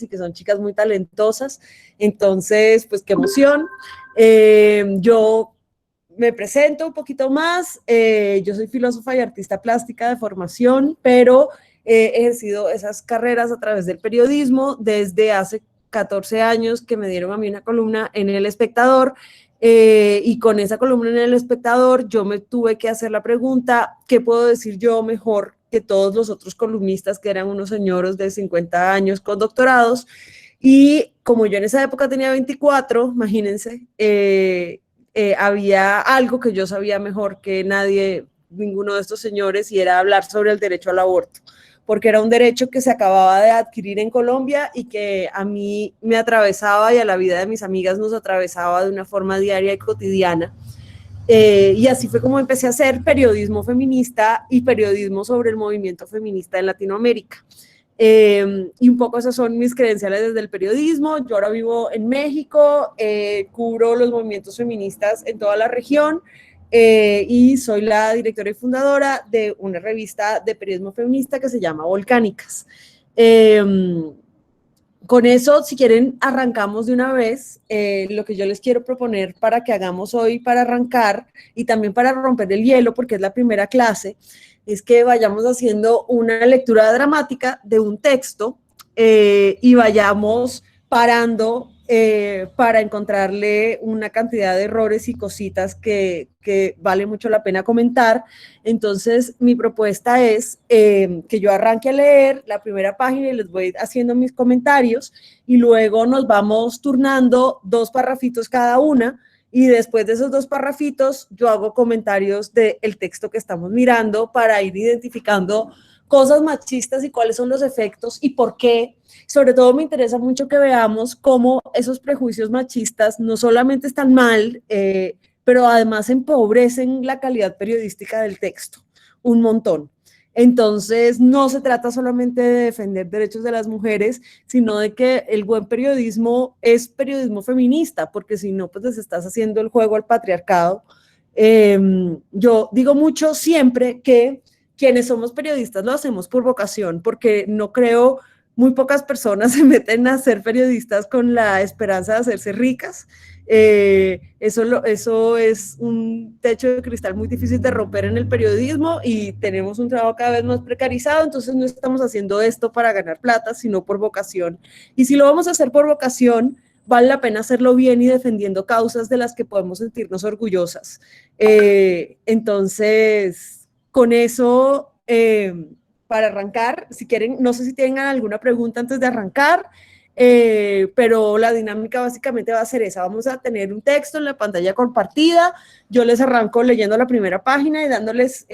y que son chicas muy talentosas. Entonces, pues qué emoción. Yo me presento un poquito más. Yo soy filósofa y artista plástica de formación, pero he ejercido esas carreras a través del periodismo desde hace 14 años que me dieron a mí una columna en El Espectador. Y con esa columna en El Espectador yo me tuve que hacer la pregunta, ¿qué puedo decir yo mejor que todos los otros columnistas que eran unos señores de 50 años con doctorados? Y como yo en esa época tenía 24, imagínense, había algo que yo sabía mejor que nadie, ninguno de estos señores, y era hablar sobre el derecho al aborto, porque era un derecho que se acababa de adquirir en Colombia y que a mí me atravesaba y a la vida de mis amigas nos atravesaba de una forma diaria y cotidiana. Y así fue como empecé a hacer periodismo feminista y periodismo sobre el movimiento feminista en Latinoamérica. Y un poco esas son mis credenciales desde el periodismo. Yo ahora vivo en México, cubro los movimientos feministas en toda la región, y soy la directora y fundadora de una revista de periodismo feminista que se llama Volcánicas. Con eso, si quieren, arrancamos de una vez. Lo que yo les quiero proponer para que hagamos hoy para arrancar y también para romper el hielo, porque es la primera clase, es que vayamos haciendo una lectura dramática de un texto, y vayamos parando para encontrarle una cantidad de errores y cositas que vale mucho la pena comentar. Entonces, mi propuesta es que yo arranque a leer la primera página y les voy haciendo mis comentarios, y luego nos vamos turnando 2 parrafitos cada una, y después de esos 2 parrafitos yo hago comentarios del texto que estamos mirando para ir identificando cosas machistas y cuáles son los efectos y por qué. Sobre todo me interesa mucho que veamos cómo esos prejuicios machistas no solamente están mal, pero además empobrecen la calidad periodística del texto un montón. Entonces, no se trata solamente de defender derechos de las mujeres, sino de que el buen periodismo es periodismo feminista, porque si no, pues les estás haciendo el juego al patriarcado. Yo digo mucho siempre que quienes somos periodistas lo hacemos por vocación, porque no creo, muy pocas personas se meten a ser periodistas con la esperanza de hacerse ricas. Eso es un techo de cristal muy difícil de romper en el periodismo, y tenemos un trabajo cada vez más precarizado. Entonces no estamos haciendo esto para ganar plata, sino por vocación. Y si lo vamos a hacer por vocación, vale la pena hacerlo bien y defendiendo causas de las que podemos sentirnos orgullosas. Entonces, con eso, para arrancar, si quieren, no sé si tengan alguna pregunta antes de arrancar. Pero la dinámica básicamente va a ser esa. Vamos a tener un texto en la pantalla compartida. Yo les arranco leyendo la primera página y dándoles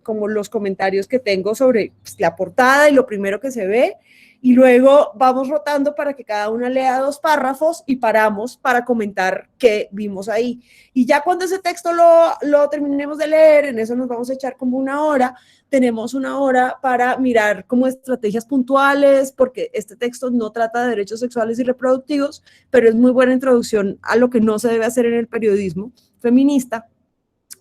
como los comentarios que tengo sobre pues, la portada y lo primero que se ve. Y luego vamos rotando para que cada una lea 2 párrafos y paramos para comentar qué vimos ahí. Y ya cuando ese texto lo terminemos de leer, en eso nos vamos a echar como 1 hora. Tenemos 1 hora para mirar como estrategias puntuales, porque este texto no trata de derechos sexuales y reproductivos, pero es muy buena introducción a lo que no se debe hacer en el periodismo feminista.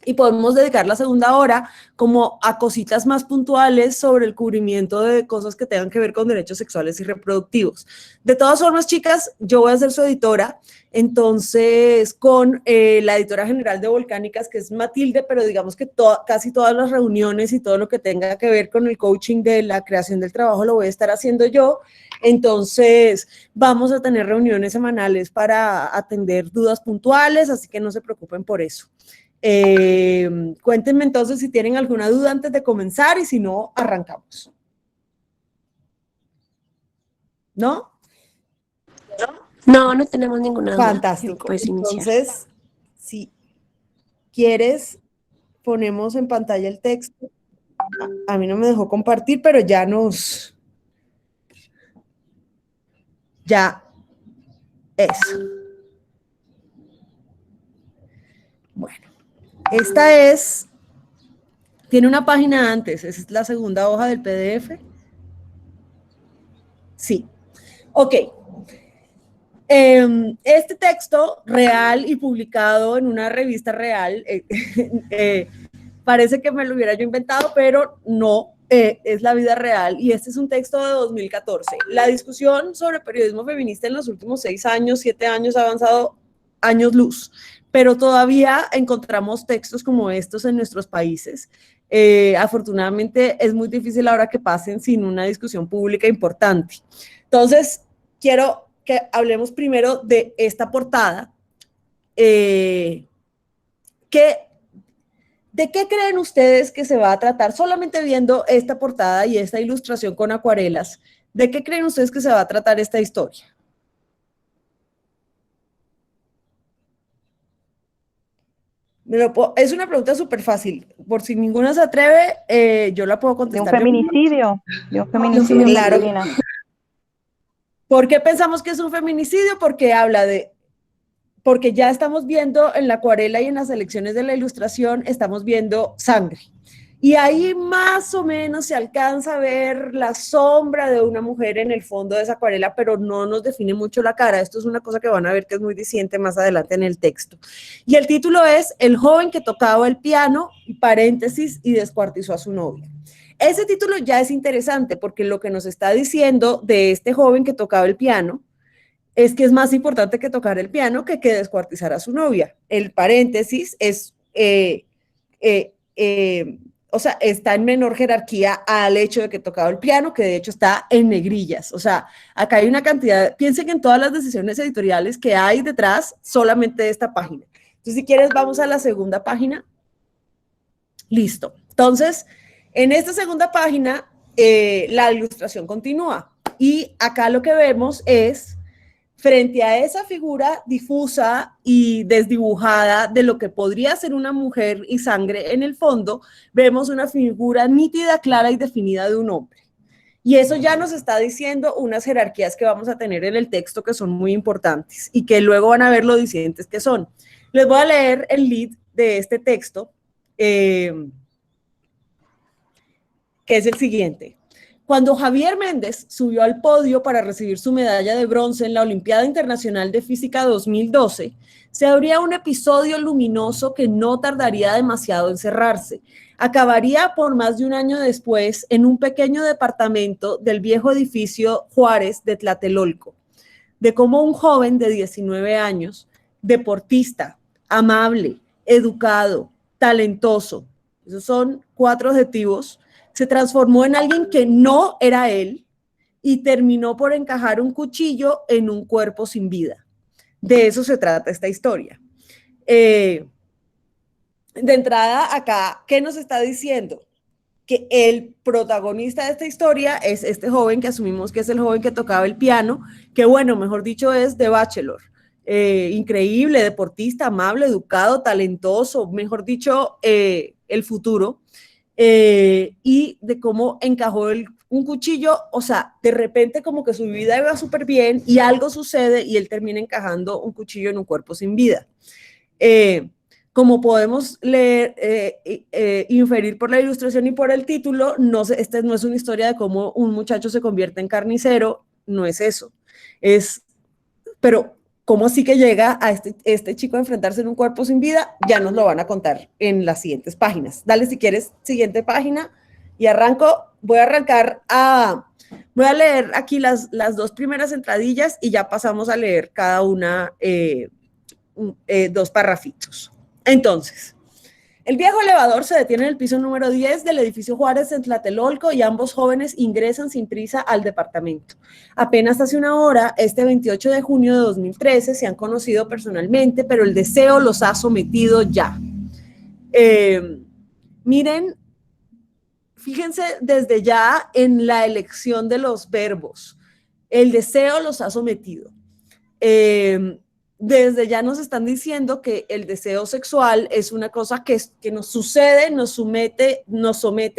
Y podemos dedicar la segunda hora como a cositas más puntuales sobre el cubrimiento de cosas que tengan que ver con derechos sexuales y reproductivos. De todas formas, chicas, yo voy a ser su editora, entonces con la editora general de Volcánicas, que es Matilde, pero digamos que casi todas las reuniones y todo lo que tenga que ver con el coaching de la creación del trabajo lo voy a estar haciendo yo. Entonces, vamos a tener reuniones semanales para atender dudas puntuales, así que no se preocupen por eso. Cuéntenme entonces si tienen alguna duda antes de comenzar, y si no, arrancamos. ¿No? No, no tenemos ninguna duda. Fantástico. Puedes iniciar. Entonces, si quieres, ponemos en pantalla el texto. A mí no me dejó compartir, pero ya es. Bueno, tiene una página antes, esa es la segunda hoja del PDF. Sí. Ok. Este texto real y publicado en una revista real, parece que me lo hubiera yo inventado, pero no. es la vida real, y este es un texto de 2014. La discusión sobre periodismo feminista en los últimos 6 años, 7 años ha avanzado años luz, pero todavía encontramos textos como estos en nuestros países. Afortunadamente es muy difícil ahora que pasen sin una discusión pública importante. Entonces, quiero que hablemos primero de esta portada. ¿De qué creen ustedes que se va a tratar? Solamente viendo esta portada y esta ilustración con acuarelas, ¿de qué creen ustedes que se va a tratar esta historia? Es una pregunta súper fácil. Por si ninguna se atreve, yo la puedo contestar. De un feminicidio, claro. Carolina. ¿Por qué pensamos que es un feminicidio? Porque ya estamos viendo en la acuarela y en las selecciones de la ilustración, estamos viendo sangre. Y ahí más o menos se alcanza a ver la sombra de una mujer en el fondo de esa acuarela, pero no nos define mucho la cara. Esto es una cosa que van a ver que es muy diciente más adelante en el texto. Y el título es El joven que tocaba el piano, paréntesis, y descuartizó a su novia. Ese título ya es interesante porque lo que nos está diciendo de este joven que tocaba el piano es que es más importante que tocar el piano que descuartizar a su novia. El paréntesis es, o sea, está en menor jerarquía al hecho de que tocaba el piano, que de hecho está en negrillas. O sea, acá hay una cantidad, piensen en todas las decisiones editoriales que hay detrás solamente de esta página. Entonces, si quieres, vamos a la segunda página. Listo. Entonces, en esta segunda página, la ilustración continúa. Y acá lo que vemos es, frente a esa figura difusa y desdibujada de lo que podría ser una mujer y sangre en el fondo, vemos una figura nítida, clara y definida de un hombre. Y eso ya nos está diciendo unas jerarquías que vamos a tener en el texto que son muy importantes y que luego van a ver lo dicientes que son. Les voy a leer el lead de este texto, que es el siguiente. Cuando Javier Méndez subió al podio para recibir su medalla de bronce en la Olimpiada Internacional de Física 2012, se abría un episodio luminoso que no tardaría demasiado en cerrarse. Acabaría por más de un año después en un pequeño departamento del viejo edificio Juárez de Tlatelolco, de cómo un joven de 19 años, deportista, amable, educado, talentoso, esos son 4 adjetivos, se transformó en alguien que no era él y terminó por encajar un cuchillo en un cuerpo sin vida. De eso se trata esta historia. De entrada acá, ¿qué nos está diciendo? Que el protagonista de esta historia es este joven que asumimos que es el joven que tocaba el piano, que bueno, mejor dicho, es de Bachelor. Increíble, deportista, amable, educado, talentoso, mejor dicho, el futuro. Y de cómo encajó un cuchillo, o sea, de repente como que su vida iba súper bien y algo sucede y él termina encajando un cuchillo en un cuerpo sin vida. Como podemos leer, inferir por la ilustración y por el título, esta no es una historia de cómo un muchacho se convierte en carnicero, no es eso. Pero cómo así que llega a este chico a enfrentarse en un cuerpo sin vida, ya nos lo van a contar en las siguientes páginas. Dale si quieres, siguiente página, y arranco. Voy a leer aquí las 2 primeras entradillas y ya pasamos a leer cada una 2 parrafitos. Entonces, el viejo elevador se detiene en el piso número 10 del edificio Juárez en Tlatelolco y ambos jóvenes ingresan sin prisa al departamento. Apenas hace una hora, este 28 de junio de 2013, se han conocido personalmente, pero el deseo los ha sometido ya. Miren, fíjense desde ya en la elección de los verbos. El deseo los ha sometido. Desde ya nos están diciendo que el deseo sexual es una cosa que nos sucede, nos somete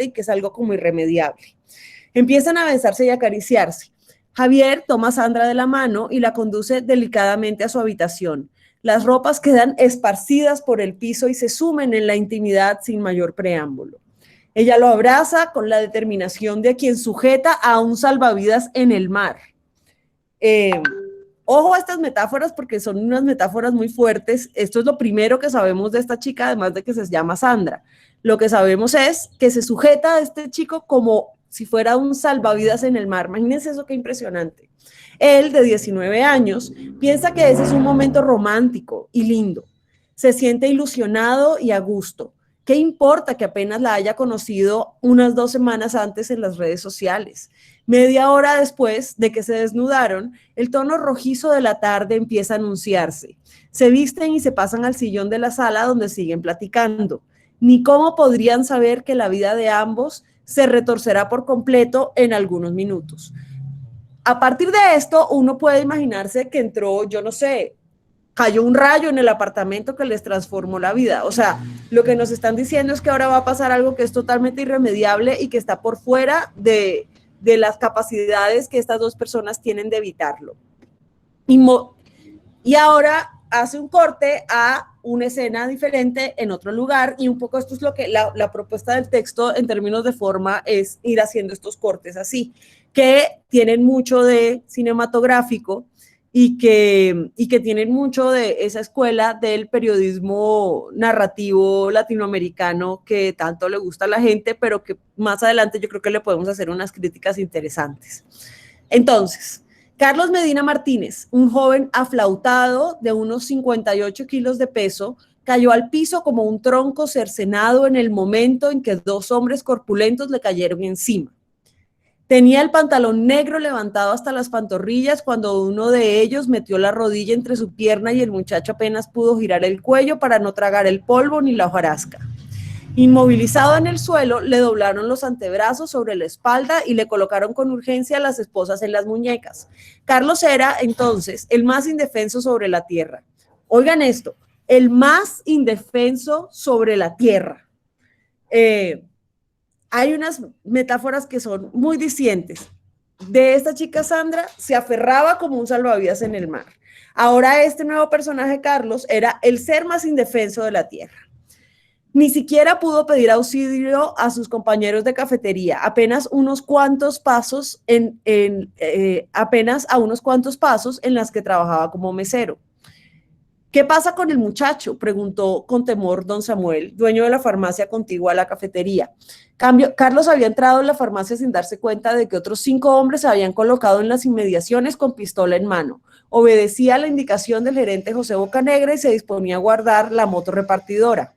y que es algo como irremediable. Empiezan a besarse y a acariciarse. Javier toma a Sandra de la mano y la conduce delicadamente a su habitación. Las ropas quedan esparcidas por el piso y se sumen en la intimidad sin mayor preámbulo. Ella lo abraza con la determinación de quien sujeta a un salvavidas en el mar. Ojo a estas metáforas porque son unas metáforas muy fuertes. Esto es lo primero que sabemos de esta chica, además de que se llama Sandra. Lo que sabemos es que se sujeta a este chico como si fuera un salvavidas en el mar. Imagínense eso, qué impresionante. Él, de 19 años, piensa que ese es un momento romántico y lindo. Se siente ilusionado y a gusto. ¿Qué importa que apenas la haya conocido unas 2 semanas antes en las redes sociales? Media hora después de que se desnudaron, el tono rojizo de la tarde empieza a anunciarse. Se visten y se pasan al sillón de la sala donde siguen platicando. Ni cómo podrían saber que la vida de ambos se retorcerá por completo en algunos minutos. A partir de esto, uno puede imaginarse que entró, yo no sé, cayó un rayo en el apartamento que les transformó la vida. O sea, lo que nos están diciendo es que ahora va a pasar algo que es totalmente irremediable y que está por fuera de las capacidades que estas 2 personas tienen de evitarlo. Y ahora hace un corte a una escena diferente en otro lugar, y un poco esto es lo que la propuesta del texto en términos de forma es ir haciendo estos cortes así, que tienen mucho de cinematográfico y que tienen mucho de esa escuela del periodismo narrativo latinoamericano que tanto le gusta a la gente, pero que más adelante yo creo que le podemos hacer unas críticas interesantes. Entonces, Carlos Medina Martínez, un joven aflautado de unos 58 kilos de peso, cayó al piso como un tronco cercenado en el momento en que 2 hombres corpulentos le cayeron encima. Tenía el pantalón negro levantado hasta las pantorrillas cuando uno de ellos metió la rodilla entre su pierna y el muchacho apenas pudo girar el cuello para no tragar el polvo ni la hojarasca. Inmovilizado en el suelo, le doblaron los antebrazos sobre la espalda y le colocaron con urgencia las esposas en las muñecas. Carlos era, entonces, el más indefenso sobre la tierra. Oigan esto, el más indefenso sobre la tierra. Hay unas metáforas que son muy dicientes. De esta chica Sandra se aferraba como un salvavidas en el mar. Ahora este nuevo personaje, Carlos, era el ser más indefenso de la tierra. Ni siquiera pudo pedir auxilio a sus compañeros de cafetería, apenas a unos cuantos pasos en las que trabajaba como mesero. ¿Qué pasa con el muchacho?, preguntó con temor don Samuel, dueño de la farmacia contigua a la cafetería. Carlos había entrado en la farmacia sin darse cuenta de que otros 5 hombres se habían colocado en las inmediaciones con pistola en mano. Obedecía la indicación del gerente José Bocanegra y se disponía a guardar la moto repartidora.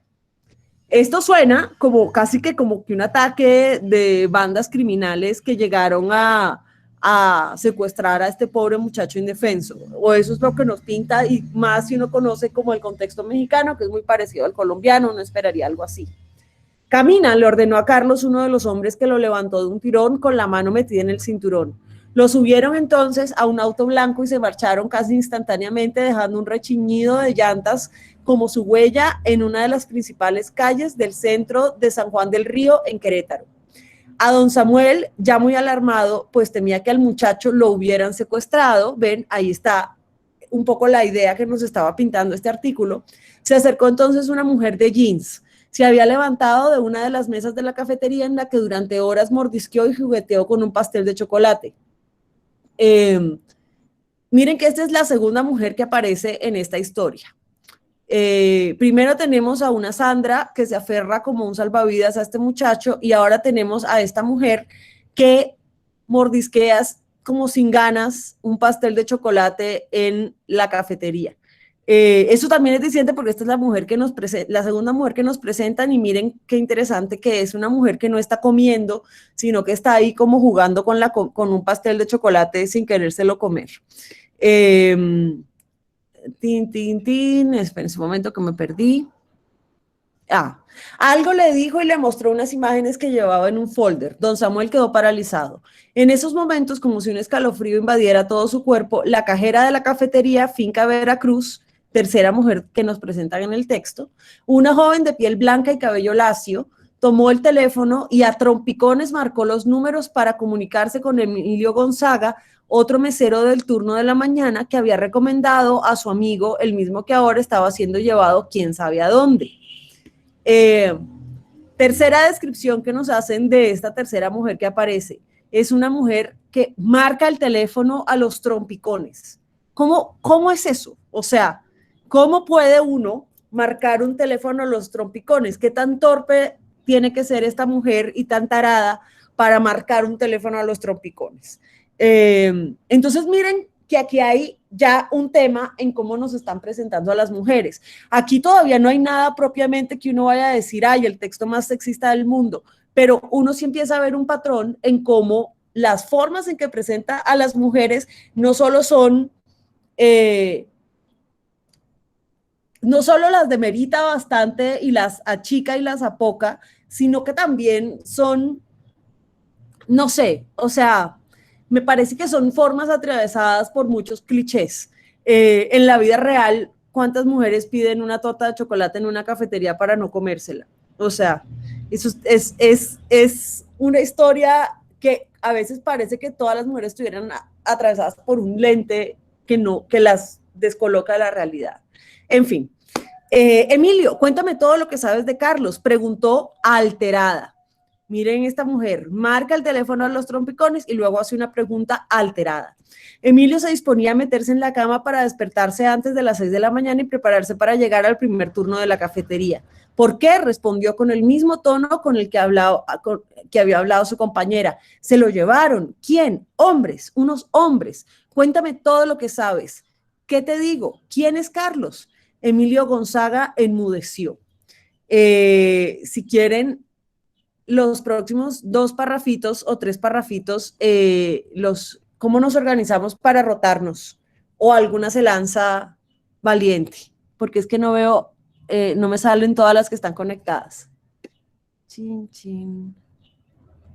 Esto suena como casi que como que un ataque de bandas criminales que llegaron a secuestrar a este pobre muchacho indefenso, o eso es lo que nos pinta, y más si uno conoce como el contexto mexicano, que es muy parecido al colombiano, uno esperaría algo así. Camina, le ordenó a Carlos uno de los hombres que lo levantó de un tirón con la mano metida en el cinturón. Lo subieron entonces a un auto blanco y se marcharon casi instantáneamente, dejando un rechiñido de llantas como su huella en una de las principales calles del centro de San Juan del Río, en Querétaro. A don Samuel, ya muy alarmado, pues temía que al muchacho lo hubieran secuestrado. Ven, ahí está un poco la idea que nos estaba pintando este artículo. Se acercó entonces una mujer de jeans. Se había levantado de una de las mesas de la cafetería en la que durante horas mordisqueó y jugueteó con un pastel de chocolate. Miren que esta es la segunda mujer que aparece en esta historia. Primero tenemos a una Sandra que se aferra como un salvavidas a este muchacho, y ahora tenemos a esta mujer que mordisquea como sin ganas un pastel de chocolate en la cafetería. Eso también es diciente porque esta es la mujer que nos la segunda mujer que nos presentan, y miren qué interesante que es una mujer que no está comiendo, sino que está ahí como jugando con un pastel de chocolate sin querérselo comer. Esperen un momento que me perdí. Algo le dijo y le mostró unas imágenes que llevaba en un folder. Don Samuel quedó paralizado. En esos momentos, como si un escalofrío invadiera todo su cuerpo, la cajera de la cafetería Finca Veracruz, tercera mujer que nos presentan en el texto, una joven de piel blanca y cabello lacio, tomó el teléfono y a trompicones marcó los números para comunicarse con Emilio Gonzaga, otro mesero del turno de la mañana que había recomendado a su amigo, el mismo que ahora estaba siendo llevado quién sabe a dónde. Tercera descripción que nos hacen de esta tercera mujer que aparece. Es una mujer que marca el teléfono a los trompicones. ¿Cómo es eso? O sea, ¿cómo puede uno marcar un teléfono a los trompicones? ¿Qué tan torpe tiene que ser esta mujer y tan tarada para marcar un teléfono a los trompicones? Entonces, miren que aquí hay ya un tema en cómo nos están presentando a las mujeres. Aquí todavía no hay nada propiamente que uno vaya a decir, ay, el texto más sexista del mundo, pero uno sí empieza a ver un patrón en cómo las formas en que presenta a las mujeres no solo son no solo las demerita bastante y las achica y las apoca, sino que también son, no sé, o sea, me parece que son formas atravesadas por muchos clichés. En la vida real, ¿cuántas mujeres piden una torta de chocolate en una cafetería para no comérsela? O sea, eso es una historia que a veces parece que todas las mujeres estuvieran atravesadas por un lente que las descoloca de la realidad. En fin, Emilio, cuéntame todo lo que sabes de Carlos, preguntó alterada. Miren esta mujer, marca el teléfono a los trompicones y luego hace una pregunta alterada. Emilio se disponía a meterse en la cama para despertarse antes de las 6 de la mañana y prepararse para llegar al primer turno de la cafetería. ¿Por qué? Respondió con el mismo tono con el que había hablado su compañera. Se lo llevaron. ¿Quién? Hombres, unos hombres. Cuéntame todo lo que sabes. ¿Qué te digo? ¿Quién es Carlos? Emilio Gonzaga enmudeció. Si quieren, los próximos 2 parrafitos o 3 parrafitos, cómo nos organizamos para rotarnos, o alguna se lanza valiente, porque es que no veo, no me salen todas las que están conectadas. Chin, chin.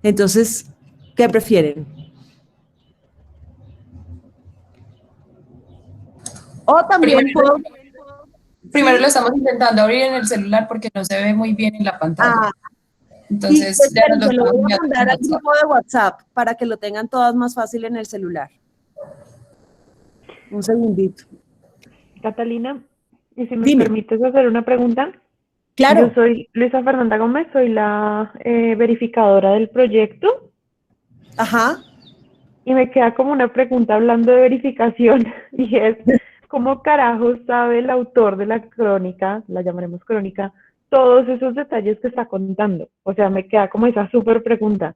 Entonces, ¿qué prefieren? O también puedo... Primero lo estamos intentando abrir en el celular porque no se ve muy bien en la pantalla. Entonces, sí, ya nos lo se lo estamos voy a enviando mandar en al WhatsApp. grupo de WhatsApp para que lo tengan todas más fácil en el celular. Un segundito. Catalina, y si me Dime. permites hacer una pregunta. Yo Claro. soy Luisa Fernanda Gómez, soy la verificadora del proyecto Ajá. y me queda como una pregunta hablando de verificación y es, ¿cómo carajos sabe el autor de la crónica, la llamaremos crónica, todos esos detalles que está contando? O sea, me queda como esa súper pregunta.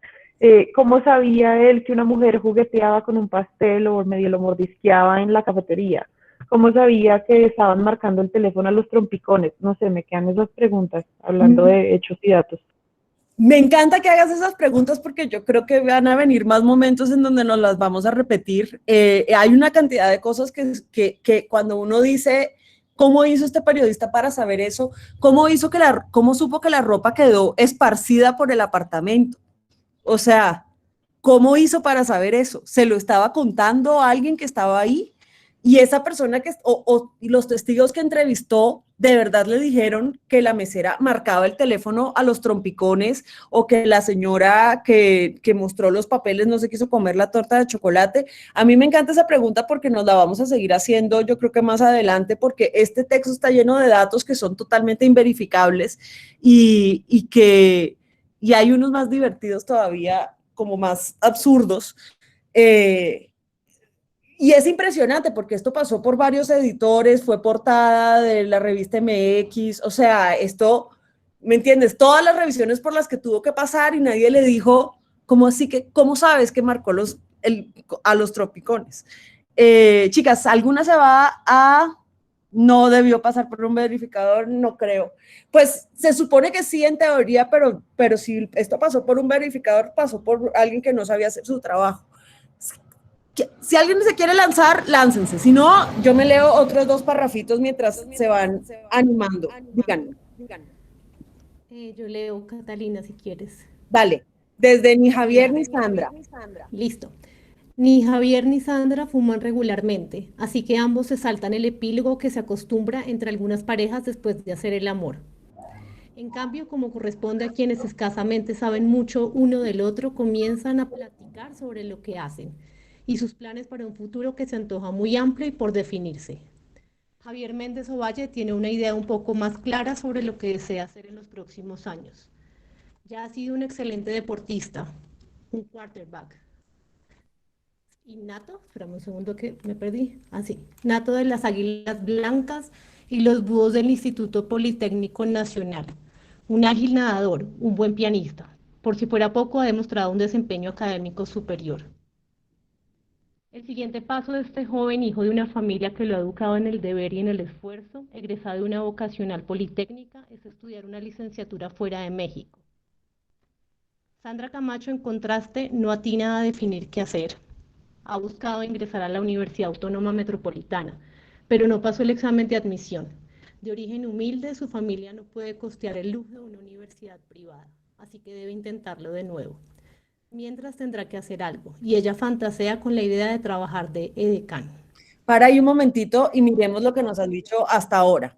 ¿Cómo sabía él que una mujer jugueteaba con un pastel o medio lo mordisqueaba en la cafetería? ¿Cómo sabía que estaban marcando el teléfono a los trompicones? No sé, me quedan esas preguntas, hablando de hechos y datos. Me encanta que hagas esas preguntas porque yo creo que van a venir más momentos en donde nos las vamos a repetir. Hay una cantidad de cosas que cuando uno dice, ¿cómo hizo este periodista para saber eso? ¿Cómo supo que la ropa quedó esparcida por el apartamento? O sea, ¿cómo hizo para saber eso? ¿Se lo estaba contando a alguien que estaba ahí? Y esa persona y los testigos que entrevistó, de verdad le dijeron que la mesera marcaba el teléfono a los trompicones o que la señora que mostró los papeles no se quiso comer la torta de chocolate. A mí me encanta esa pregunta porque nos la vamos a seguir haciendo, yo creo que más adelante, porque este texto está lleno de datos que son totalmente inverificables y hay unos más divertidos todavía, como más absurdos. Y es impresionante porque esto pasó por varios editores, fue portada de la revista MX, o sea, esto, ¿me entiendes? Todas las revisiones por las que tuvo que pasar y nadie le dijo, ¿cómo así que, cómo sabes que marcó a los tropicones? Chicas, ¿alguna se va a... No debió pasar por un verificador? No creo. Pues se supone que sí en teoría, pero si esto pasó por un verificador, pasó por alguien que no sabía hacer su trabajo. Si alguien se quiere lanzar, láncense. Si no, yo me leo otros 2 parrafitos mientras se van animando. Díganme. Yo leo Catalina si quieres. Dale. Desde ni Javier ni Sandra. Listo. Ni Javier ni Sandra fuman regularmente, así que ambos se saltan el epílogo que se acostumbra entre algunas parejas después de hacer el amor. En cambio, como corresponde a quienes escasamente saben mucho uno del otro, comienzan a platicar sobre lo que hacen y sus planes para un futuro que se antoja muy amplio y por definirse. Javier Méndez Ovalle tiene una idea un poco más clara sobre lo que desea hacer en los próximos años. Ya ha sido un excelente deportista, un quarterback, innato, espérame un segundo que me perdí, así, nato de las Águilas Blancas y los Búhos del Instituto Politécnico Nacional. Un ágil nadador, un buen pianista. Por si fuera poco, ha demostrado un desempeño académico superior. El siguiente paso de este joven hijo de una familia que lo ha educado en el deber y en el esfuerzo, egresado de una vocacional politécnica, es estudiar una licenciatura fuera de México. Sandra Camacho, en contraste, no atina a definir qué hacer. Ha buscado ingresar a la Universidad Autónoma Metropolitana, pero no pasó el examen de admisión. De origen humilde, su familia no puede costear el lujo de una universidad privada, así que debe intentarlo de nuevo. Mientras tendrá que hacer algo, y ella fantasea con la idea de trabajar de edecán. Para ahí un momentito y miremos lo que nos han dicho hasta ahora.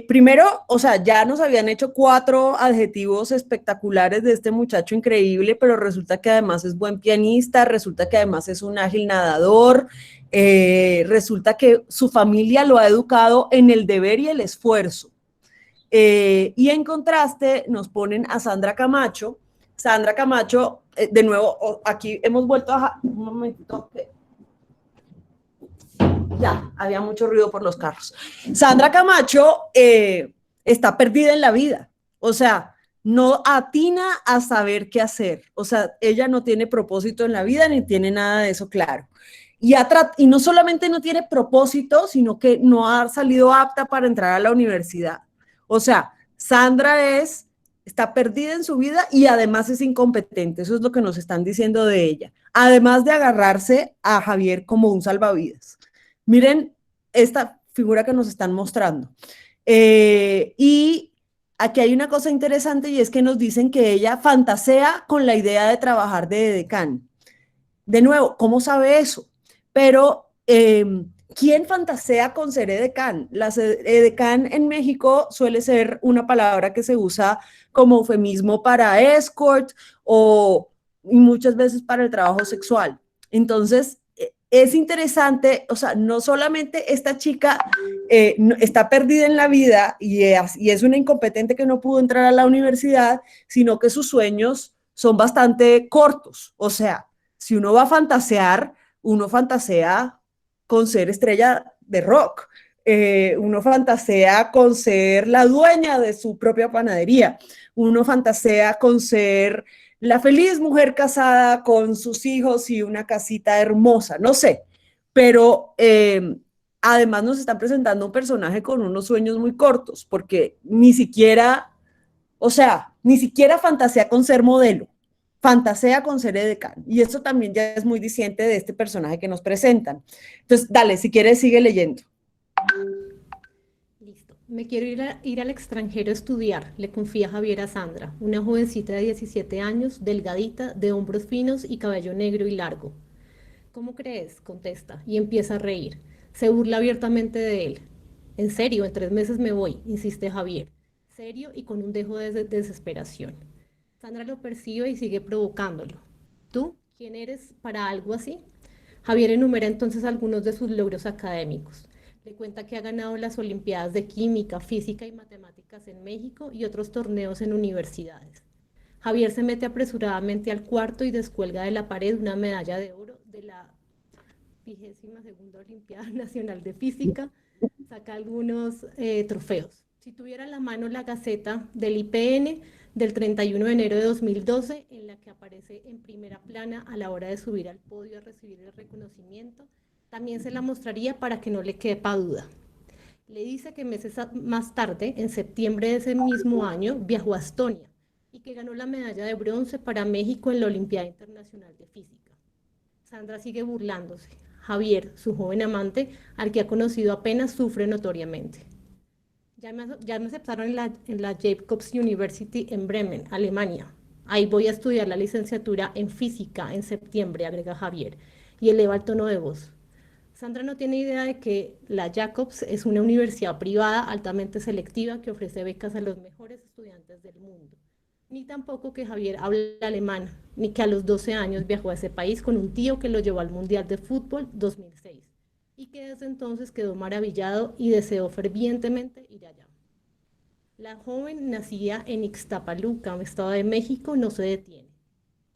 Primero, o sea, ya nos habían hecho 4 adjetivos espectaculares de este muchacho increíble, pero resulta que además es buen pianista, resulta que además es un ágil nadador, resulta que su familia lo ha educado en el deber y el esfuerzo. Y en contraste nos ponen a Sandra Camacho. Sandra Camacho, de nuevo, aquí hemos vuelto a... Un momentito, ya, había mucho ruido por los carros. Sandra Camacho está perdida en la vida, o sea, no atina a saber qué hacer, o sea, ella no tiene propósito en la vida ni tiene nada de eso claro. Y no solamente no tiene propósito, sino que no ha salido apta para entrar a la universidad. O sea, Sandra está perdida en su vida y además es incompetente, eso es lo que nos están diciendo de ella, además de agarrarse a Javier como un salvavidas. Miren esta figura que nos están mostrando. Y aquí hay una cosa interesante y es que nos dicen que ella fantasea con la idea de trabajar de edecán. De nuevo, ¿cómo sabe eso? Pero, ¿quién fantasea con ser edecán? Las edecán en México suele ser una palabra que se usa como eufemismo para escort y muchas veces para el trabajo sexual. Entonces, es interesante, o sea, no solamente esta chica está perdida en la vida y es una incompetente que no pudo entrar a la universidad, sino que sus sueños son bastante cortos. O sea, si uno va a fantasear, uno fantasea con ser estrella de rock, uno fantasea con ser la dueña de su propia panadería, uno fantasea con ser la feliz mujer casada con sus hijos y una casita hermosa, no sé, pero además nos están presentando un personaje con unos sueños muy cortos, porque ni siquiera, o sea, ni siquiera fantasea con ser modelo, fantasea con ser edecán, y eso también ya es muy diciente de este personaje que nos presentan. Entonces, dale, si quieres, sigue leyendo. Listo. Me quiero ir al extranjero a estudiar, le confía Javier a Sandra, una jovencita de 17 años, delgadita, de hombros finos y cabello negro y largo. ¿Cómo crees?, contesta, y empieza a reír. Se burla abiertamente de él. En serio, en 3 meses me voy, insiste Javier, serio y con un dejo de desesperación. Sandra lo percibe y sigue provocándolo. ¿Tú? ¿Quién eres para algo así? Javier enumera entonces algunos de sus logros académicos. Le cuenta que ha ganado las Olimpiadas de Química, Física y Matemáticas en México y otros torneos en universidades. Javier se mete apresuradamente al cuarto y descuelga de la pared una medalla de oro de la 22ª Olimpiada Nacional de Física. Saca algunos trofeos. Si tuviera en la mano la Gaceta del IPN del 31 de enero de 2012, en la que aparece en primera plana a la hora de subir al podio a recibir el reconocimiento, también se la mostraría para que no le quepa duda. Le dice que meses más tarde, en septiembre de ese mismo año, viajó a Estonia y que ganó la medalla de bronce para México en la Olimpiada Internacional de Física. Sandra sigue burlándose. Javier, su joven amante, al que ha conocido apenas, sufre notoriamente. Ya me aceptaron en la Jacobs University en Bremen, Alemania. Ahí voy a estudiar la licenciatura en física en septiembre, agrega Javier, y eleva el tono de voz. Sandra no tiene idea de que la Jacobs es una universidad privada altamente selectiva que ofrece becas a los mejores estudiantes del mundo. Ni tampoco que Javier habla alemán, ni que a los 12 años viajó a ese país con un tío que lo llevó al Mundial de Fútbol 2006 y que desde entonces quedó maravillado y deseó fervientemente ir allá. La joven, nacida en Ixtapaluca, Estado de México, no se detiene.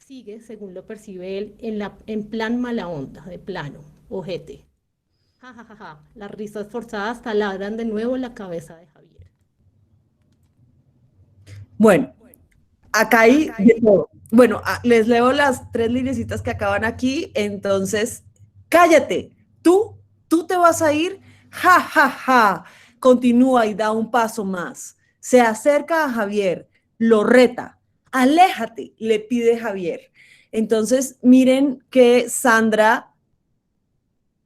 sigue, según lo percibe él, en plan mala onda, de plano, ojete. Ja, ja, ja, ja. Las risas forzadas taladran de nuevo la cabeza de Javier. Bueno, acá hay de todo. Bueno, les leo las 3 linecitas que acaban aquí, entonces, cállate, tú te vas a ir, ja, ja, ja, continúa y da un paso más. Se acerca a Javier, lo reta, aléjate, le pide Javier. Entonces, miren que Sandra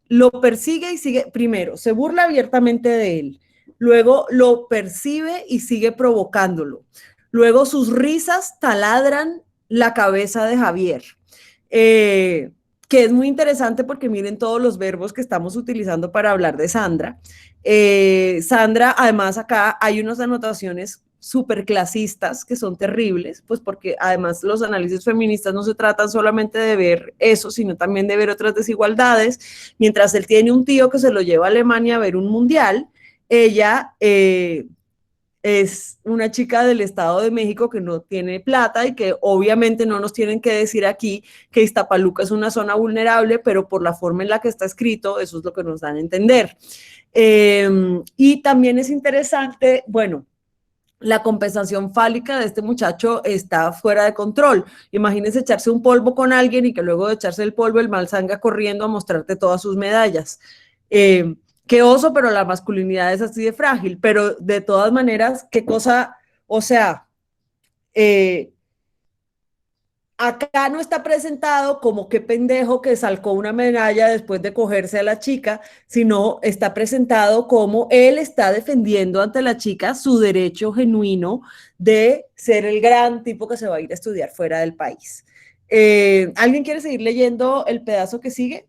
lo persigue y sigue, primero, se burla abiertamente de él, luego lo percibe y sigue provocándolo. Luego sus risas taladran la cabeza de Javier, que es muy interesante porque miren todos los verbos que estamos utilizando para hablar de Sandra. Sandra, además acá hay unas anotaciones súper clasistas que son terribles, pues porque además los análisis feministas no se tratan solamente de ver eso, sino también de ver otras desigualdades. Mientras él tiene un tío que se lo lleva a Alemania a ver un mundial, ella es una chica del Estado de México que no tiene plata y que obviamente no nos tienen que decir aquí que Iztapaluca es una zona vulnerable, pero por la forma en la que está escrito, eso es lo que nos dan a entender. Y también es interesante, bueno, la compensación fálica de este muchacho está fuera de control. Imagínense echarse un polvo con alguien y que luego de echarse el polvo el mal salga corriendo a mostrarte todas sus medallas. Qué oso, pero la masculinidad es así de frágil. Pero de todas maneras, qué cosa, o sea, acá no está presentado como qué pendejo que salcó una medalla después de cogerse a la chica, sino está presentado como él está defendiendo ante la chica su derecho genuino de ser el gran tipo que se va a ir a estudiar fuera del país. ¿Alguien quiere seguir leyendo el pedazo que sigue?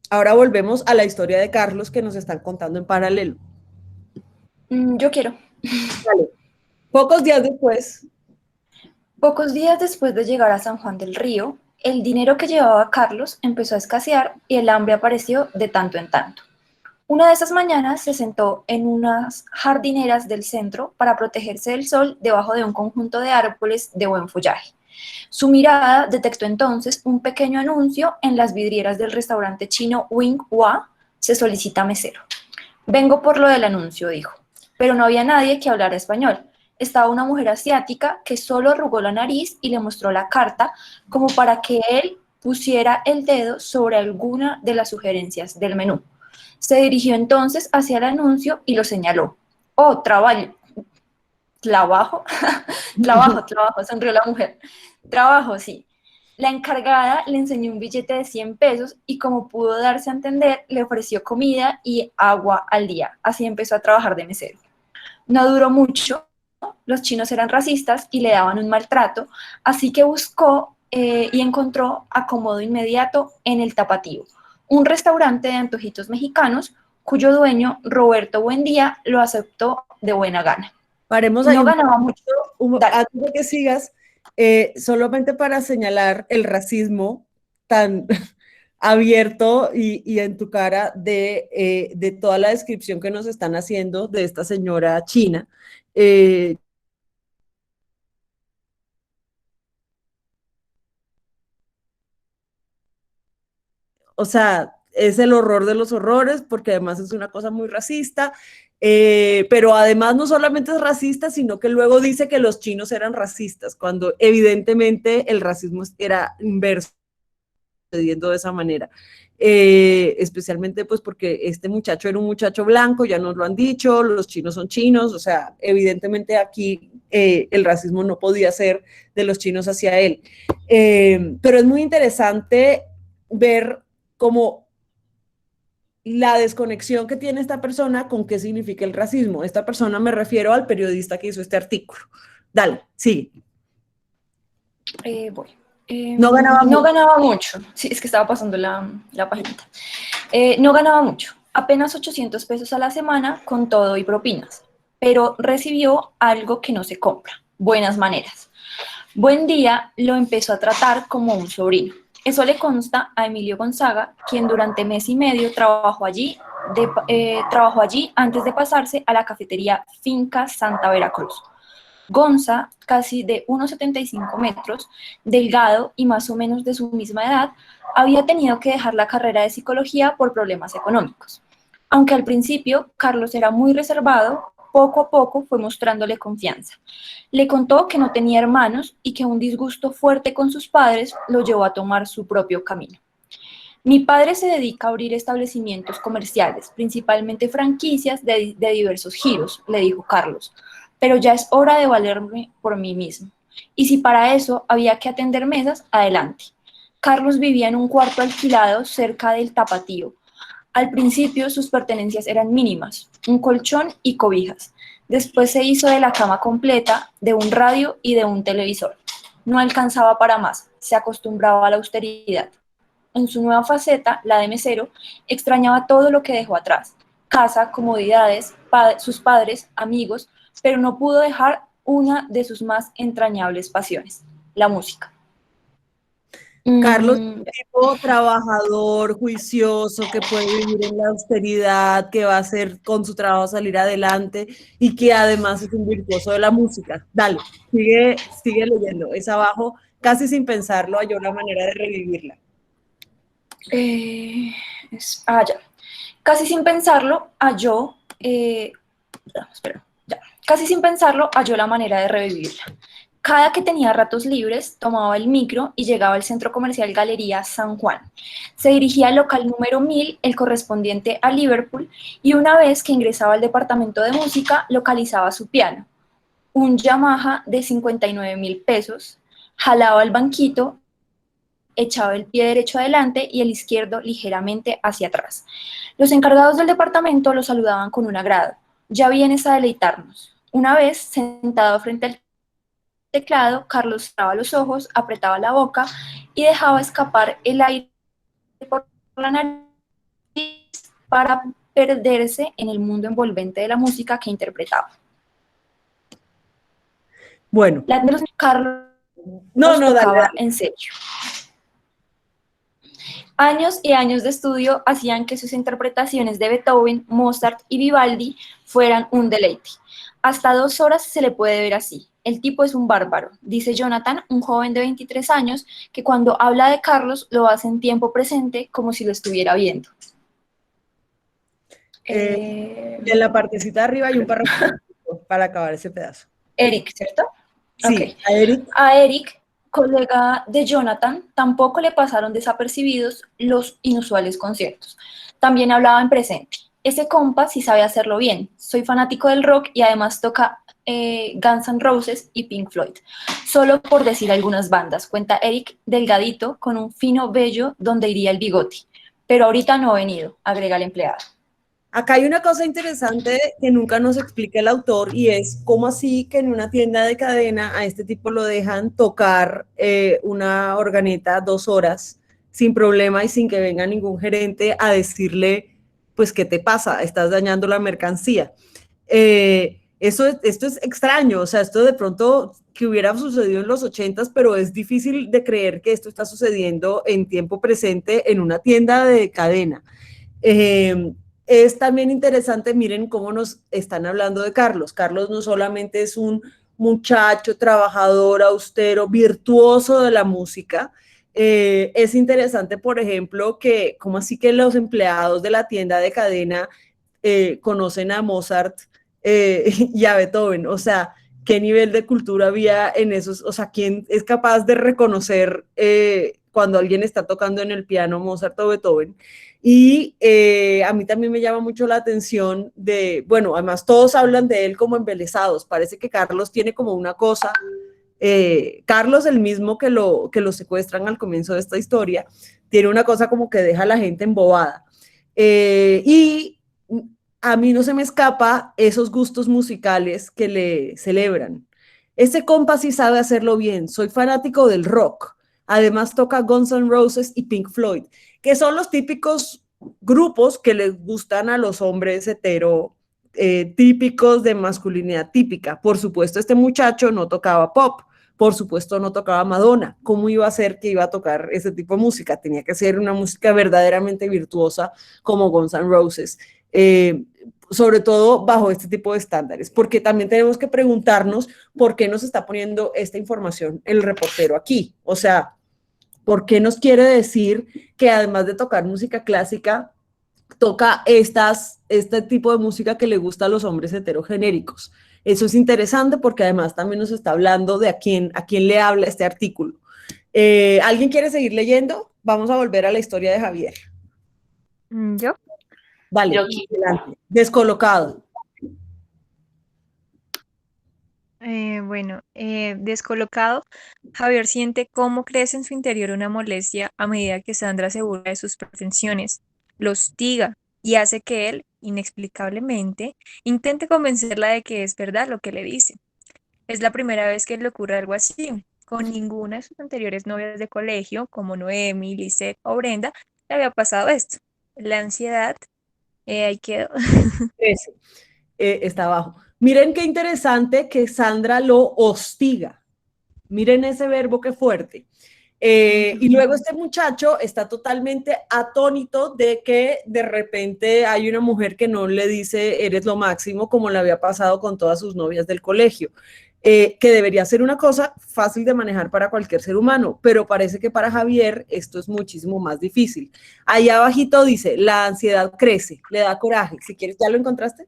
Ahora volvemos a la historia de Carlos que nos están contando en paralelo. Yo quiero. Vale. Pocos días después. Pocos días después de llegar a San Juan del Río, el dinero que llevaba Carlos empezó a escasear y el hambre apareció de tanto en tanto. Una de esas mañanas se sentó en unas jardineras del centro para protegerse del sol debajo de un conjunto de árboles de buen follaje. Su mirada detectó entonces un pequeño anuncio en las vidrieras del restaurante chino Wing Hua. Se solicita mesero. Vengo por lo del anuncio, dijo, pero no había nadie que hablara español. Estaba una mujer asiática que solo arrugó la nariz y le mostró la carta como para que él pusiera el dedo sobre alguna de las sugerencias del menú. Se dirigió entonces hacia el anuncio y lo señaló. Oh, trabajo, sonrió la mujer. Trabajo, sí. La encargada le enseñó un billete de 100 pesos y como pudo darse a entender, le ofreció comida y agua al día. Así empezó a trabajar de mesero. No duró mucho. Los chinos eran racistas y le daban un maltrato, así que buscó y encontró acomodo inmediato en El Tapatío, un restaurante de antojitos mexicanos cuyo dueño, Roberto Buendía, lo aceptó de buena gana. Paremos ahí. No ganaba mucho. Antes de que sigas, solamente para señalar el racismo tan abierto y en tu cara de toda la descripción que nos están haciendo de esta señora china. O sea, es el horror de los horrores, porque además es una cosa muy racista, pero además no solamente es racista, sino que luego dice que los chinos eran racistas, cuando evidentemente el racismo era inverso, sucediendo de esa manera. Especialmente pues porque este muchacho era un muchacho blanco, ya nos lo han dicho, los chinos son chinos, o sea, evidentemente aquí el racismo no podía ser de los chinos hacia él. Pero es muy interesante ver como la desconexión que tiene esta persona con qué significa el racismo. Esta persona me refiero al periodista que hizo este artículo. Dale, sigue. Voy. No ganaba mucho. Sí, es que estaba pasando la paginita. No ganaba mucho. Apenas 800 pesos a la semana con todo y propinas. Pero recibió algo que no se compra. Buenas maneras. Buendía lo empezó a tratar como un sobrino. Eso le consta a Emilio Gonzaga, quien durante mes y medio trabajó allí antes de pasarse a la cafetería Finca Santa Veracruz. Gonza, casi de 1,75 metros, delgado y más o menos de su misma edad, había tenido que dejar la carrera de psicología por problemas económicos. Aunque al principio Carlos era muy reservado, poco a poco fue mostrándole confianza. Le contó que no tenía hermanos y que un disgusto fuerte con sus padres lo llevó a tomar su propio camino. Mi padre se dedica a abrir establecimientos comerciales, principalmente franquicias de diversos giros, le dijo Carlos, pero ya es hora de valerme por mí mismo. Y si para eso había que atender mesas, adelante. Carlos vivía en un cuarto alquilado cerca del Tapatío. Al principio sus pertenencias eran mínimas, un colchón y cobijas. Después se hizo de la cama completa, de un radio y de un televisor. No alcanzaba para más, se acostumbraba a la austeridad. En su nueva faceta, la de mesero, extrañaba todo lo que dejó atrás. Casa, comodidades, sus padres, amigos, pero no pudo dejar una de sus más entrañables pasiones, la música. Carlos, un tipo trabajador, juicioso, que puede vivir en la austeridad, que va a hacer con su trabajo salir adelante y que además es un virtuoso de la música. Dale, sigue leyendo. Es abajo, casi sin pensarlo, halló la manera de revivirla. Ya. Casi sin pensarlo, Casi sin pensarlo, halló la manera de revivirla. Cada que tenía ratos libres, tomaba el micro y llegaba al centro comercial Galería San Juan. Se dirigía al local número 1000, el correspondiente a Liverpool, y una vez que ingresaba al departamento de música, localizaba su piano, un Yamaha de 59,000 pesos, jalaba el banquito, echaba el pie derecho adelante y el izquierdo ligeramente hacia atrás. Los encargados del departamento lo saludaban con un agrado. Ya vienes a deleitarnos. Una vez, sentado frente al teclado, Carlos cerraba los ojos, apretaba la boca y dejaba escapar el aire por la nariz para perderse en el mundo envolvente de la música que interpretaba. Bueno. Carlos tocaba dale. En serio. Años y años de estudio hacían que sus interpretaciones de Beethoven, Mozart y Vivaldi fueran un deleite. Hasta 2 horas se le puede ver así. El tipo es un bárbaro, dice Jonathan, un joven de 23 años, que cuando habla de Carlos lo hace en tiempo presente como si lo estuviera viendo. En la partecita de arriba hay un párrafo para acabar ese pedazo. Eric, ¿cierto? Sí, okay. A Eric, colega de Jonathan, tampoco le pasaron desapercibidos los inusuales conciertos. También hablaba en presente. Ese compa sí sabe hacerlo bien. Soy fanático del rock y además toca Guns N' Roses y Pink Floyd. Solo por decir algunas bandas, cuenta Eric, delgadito, con un fino vello donde iría el bigote. Pero ahorita no ha venido, agrega el empleado. Acá hay una cosa interesante que nunca nos explica el autor y es cómo así que en una tienda de cadena a este tipo lo dejan tocar una organeta 2 horas sin problema y sin que venga ningún gerente a decirle, pues, ¿qué te pasa? Estás dañando la mercancía. Esto es extraño, o sea, esto de pronto que hubiera sucedido en los 80s, pero es difícil de creer que esto está sucediendo en tiempo presente en una tienda de cadena. Es también interesante, miren cómo nos están hablando de Carlos. Carlos no solamente es un muchacho trabajador, austero, virtuoso de la música. Es interesante, por ejemplo, que como así que los empleados de la tienda de cadena conocen a Mozart y a Beethoven. O sea, ¿qué nivel de cultura había en esos? O sea, ¿quién es capaz de reconocer cuando alguien está tocando en el piano Mozart o Beethoven? Y a mí también me llama mucho la atención bueno, además todos hablan de él como embelesados, parece que Carlos tiene como una cosa, Carlos el mismo que lo secuestran al comienzo de esta historia, tiene una cosa como que deja a la gente embobada. Y a mí no se me escapa esos gustos musicales que le celebran. Ese compa sí sabe hacerlo bien, soy fanático del rock. Además toca Guns N' Roses y Pink Floyd, que son los típicos grupos que les gustan a los hombres hetero, típicos de masculinidad típica. Por supuesto, este muchacho no tocaba pop, por supuesto no tocaba Madonna. ¿Cómo iba a ser que iba a tocar ese tipo de música? Tenía que ser una música verdaderamente virtuosa como Guns N' Roses. sobre todo bajo este tipo de estándares, porque también tenemos que preguntarnos por qué nos está poniendo esta información el reportero aquí. O sea, ¿por qué nos quiere decir que además de tocar música clásica, toca este tipo de música que le gusta a los hombres heterogenéricos? Eso es interesante porque además también nos está hablando de a quién le habla este artículo. ¿Alguien quiere seguir leyendo? Vamos a volver a la historia de Javier. ¿Yo? Vale, adelante. Descolocado. Descolocado, Javier siente cómo crece en su interior una molestia a medida que Sandra se burla de sus pretensiones, lo hostiga y hace que él, inexplicablemente, intente convencerla de que es verdad lo que le dice. Es la primera vez que le ocurre algo así. Con ninguna de sus anteriores novias de colegio, como Noemi, Lisette o Brenda, le había pasado esto. La ansiedad, ahí quedó. Ese, está abajo. Miren qué interesante que Sandra lo hostiga. Miren ese verbo, qué fuerte. Y luego este muchacho está totalmente atónito de que de repente hay una mujer que no le dice eres lo máximo, como le había pasado con todas sus novias del colegio, que debería ser una cosa fácil de manejar para cualquier ser humano, pero parece que para Javier esto es muchísimo más difícil. Ahí abajito dice, la ansiedad crece, le da coraje. Si quieres, ¿ya lo encontraste?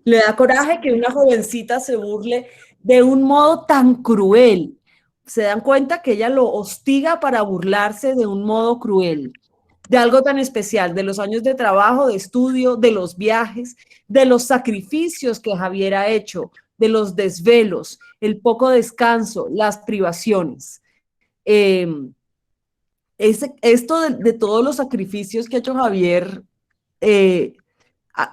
Le da coraje que una jovencita se burle de un modo tan cruel. Se dan cuenta que ella lo hostiga para burlarse de un modo cruel, de algo tan especial, de los años de trabajo, de estudio, de los viajes, de los sacrificios que Javier ha hecho, de los desvelos, el poco descanso, las privaciones. Esto de todos los sacrificios que ha hecho Javier,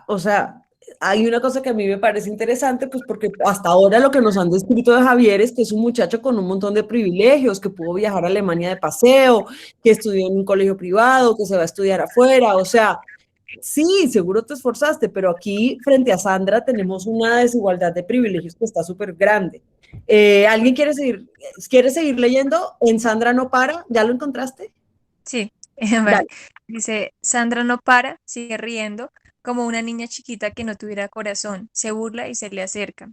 o sea, hay una cosa que a mí me parece interesante, pues porque hasta ahora lo que nos han descrito de Javier es que es un muchacho con un montón de privilegios, que pudo viajar a Alemania de paseo, que estudió en un colegio privado, que se va a estudiar afuera, o sea, sí, seguro te esforzaste, pero aquí frente a Sandra tenemos una desigualdad de privilegios que está súper grande. ¿Alguien quiere seguir leyendo? En Sandra no para, ¿ya lo encontraste? Sí, Dale. vale. Dice, Sandra no para, sigue riendo, como una niña chiquita que no tuviera corazón, se burla y se le acerca.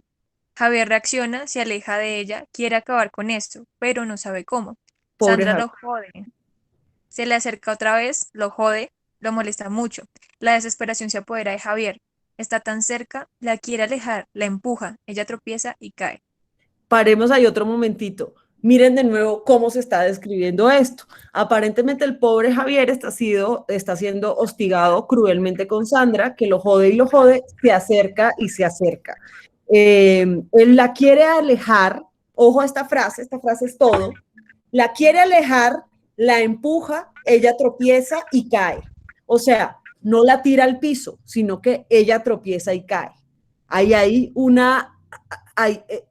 Javier reacciona, se aleja de ella, quiere acabar con esto, pero no sabe cómo. Pobre Sandra Javier. lo jode. Se le acerca otra vez, lo jode, lo molesta mucho. La desesperación se apodera de Javier. Está tan cerca, la quiere alejar, la empuja, ella tropieza y cae. Paremos ahí otro momentito. Miren de nuevo cómo se está describiendo esto. Aparentemente el pobre Javier está siendo hostigado cruelmente con Sandra, que lo jode y lo jode, se acerca y se acerca. Él la quiere alejar, ojo a esta frase es todo, la quiere alejar, la empuja, ella tropieza y cae. O sea, no la tira al piso, sino que ella tropieza y cae. Ahí hay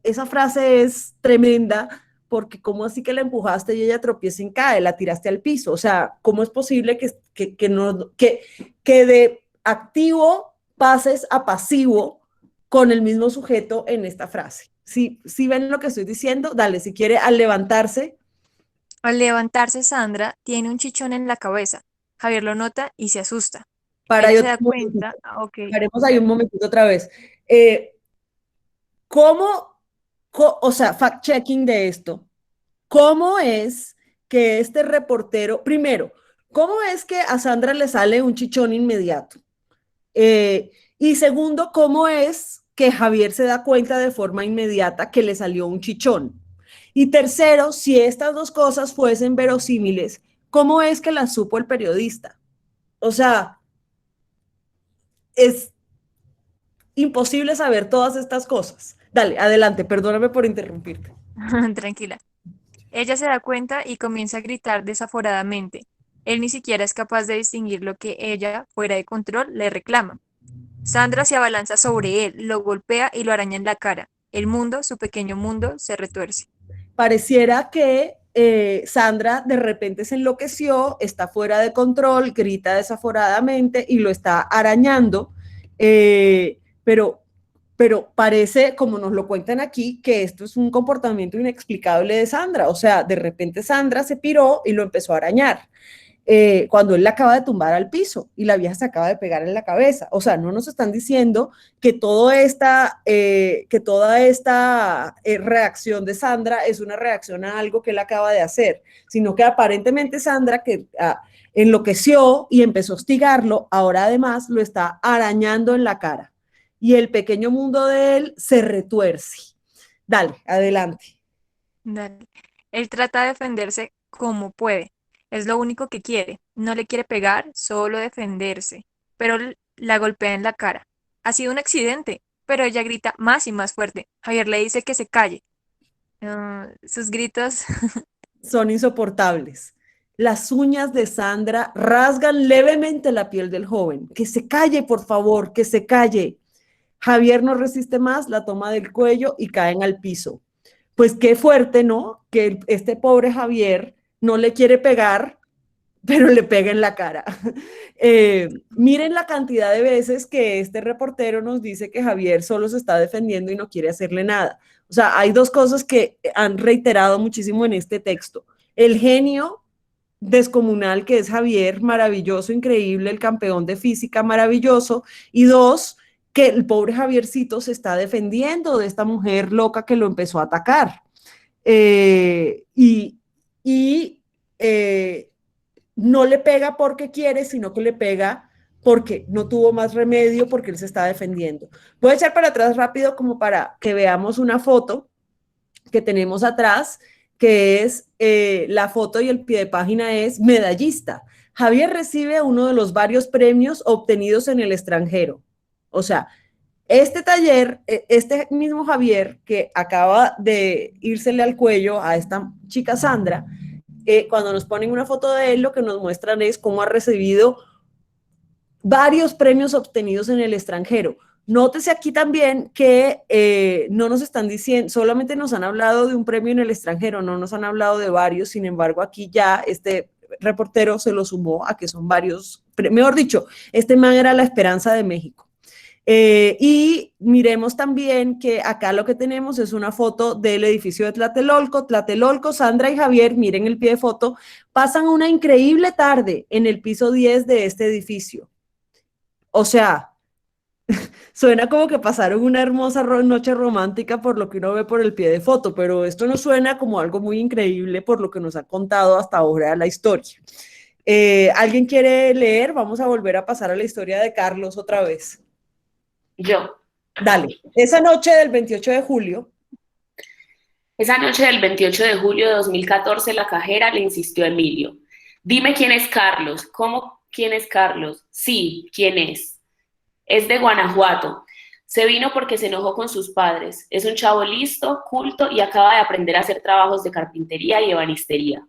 esa frase es tremenda, porque ¿cómo así que la empujaste y ella tropieza y cae? La tiraste al piso. O sea, ¿cómo es posible que de activo pases a pasivo con el mismo sujeto en esta frase? ¿Sí ven lo que estoy diciendo? Dale, si quiere, al levantarse. Al levantarse, Sandra tiene un chichón en la cabeza. Javier lo nota y se asusta. Para Ella se da cuenta. Okay. Paremos ahí un momentito otra vez. O sea, fact-checking de esto, ¿cómo es que este reportero, primero, cómo es que a Sandra le sale un chichón inmediato? Y segundo, ¿cómo es que Javier se da cuenta de forma inmediata que le salió un chichón? Y tercero, si estas dos cosas fuesen verosímiles, ¿cómo es que las supo el periodista? O sea, es imposible saber todas estas cosas. Dale, adelante, perdóname por interrumpirte. Tranquila. Ella se da cuenta y comienza a gritar desaforadamente. Él ni siquiera es capaz de distinguir lo que ella, fuera de control, le reclama. Sandra se abalanza sobre él, lo golpea y lo araña en la cara. El mundo, su pequeño mundo, se retuerce. Pareciera que Sandra de repente se enloqueció, está fuera de control, grita desaforadamente y lo está arañando, pero parece, como nos lo cuentan aquí, que esto es un comportamiento inexplicable de Sandra. O sea, de repente Sandra se piró y lo empezó a arañar. cuando él la acaba de tumbar al piso y la vieja se acaba de pegar en la cabeza. O sea, no nos están diciendo que toda esta reacción de Sandra es una reacción a algo que él acaba de hacer, sino que aparentemente Sandra, que enloqueció y empezó a hostigarlo, ahora además lo está arañando en la cara. Y el pequeño mundo de él se retuerce. Dale, adelante. Dale. Él trata de defenderse como puede. Es lo único que quiere. No le quiere pegar, solo defenderse. Pero la golpea en la cara. Ha sido un accidente, pero ella grita más y más fuerte. Javier le dice que se calle. Sus gritos. Son insoportables. Las uñas de Sandra rasgan levemente la piel del joven. Que se calle, por favor, que se calle. Javier no resiste más, la toma del cuello y caen al piso. Pues qué fuerte, ¿no? Que este pobre Javier no le quiere pegar, pero le pega en la cara. Miren la cantidad de veces que este reportero nos dice que Javier solo se está defendiendo y no quiere hacerle nada. O sea, hay dos cosas que han reiterado muchísimo en este texto. El genio descomunal que es Javier, maravilloso, increíble, el campeón de física, maravilloso. Y dos, que el pobre Javiercito se está defendiendo de esta mujer loca que lo empezó a atacar. No le pega porque quiere, sino que le pega porque no tuvo más remedio, porque él se está defendiendo. Voy a echar para atrás rápido como para que veamos una foto que tenemos atrás, que es la foto y el pie de página es medallista. Javier recibe uno de los varios premios obtenidos en el extranjero. O sea, este taller, este mismo Javier que acaba de írsele al cuello a esta chica Sandra, cuando nos ponen una foto de él, lo que nos muestran es cómo ha recibido varios premios obtenidos en el extranjero. Nótese aquí también que no nos están diciendo, solamente nos han hablado de un premio en el extranjero, no nos han hablado de varios, sin embargo aquí ya este reportero se lo sumó a que son varios, mejor dicho, este man era la esperanza de México. Y miremos también que acá lo que tenemos es una foto del edificio de Tlatelolco. Tlatelolco, Sandra y Javier, miren el pie de foto, pasan una increíble tarde en el piso 10 de este edificio. O sea, suena como que pasaron una hermosa noche romántica por lo que uno ve por el pie de foto, pero esto no suena como algo muy increíble por lo que nos ha contado hasta ahora la historia. ¿Alguien quiere leer? Vamos a volver a pasar a la historia de Carlos otra vez. Yo. Dale. Esa noche del 28 de julio. Esa noche del 28 de julio de 2014, la cajera le insistió a Emilio. Dime quién es Carlos. ¿Cómo quién es Carlos? Sí, ¿quién es? Es de Guanajuato. Se vino porque se enojó con sus padres. Es un chavo listo, culto y acaba de aprender a hacer trabajos de carpintería y ebanistería.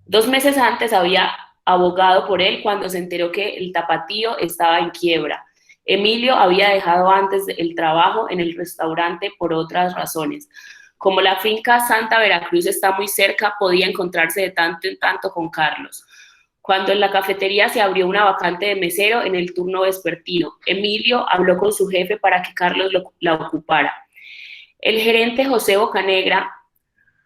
2 meses antes había abogado por él cuando se enteró que el tapatío estaba en quiebra. Emilio había dejado antes el trabajo en el restaurante por otras razones. Como la finca Santa Veracruz está muy cerca, podía encontrarse de tanto en tanto con Carlos. Cuando en la cafetería se abrió una vacante de mesero en el turno vespertino, Emilio habló con su jefe para que Carlos la ocupara. El gerente José Bocanegra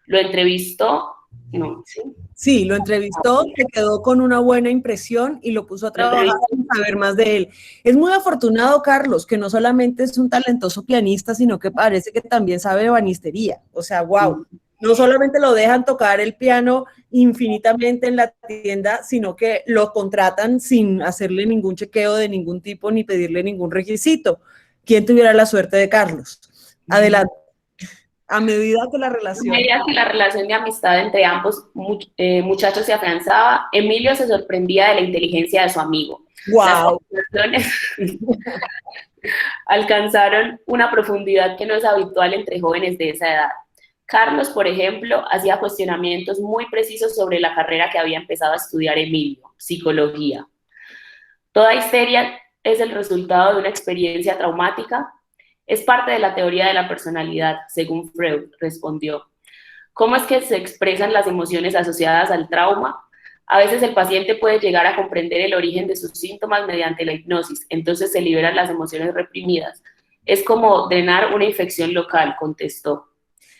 lo entrevistó. No, ¿sí? Sí, lo entrevistó, se quedó con una buena impresión y lo puso a trabajar sin saber más de él. Es muy afortunado, Carlos, que no solamente es un talentoso pianista, sino que parece que también sabe ebanistería. O sea, wow. No solamente lo dejan tocar el piano infinitamente en la tienda, sino que lo contratan sin hacerle ningún chequeo de ningún tipo ni pedirle ningún requisito. ¿Quién tuviera la suerte de Carlos? Adelante. A medida que la relación de amistad entre ambos muchachos se afianzaba, Emilio se sorprendía de la inteligencia de su amigo. Wow. Las conversaciones alcanzaron una profundidad que no es habitual entre jóvenes de esa edad. Carlos, por ejemplo, hacía cuestionamientos muy precisos sobre la carrera que había empezado a estudiar Emilio, psicología. Toda histeria es el resultado de una experiencia traumática. Es parte de la teoría de la personalidad, según Freud, respondió. ¿Cómo es que se expresan las emociones asociadas al trauma? A veces el paciente puede llegar a comprender el origen de sus síntomas mediante la hipnosis, entonces se liberan las emociones reprimidas. Es como drenar una infección local, contestó.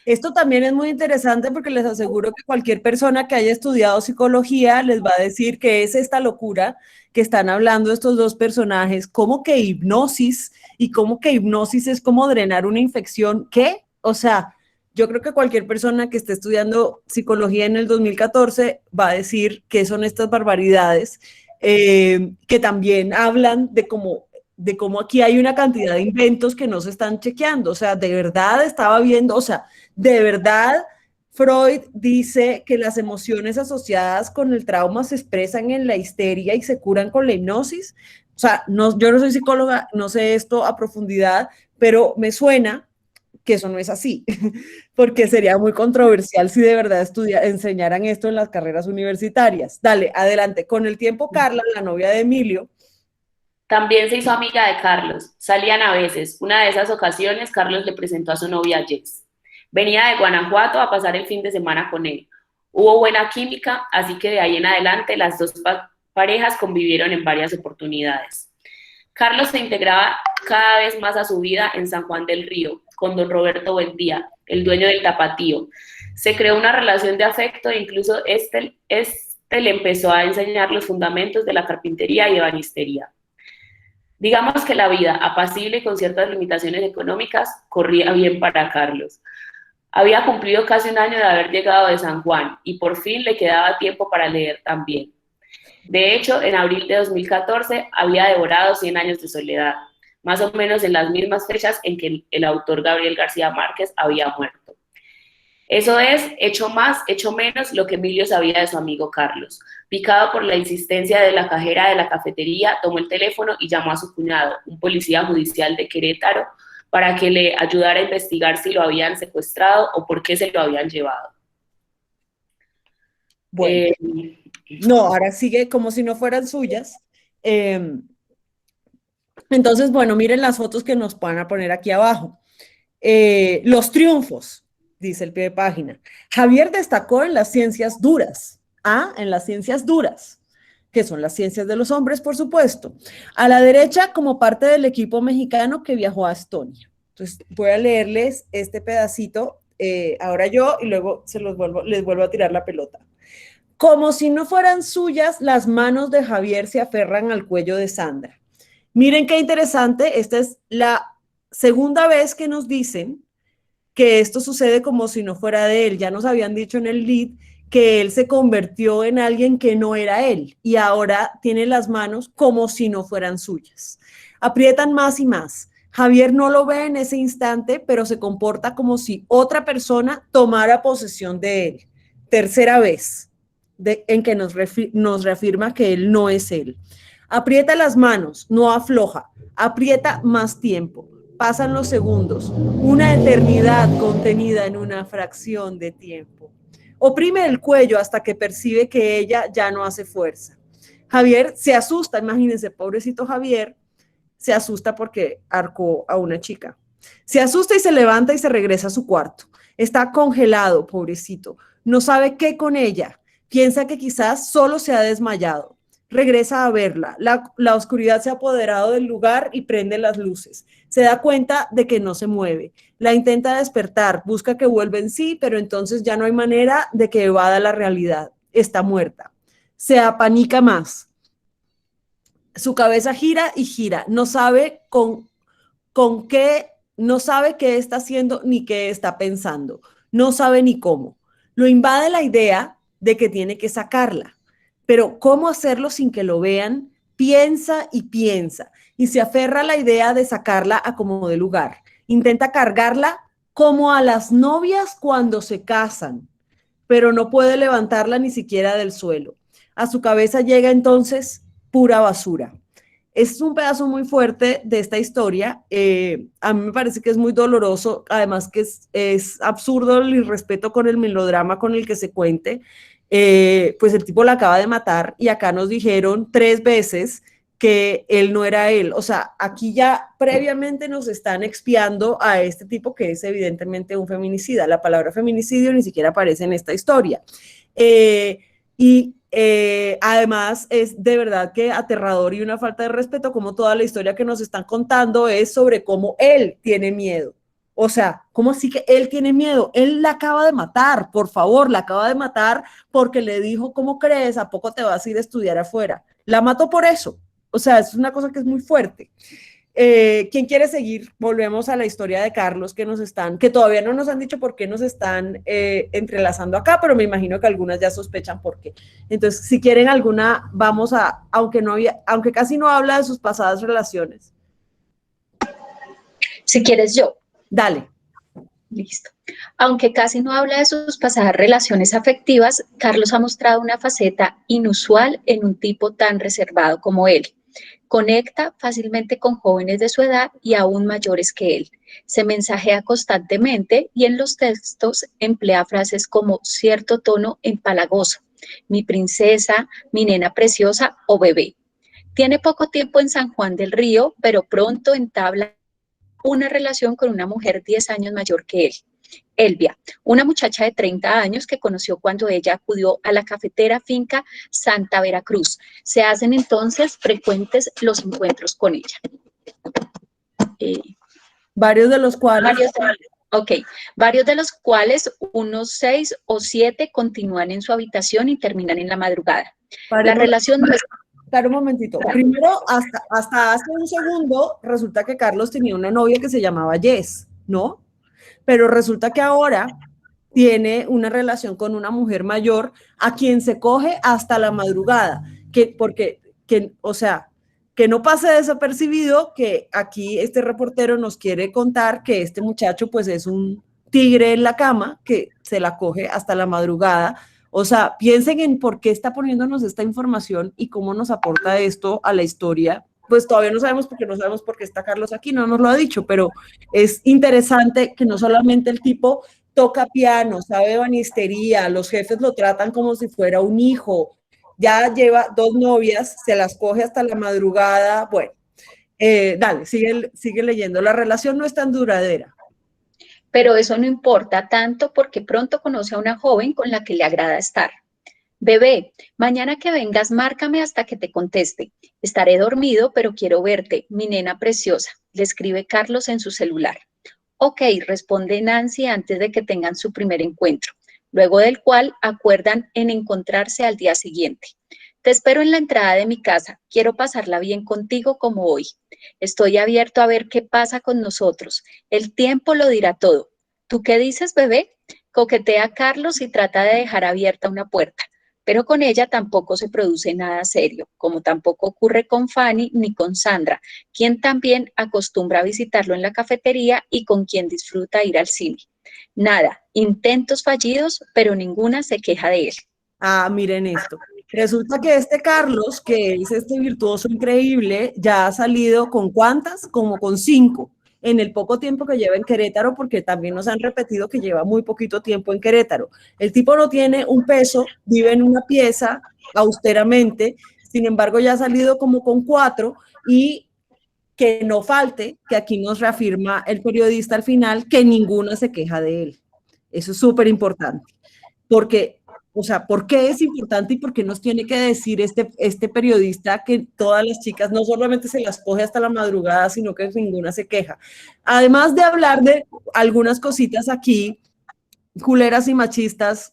Esto también es muy interesante porque les aseguro que cualquier persona que haya estudiado psicología les va a decir que es esta locura que están hablando estos dos personajes, como que hipnosis y como que hipnosis es como drenar una infección. ¿Qué? O sea, yo creo que cualquier persona que esté estudiando psicología en el 2014 va a decir que son estas barbaridades, que también hablan de cómo aquí hay una cantidad de inventos que no se están chequeando. O sea, de verdad estaba viendo, o sea, de verdad Freud dice que las emociones asociadas con el trauma se expresan en la histeria y se curan con la hipnosis. O sea, no, yo no soy psicóloga, no sé esto a profundidad, pero me suena que eso no es así, porque sería muy controversial si de verdad enseñaran esto en las carreras universitarias. Dale, adelante. Con el tiempo, Carla, la novia de Emilio, También se hizo amiga de Carlos. Salían a veces. Una de esas ocasiones, Carlos le presentó a su novia Jess. Venía de Guanajuato a pasar el fin de semana con él. Hubo buena química, así que de ahí en adelante las dos parejas convivieron en varias oportunidades. Carlos se integraba cada vez más a su vida en San Juan del Río, con don Roberto Buendía, el dueño del Tapatío. Se creó una relación de afecto e incluso este le empezó a enseñar los fundamentos de la carpintería y ebanistería. Digamos que la vida, apacible y con ciertas limitaciones económicas, corría bien para Carlos. Había cumplido casi un año de haber llegado de San Juan y por fin le quedaba tiempo para leer también. De hecho, en abril de 2014 había devorado 100 años de soledad, más o menos en las mismas fechas en que el autor Gabriel García Márquez había muerto. Eso es, hecho más, hecho menos, lo que Emilio sabía de su amigo Carlos. Picado por la insistencia de la cajera de la cafetería, tomó el teléfono y llamó a su cuñado, un policía judicial de Querétaro, para que le ayudara a investigar si lo habían secuestrado o por qué se lo habían llevado. bueno, no, ahora sigue como si no fueran suyas. Entonces, bueno, miren las fotos que nos van a poner aquí abajo. Los triunfos, dice el pie de página. Javier destacó en las ciencias duras. En las ciencias duras, que son las ciencias de los hombres, por supuesto. A la derecha, como parte del equipo mexicano que viajó a Estonia. Entonces, voy a leerles este pedacito, ahora yo, y luego les vuelvo a tirar la pelota. Como si no fueran suyas, las manos de Javier se aferran al cuello de Sandra. Miren qué interesante, esta es la segunda vez que nos dicen que esto sucede como si no fuera de él. Ya nos habían dicho en el lead que él se convirtió en alguien que no era él y ahora tiene las manos como si no fueran suyas. Aprietan más y más. Javier no lo ve en ese instante, pero se comporta como si otra persona tomara posesión de él. Tercera vez en que nos reafirma que él no es él. Aprieta las manos, no afloja. Aprieta más tiempo. Pasan los segundos, una eternidad contenida en una fracción de tiempo. Oprime el cuello hasta que percibe que ella ya no hace fuerza. Javier se asusta, imagínense, pobrecito Javier, se asusta porque arcó a una chica. Se asusta y se levanta y se regresa a su cuarto. Está congelado, pobrecito. No sabe qué con ella. Piensa que quizás solo se ha desmayado. Regresa a verla. La oscuridad se ha apoderado del lugar y prende las luces. Se da cuenta de que no se mueve. La intenta despertar, busca que vuelva en sí, pero entonces ya no hay manera de que evada la realidad. Está muerta. Se apanica más. Su cabeza gira y gira. No sabe con qué, no sabe qué está haciendo ni qué está pensando. No sabe ni cómo. Lo invade la idea de que tiene que sacarla. Pero ¿cómo hacerlo sin que lo vean? Piensa y piensa y se aferra a la idea de sacarla a como de lugar. Intenta cargarla como a las novias cuando se casan, pero no puede levantarla ni siquiera del suelo. A su cabeza llega entonces pura basura. Es un pedazo muy fuerte de esta historia. A mí me parece que es muy doloroso, además que es absurdo el irrespeto con el melodrama con el que se cuente. Pues el tipo la acaba de matar y acá nos dijeron 3 veces que él no era él. O sea, aquí ya previamente nos están expiando a este tipo que es evidentemente un feminicida. La palabra feminicidio ni siquiera aparece en esta historia. Además es de verdad que aterrador y una falta de respeto como toda la historia que nos están contando es sobre cómo él tiene miedo. O sea, ¿cómo así que él tiene miedo? Él la acaba de matar, por favor, la acaba de matar porque le dijo, ¿cómo crees? ¿A poco te vas a ir a estudiar afuera? La mató por eso. O sea, es una cosa que es muy fuerte. ¿Quién quiere seguir? Volvemos a la historia de Carlos que todavía no nos han dicho por qué nos están entrelazando acá, pero me imagino que algunas ya sospechan por qué. Entonces, si quieren alguna, vamos a, aunque casi no habla de sus pasadas relaciones. Si quieres yo. Dale. Listo. Aunque casi no habla de sus pasadas relaciones afectivas, Carlos ha mostrado una faceta inusual en un tipo tan reservado como él. Conecta fácilmente con jóvenes de su edad y aún mayores que él. Se mensajea constantemente y en los textos emplea frases como cierto tono empalagoso, mi princesa, mi nena preciosa o bebé. Tiene poco tiempo en San Juan del Río, pero pronto entabla una relación con una mujer 10 años mayor que él, Elvia, una muchacha de 30 años que conoció cuando ella acudió a la cafetera finca Santa Veracruz. Se hacen entonces frecuentes los encuentros con ella. Varios de los cuales... Varios de los cuales, unos 6 o 7, continúan en su habitación y terminan en la madrugada. La relación no es... Claro, un momentito. Primero, hasta hace un segundo, resulta que Carlos tenía una novia que se llamaba Jess, ¿no? Pero resulta que ahora tiene una relación con una mujer mayor a quien se coge hasta la madrugada, o sea, que no pase desapercibido que aquí este reportero nos quiere contar que este muchacho pues es un tigre en la cama que se la coge hasta la madrugada. O sea, piensen en por qué está poniéndonos esta información y cómo nos aporta esto a la historia. Pues todavía no sabemos porque no sabemos por qué está Carlos aquí, no nos lo ha dicho, pero es interesante que no solamente el tipo toca piano, sabe banistería, los jefes lo tratan como si fuera un hijo, ya lleva 2 novias, se las coge hasta la madrugada. Bueno, dale, sigue leyendo. La relación no es tan duradera. Pero eso no importa tanto porque pronto conoce a una joven con la que le agrada estar. Bebé, mañana que vengas, márcame hasta que te conteste. Estaré dormido, pero quiero verte, mi nena preciosa, le escribe Carlos en su celular. Ok, responde Nancy antes de que tengan su primer encuentro, luego del cual acuerdan en encontrarse al día siguiente. Te espero en la entrada de mi casa, quiero pasarla bien contigo como hoy. Estoy abierto a ver qué pasa con nosotros, el tiempo lo dirá todo. ¿Tú qué dices, bebé? Coquetea a Carlos y trata de dejar abierta una puerta, pero con ella tampoco se produce nada serio, como tampoco ocurre con Fanny ni con Sandra, quien también acostumbra a visitarlo en la cafetería y con quien disfruta ir al cine. Nada, intentos fallidos, pero ninguna se queja de él. Ah, miren esto. Resulta que este Carlos, que es este virtuoso increíble, ya ha salido con ¿cuántas? Como con 5 en el poco tiempo que lleva en Querétaro, porque también nos han repetido que lleva muy poquito tiempo en Querétaro. El tipo no tiene un peso, vive en una pieza austeramente, sin embargo ya ha salido como con 4 y que no falte, que aquí nos reafirma el periodista al final, que ninguna se queja de él. Eso es súper importante, porque... O sea, ¿por qué es importante y por qué nos tiene que decir este periodista que todas las chicas no solamente se las coge hasta la madrugada, sino que ninguna se queja? Además de hablar de algunas cositas aquí, culeras y machistas,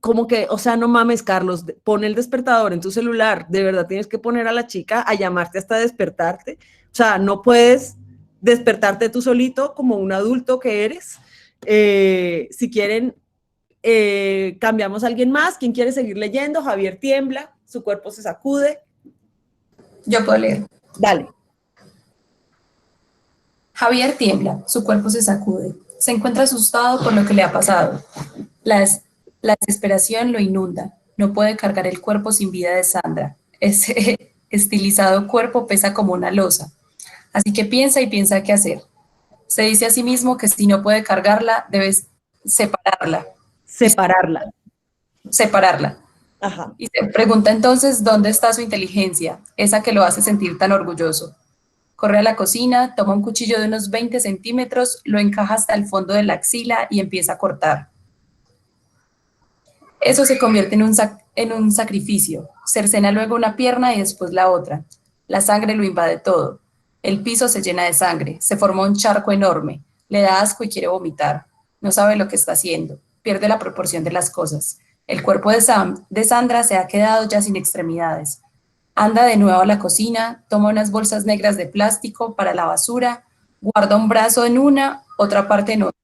como que, o sea, no mames, Carlos, pon el despertador en tu celular, de verdad tienes que poner a la chica a llamarte hasta despertarte. O sea, no puedes despertarte tú solito como un adulto que eres. Si quieren... cambiamos a alguien más. ¿Quién quiere seguir leyendo? Javier tiembla, su cuerpo se sacude. Yo puedo leer. Dale. Javier tiembla, su cuerpo se sacude. Se encuentra asustado por lo que le ha pasado. La desesperación lo inunda. No puede cargar el cuerpo sin vida de Sandra. Ese estilizado cuerpo pesa como una losa. Así que piensa y piensa qué hacer. Se dice a sí mismo que si no puede cargarla, debe separarla. Separarla. Ajá. Y se pregunta entonces dónde está su inteligencia, esa que lo hace sentir tan orgulloso. Corre a la cocina, toma un cuchillo de unos 20 centímetros, lo encaja hasta el fondo de la axila y empieza a cortar. Eso se convierte en un sacrificio. Cercena luego una pierna y después la otra. La sangre lo invade todo. El piso se llena de sangre. Se forma un charco enorme. Le da asco y quiere vomitar. No sabe lo que está haciendo. Pierde la proporción de las cosas. El cuerpo de Sandra se ha quedado ya sin extremidades. Anda de nuevo a la cocina, toma unas bolsas negras de plástico para la basura, guarda un brazo en una, otra parte en otra.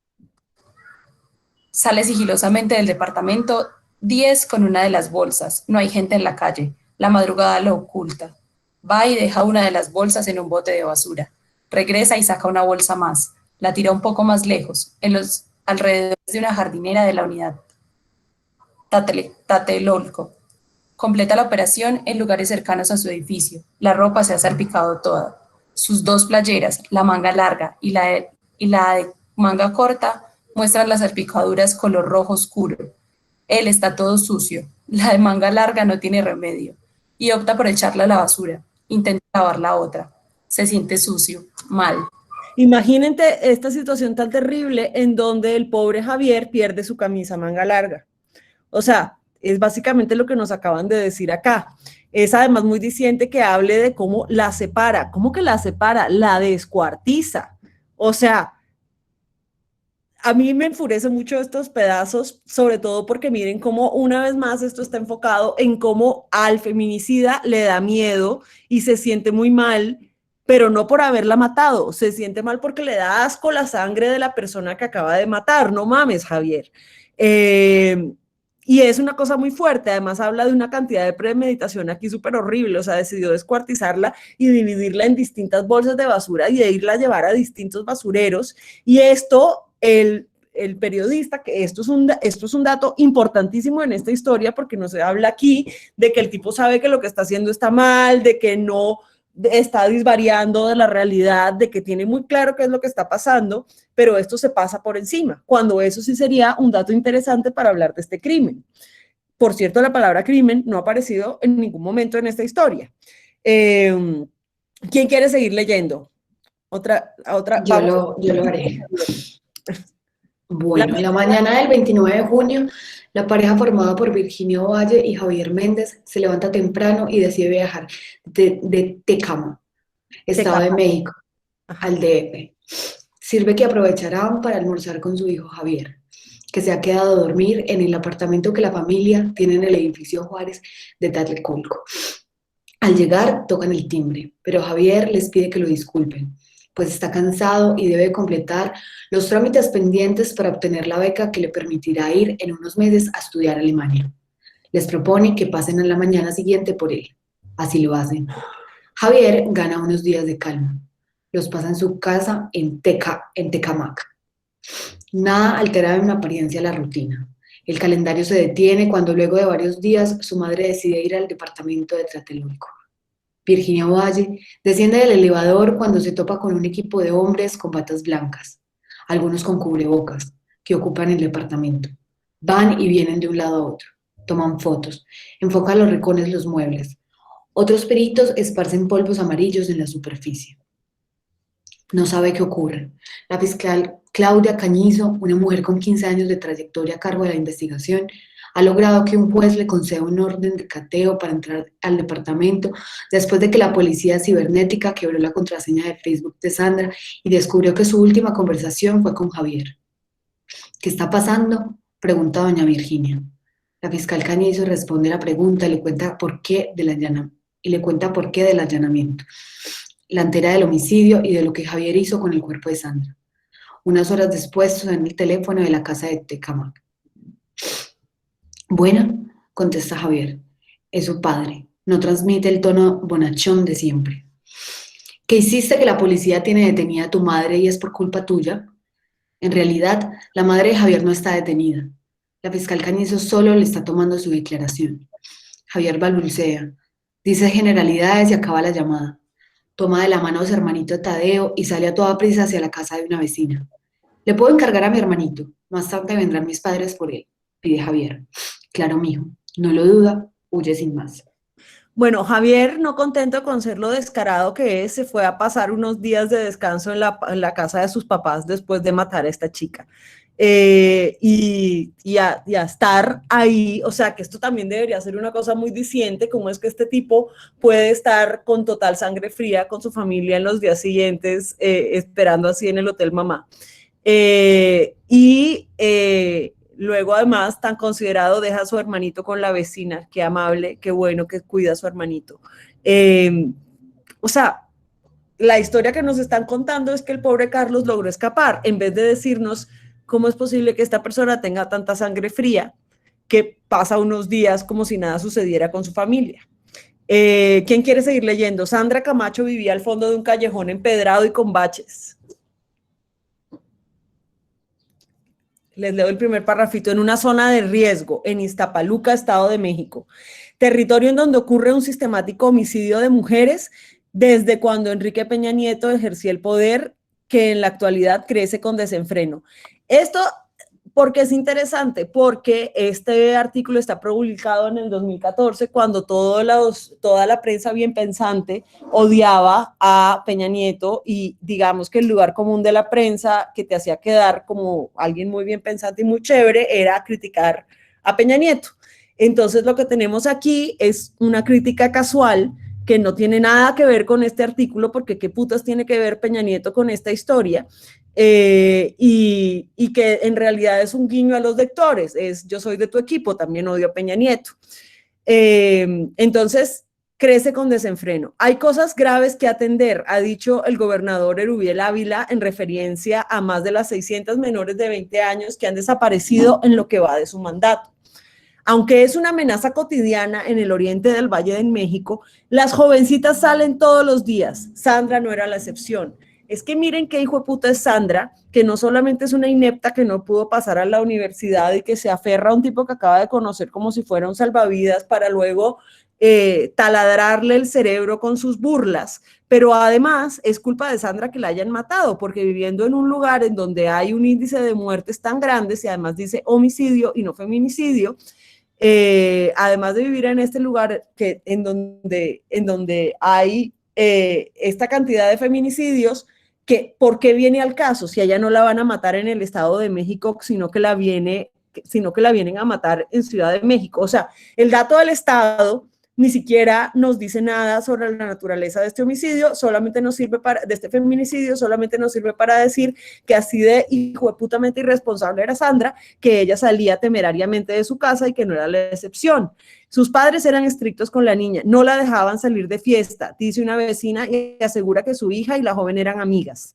Sale sigilosamente del departamento 10 con una de las bolsas. No hay gente en la calle. La madrugada lo oculta. Va y deja una de las bolsas en un bote de basura. Regresa y saca una bolsa más. La tira un poco más lejos, en los alrededores de una jardinera de la unidad Tlatelolco. Completa la operación en lugares cercanos a su edificio. La ropa se ha salpicado toda. Sus 2 playeras, la manga larga y la de manga corta, muestran las salpicaduras color rojo oscuro. Él está todo sucio. La de manga larga no tiene remedio. Y opta por echarla a la basura. Intenta lavar la otra. Se siente sucio, mal. Imagínate esta situación tan terrible en donde el pobre Javier pierde su camisa manga larga. O sea, es básicamente lo que nos acaban de decir acá. Es además muy diciente que hable de cómo la separa. ¿Cómo que la separa? La descuartiza. O sea, a mí me enfurece mucho estos pedazos, sobre todo porque miren cómo una vez más esto está enfocado en cómo al feminicida le da miedo y se siente muy mal, pero no por haberla matado, se siente mal porque le da asco la sangre de la persona que acaba de matar. No mames, Javier. Y es una cosa muy fuerte, además habla de una cantidad de premeditación aquí súper horrible, o sea, decidió descuartizarla y dividirla en distintas bolsas de basura y de irla a llevar a distintos basureros, y esto, el periodista, que esto es un dato importantísimo en esta historia, porque no se habla aquí de que el tipo sabe que lo que está haciendo está mal, de que no está disvariando de la realidad, de que tiene muy claro qué es lo que está pasando, pero esto se pasa por encima, cuando eso sí sería un dato interesante para hablar de este crimen. Por cierto, la palabra crimen no ha aparecido en ningún momento en esta historia. ¿Quién quiere seguir leyendo? Otra. Yo lo haré. Bueno, la mañana del 29 de junio, la pareja formada por Virginia Ovalle y Javier Méndez se levanta temprano y decide viajar de Tecama, Estado de México, al DF. Sirve que aprovecharán para almorzar con su hijo Javier, que se ha quedado a dormir en el apartamento que la familia tiene en el edificio Juárez de Tlatelolco. Al llegar, tocan el timbre, pero Javier les pide que lo disculpen, pues está cansado y debe completar los trámites pendientes para obtener la beca que le permitirá ir en unos meses a estudiar a Alemania. Les propone que pasen a la mañana siguiente por él. Así lo hacen. Javier gana unos días de calma. Los pasa en su casa en Tecamac. Nada altera en apariencia la rutina. El calendario se detiene cuando luego de varios días su madre decide ir al departamento de Tlatelolco. Virginia Ovalle desciende del elevador cuando se topa con un equipo de hombres con batas blancas, algunos con cubrebocas, que ocupan el departamento. Van y vienen de un lado a otro, toman fotos, enfocan los rincones los muebles. Otros peritos esparcen polvos amarillos en la superficie. No sabe qué ocurre. La fiscal Claudia Cañizo, una mujer con 15 años de trayectoria a cargo de la investigación, ha logrado que un juez le conceda un orden de cateo para entrar al departamento después de que la policía cibernética quebró la contraseña de Facebook de Sandra y descubrió que su última conversación fue con Javier. ¿Qué está pasando?, pregunta doña Virginia. La fiscal Cañizo responde la pregunta y le cuenta por qué del allanamiento, la entera del homicidio y de lo que Javier hizo con el cuerpo de Sandra. Unas horas después suena el teléfono de la casa de Tecamac. Bueno, contesta Javier, es su padre, no transmite el tono bonachón de siempre. ¿Qué hiciste que la policía tiene detenida a tu madre y es por culpa tuya? En realidad, la madre de Javier no está detenida. La fiscal Cañizo solo le está tomando su declaración. Javier balbucea, dice generalidades y acaba la llamada. Toma de la mano a su hermanito Tadeo y sale a toda prisa hacia la casa de una vecina. Le puedo encargar a mi hermanito, más tarde vendrán mis padres por él, pide Javier. Claro, mijo, no lo duda, huye sin más. Bueno, Javier, no contento con ser lo descarado que es, se fue a pasar unos días de descanso en la casa de sus papás después de matar a esta chica. Y a estar ahí, o sea, que esto también debería ser una cosa muy diciente, cómo es que este tipo puede estar con total sangre fría con su familia en los días siguientes, esperando así en el Hotel Mamá. Luego, además, tan considerado, deja a su hermanito con la vecina. Qué amable, qué bueno que cuida a su hermanito. O sea, la historia que nos están contando es que el pobre Carlos logró escapar, en vez de decirnos cómo es posible que esta persona tenga tanta sangre fría, que pasa unos días como si nada sucediera con su familia. ¿Quién quiere seguir leyendo? Sandra Camacho vivía al fondo de un callejón empedrado y con baches. Les leo el primer parrafito. En una zona de riesgo, en Iztapaluca, Estado de México. Territorio en donde ocurre un sistemático homicidio de mujeres desde cuando Enrique Peña Nieto ejercía el poder, que en la actualidad crece con desenfreno. Esto, ¿por qué es interesante? Porque este artículo está publicado en el 2014, cuando toda la prensa bien pensante odiaba a Peña Nieto, y digamos que el lugar común de la prensa que te hacía quedar como alguien muy bien pensante y muy chévere era criticar a Peña Nieto. Entonces lo que tenemos aquí es una crítica casual que no tiene nada que ver con este artículo, porque qué putas tiene que ver Peña Nieto con esta historia, y que en realidad es un guiño a los lectores, es yo soy de tu equipo, también odio a Peña Nieto. Entonces, crece con desenfreno. Hay cosas graves que atender, ha dicho el gobernador Erubiel Ávila en referencia a más de las 600 menores de 20 años que han desaparecido en lo que va de su mandato. Aunque es una amenaza cotidiana en el oriente del Valle de México, las jovencitas salen todos los días. Sandra no era la excepción. Es que miren qué hijo de puta es Sandra, que no solamente es una inepta que no pudo pasar a la universidad y que se aferra a un tipo que acaba de conocer como si fuera un salvavidas para luego taladrarle el cerebro con sus burlas, pero además es culpa de Sandra que la hayan matado, porque viviendo en un lugar en donde hay un índice de muertes tan grande, y además dice homicidio y no feminicidio, además de vivir en este lugar en donde hay esta cantidad de feminicidios, ¿por qué viene al caso? Si a ella no la van a matar en el Estado de México, sino que la vienen a matar en Ciudad de México. O sea, el dato del Estado ni siquiera nos dice nada sobre la naturaleza de este homicidio, solamente nos sirve de este feminicidio, solamente nos sirve para decir que así de hijueputamente irresponsable era Sandra, que ella salía temerariamente de su casa y que no era la excepción. Sus padres eran estrictos con la niña, no la dejaban salir de fiesta, dice una vecina, y asegura que su hija y la joven eran amigas.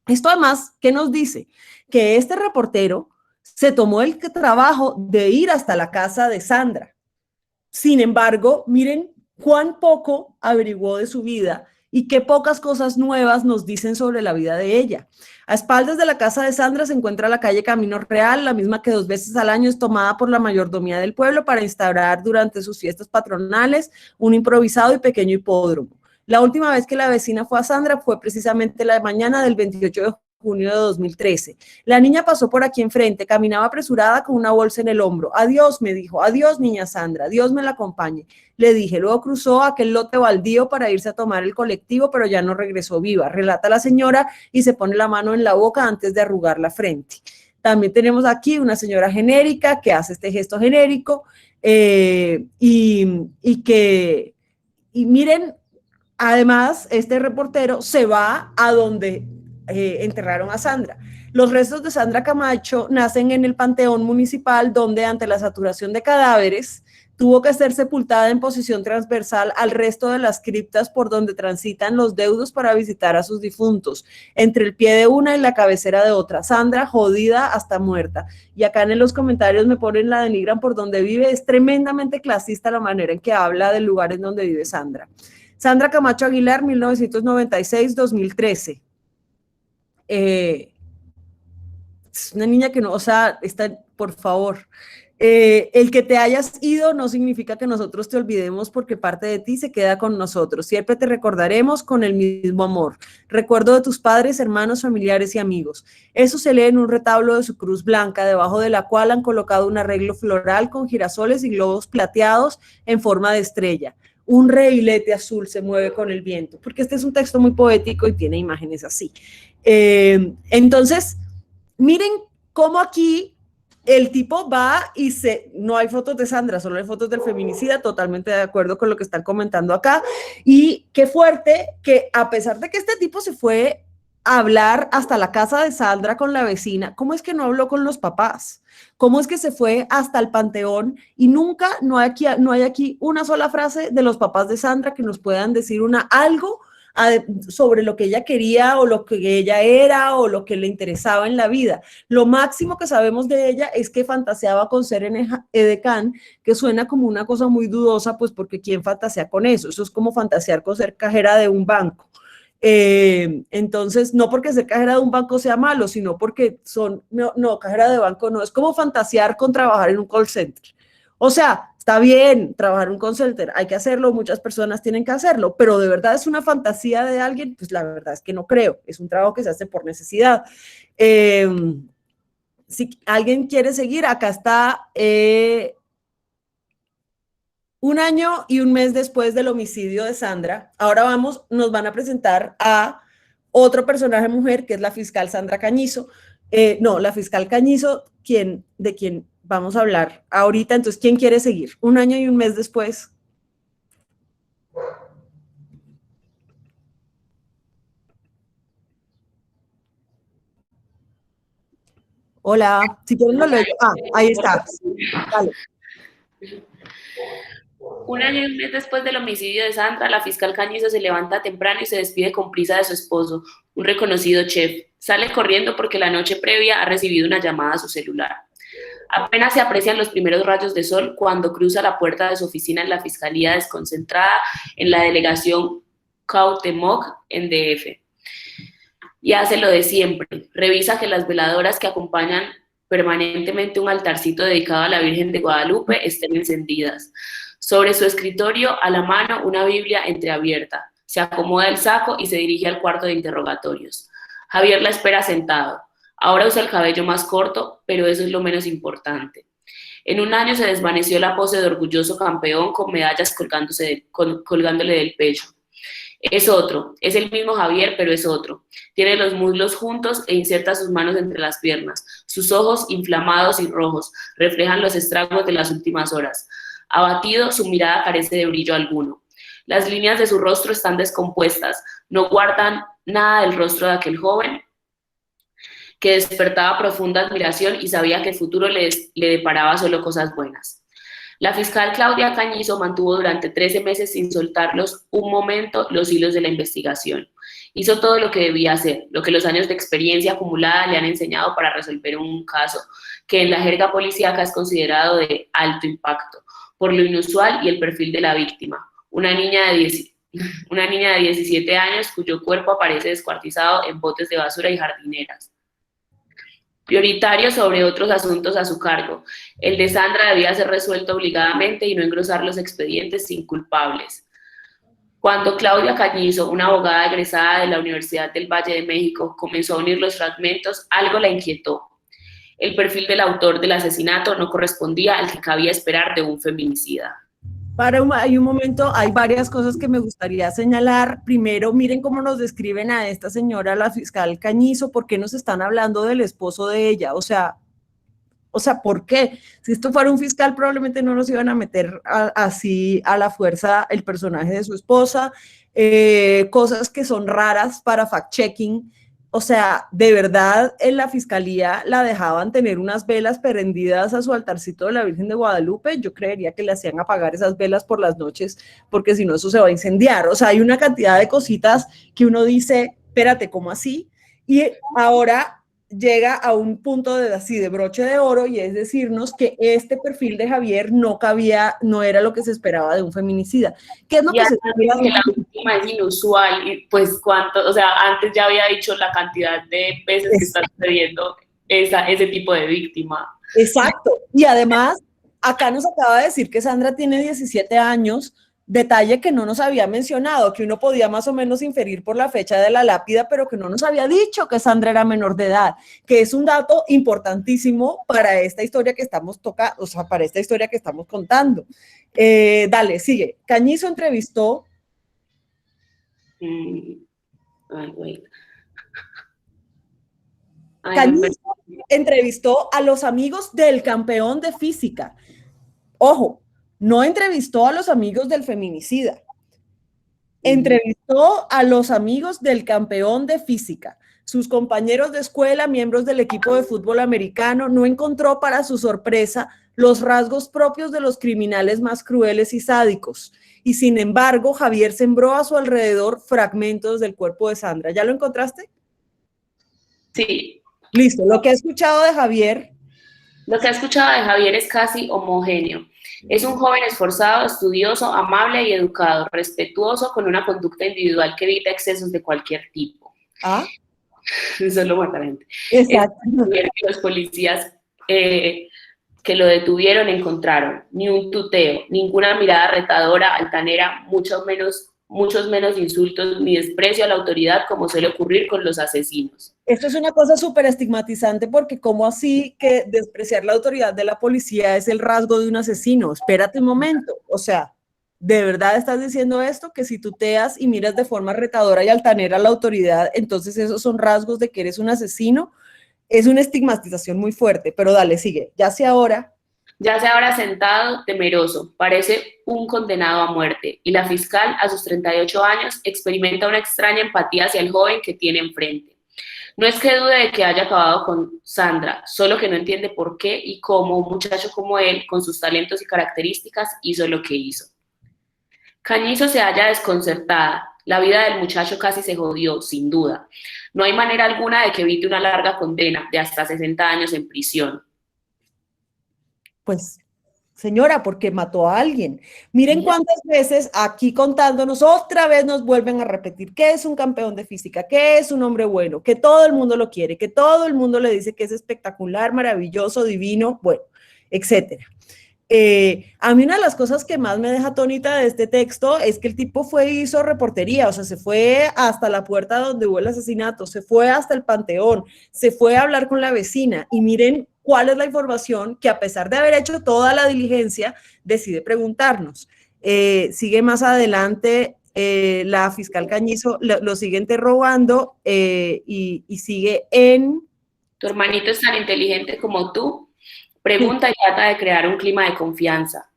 Esto además, ¿qué nos dice? Que este reportero se tomó el trabajo de ir hasta la casa de Sandra. Sin embargo, miren cuán poco averiguó de su vida y qué pocas cosas nuevas nos dicen sobre la vida de ella. A espaldas de la casa de Sandra se encuentra la calle Camino Real, la misma que 2 veces al año es tomada por la mayordomía del pueblo para instaurar durante sus fiestas patronales un improvisado y pequeño hipódromo. La última vez que la vecina fue a Sandra fue precisamente la mañana del 28 de junio de 2013. La niña pasó por aquí enfrente, caminaba apresurada con una bolsa en el hombro. Adiós, me dijo, adiós, niña Sandra, Dios me la acompañe. Le dije, luego cruzó aquel lote baldío para irse a tomar el colectivo, pero ya no regresó viva, relata la señora y se pone la mano en la boca antes de arrugar la frente. También tenemos aquí una señora genérica que hace este gesto genérico y miren, además, este reportero se va a donde enterraron a Sandra. Los restos de Sandra Camacho nacen en el Panteón Municipal, donde ante la saturación de cadáveres tuvo que ser sepultada en posición transversal al resto de las criptas por donde transitan los deudos para visitar a sus difuntos, entre el pie de una y la cabecera de otra. Sandra jodida hasta muerta. Y acá en los comentarios me ponen la denigran por donde vive. Es tremendamente clasista la manera en que habla del lugar en donde vive Sandra. Sandra Camacho Aguilar, 1996-2013. Es una niña que no, o sea, está, por favor, el que te hayas ido no significa que nosotros te olvidemos, porque parte de ti se queda con nosotros. Siempre te recordaremos con el mismo amor. Recuerdo de tus padres, hermanos, familiares y amigos. Eso se lee en un retablo de su cruz blanca, debajo de la cual han colocado un arreglo floral con girasoles y globos plateados en forma de estrella. Un reilete azul se mueve con el viento, porque este es un texto muy poético y tiene imágenes así. Entonces, miren cómo aquí el tipo va y no hay fotos de Sandra, solo hay fotos del feminicida, totalmente de acuerdo con lo que están comentando acá. Y qué fuerte que a pesar de que este tipo se fue a hablar hasta la casa de Sandra con la vecina, ¿cómo es que no habló con los papás? ¿Cómo es que se fue hasta el panteón y nunca, no hay aquí una sola frase de los papás de Sandra que nos puedan decir algo sobre lo que ella quería o lo que ella era o lo que le interesaba en la vida? Lo máximo que sabemos de ella es que fantaseaba con ser en edecán, que suena como una cosa muy dudosa, pues porque ¿quién fantasea con eso? Eso es como fantasear con ser cajera de un banco. Entonces, no porque ser cajera de un banco sea malo, sino porque cajera de banco no, es como fantasear con trabajar en un call center. O sea, está bien trabajar en un call center, hay que hacerlo, muchas personas tienen que hacerlo, pero de verdad es una fantasía de alguien, pues la verdad es que no creo, es un trabajo que se hace por necesidad. Si alguien quiere seguir, acá está 1 año y 1 mes después del homicidio de Sandra. Ahora nos van a presentar a otro personaje mujer, que es la fiscal Sandra Cañizo. La fiscal Cañizo, de quien vamos a hablar ahorita. Entonces, ¿quién quiere seguir? 1 año y 1 mes después. Hola, si quieren lo leo. Ahí está. Vale. 1 año y 1 mes después del homicidio de Sandra, la fiscal Cañizo se levanta temprano y se despide con prisa de su esposo, un reconocido chef. Sale corriendo porque la noche previa ha recibido una llamada a su celular. Apenas se aprecian los primeros rayos de sol cuando cruza la puerta de su oficina en la fiscalía desconcentrada en la delegación Cuauhtémoc en DF. Y hace lo de siempre, revisa que las veladoras que acompañan permanentemente un altarcito dedicado a la Virgen de Guadalupe estén encendidas. Sobre su escritorio, a la mano, una Biblia entreabierta. Se acomoda el saco y se dirige al cuarto de interrogatorios. Javier la espera sentado. Ahora usa el cabello más corto, pero eso es lo menos importante. En 1 año se desvaneció la pose de orgulloso campeón con medallas colgándole del pecho. Es otro, es el mismo Javier, pero es otro. Tiene los muslos juntos e inserta sus manos entre las piernas. Sus ojos, inflamados y rojos, reflejan los estragos de las últimas horas. Abatido, su mirada carece de brillo alguno. Las líneas de su rostro están descompuestas, no guardan nada del rostro de aquel joven que despertaba profunda admiración y sabía que el futuro le deparaba solo cosas buenas. La fiscal Claudia Cañizo mantuvo durante 13 meses sin soltarlos un momento los hilos de la investigación. Hizo todo lo que debía hacer, lo que los años de experiencia acumulada le han enseñado para resolver un caso que en la jerga policíaca es considerado de alto impacto, por lo inusual y el perfil de la víctima. Una niña de 17 años cuyo cuerpo aparece descuartizado en botes de basura y jardineras. Prioritario sobre otros asuntos a su cargo. El de Sandra debía ser resuelto obligadamente y no engrosar los expedientes sin culpables. Cuando Claudia Cañizo, una abogada egresada de la Universidad del Valle de México, comenzó a unir los fragmentos, algo la inquietó. El perfil del autor del asesinato no correspondía al que cabía esperar de un feminicida. Hay varias cosas que me gustaría señalar. Primero, miren cómo nos describen a esta señora, la fiscal Cañizo, ¿por qué nos están hablando del esposo de ella? O sea, ¿por qué? Si esto fuera un fiscal, probablemente no nos iban a meter así a la fuerza el personaje de su esposa, cosas que son raras para fact-checking. O sea, de verdad, en la fiscalía la dejaban tener unas velas prendidas a su altarcito de la Virgen de Guadalupe. Yo creería que le hacían apagar esas velas por las noches, porque si no, eso se va a incendiar. O sea, hay una cantidad de cositas que uno dice, espérate, ¿cómo así? Y ahora llega a un punto de broche de oro, y es decirnos que este perfil de Javier no era lo que se esperaba de un feminicida. ¿Qué es lo que se espera? Que la víctima es inusual, y pues antes ya había dicho la cantidad de veces que está sucediendo ese tipo de víctima. Exacto, y además, acá nos acaba de decir que Sandra tiene 17 años, detalle que no nos había mencionado, que uno podía más o menos inferir por la fecha de la lápida, pero que no nos había dicho que Sandra era menor de edad, que es un dato importantísimo para esta historia que estamos para esta historia que estamos contando. Dale, sigue. Cañizo entrevistó... Cañizo entrevistó a los amigos del campeón de física. Ojo, no entrevistó a los amigos del feminicida. Entrevistó a los amigos del campeón de física. sus compañeros de escuela, miembros del equipo de fútbol americano, no encontró, para su sorpresa, los rasgos propios de los criminales más crueles y sádicos. Y sin embargo, Javier sembró a su alrededor fragmentos del cuerpo de Sandra. ¿Ya lo encontraste? Sí. Listo. Lo que he escuchado de Javier. Lo que he escuchado de Javier es casi homogéneo. Es un joven esforzado, estudioso, amable y educado, respetuoso, con una conducta individual que evita excesos de cualquier tipo. ¿Ah? Eso es lo matamente. Exacto. Que los policías que lo detuvieron encontraron ni un tuteo, ninguna mirada retadora, altanera, muchos menos insultos ni desprecio a la autoridad, como suele ocurrir con los asesinos. Esto es una cosa súper estigmatizante, porque ¿cómo así que despreciar la autoridad de la policía es el rasgo de un asesino? Espérate un momento, o sea, ¿de verdad estás diciendo esto? Que si tuteas y miras de forma retadora y altanera a la autoridad, entonces esos son rasgos de que eres un asesino. Es una estigmatización muy fuerte, pero dale, sigue. Ya sea ahora sentado, temeroso, parece un condenado a muerte, y la fiscal, a sus 38 años, experimenta una extraña empatía hacia el joven que tiene enfrente. No es que dude de que haya acabado con Sandra, solo que no entiende por qué y cómo un muchacho como él, con sus talentos y características, hizo lo que hizo. Cañizo se halla desconcertada. La vida del muchacho casi se jodió, sin duda. No hay manera alguna de que evite una larga condena de hasta 60 años en prisión. Pues, señora, porque mató a alguien. Miren cuántas veces aquí contándonos, otra vez nos vuelven a repetir que es un campeón de física, que es un hombre bueno, que todo el mundo lo quiere, que todo el mundo le dice que es espectacular, maravilloso, divino, bueno, etcétera. A mí una de las cosas que más me deja atónita de este texto es que el tipo fue y hizo reportería, o sea, se fue hasta la puerta donde hubo el asesinato, se fue hasta el panteón, se fue a hablar con la vecina, y miren cuál es la información que, a pesar de haber hecho toda la diligencia, decide preguntarnos. Sigue más adelante, la fiscal Cañizo lo sigue interrogando y sigue en... ¿Tu hermanito es tan inteligente como tú? Pregunta y trata de crear un clima de confianza.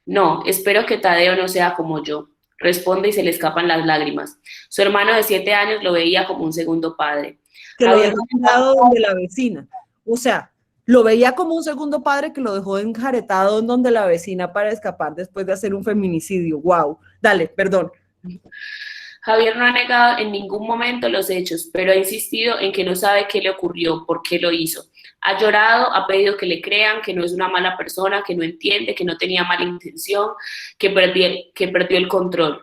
No, espero que Tadeo no sea como yo. Responde y se le escapan las lágrimas. Su hermano de 7 años lo veía como un segundo padre. Que lo había dejado donde la vecina. O sea, lo veía como un segundo padre que lo dejó enjaretado en donde la vecina para escapar después de hacer un feminicidio. Wow. Dale, perdón. Javier no ha negado en ningún momento los hechos, pero ha insistido en que no sabe qué le ocurrió, por qué lo hizo. Ha llorado, ha pedido que le crean, que no es una mala persona, que no entiende, que no tenía mala intención, que perdió el control.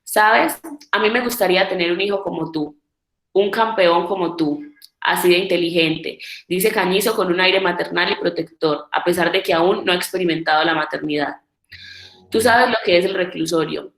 ¿Sabes? A mí me gustaría tener un hijo como tú, un campeón como tú, así de inteligente, dice Cañizo con un aire maternal y protector, a pesar de que aún no ha experimentado la maternidad. Tú sabes lo que es el reclusorio.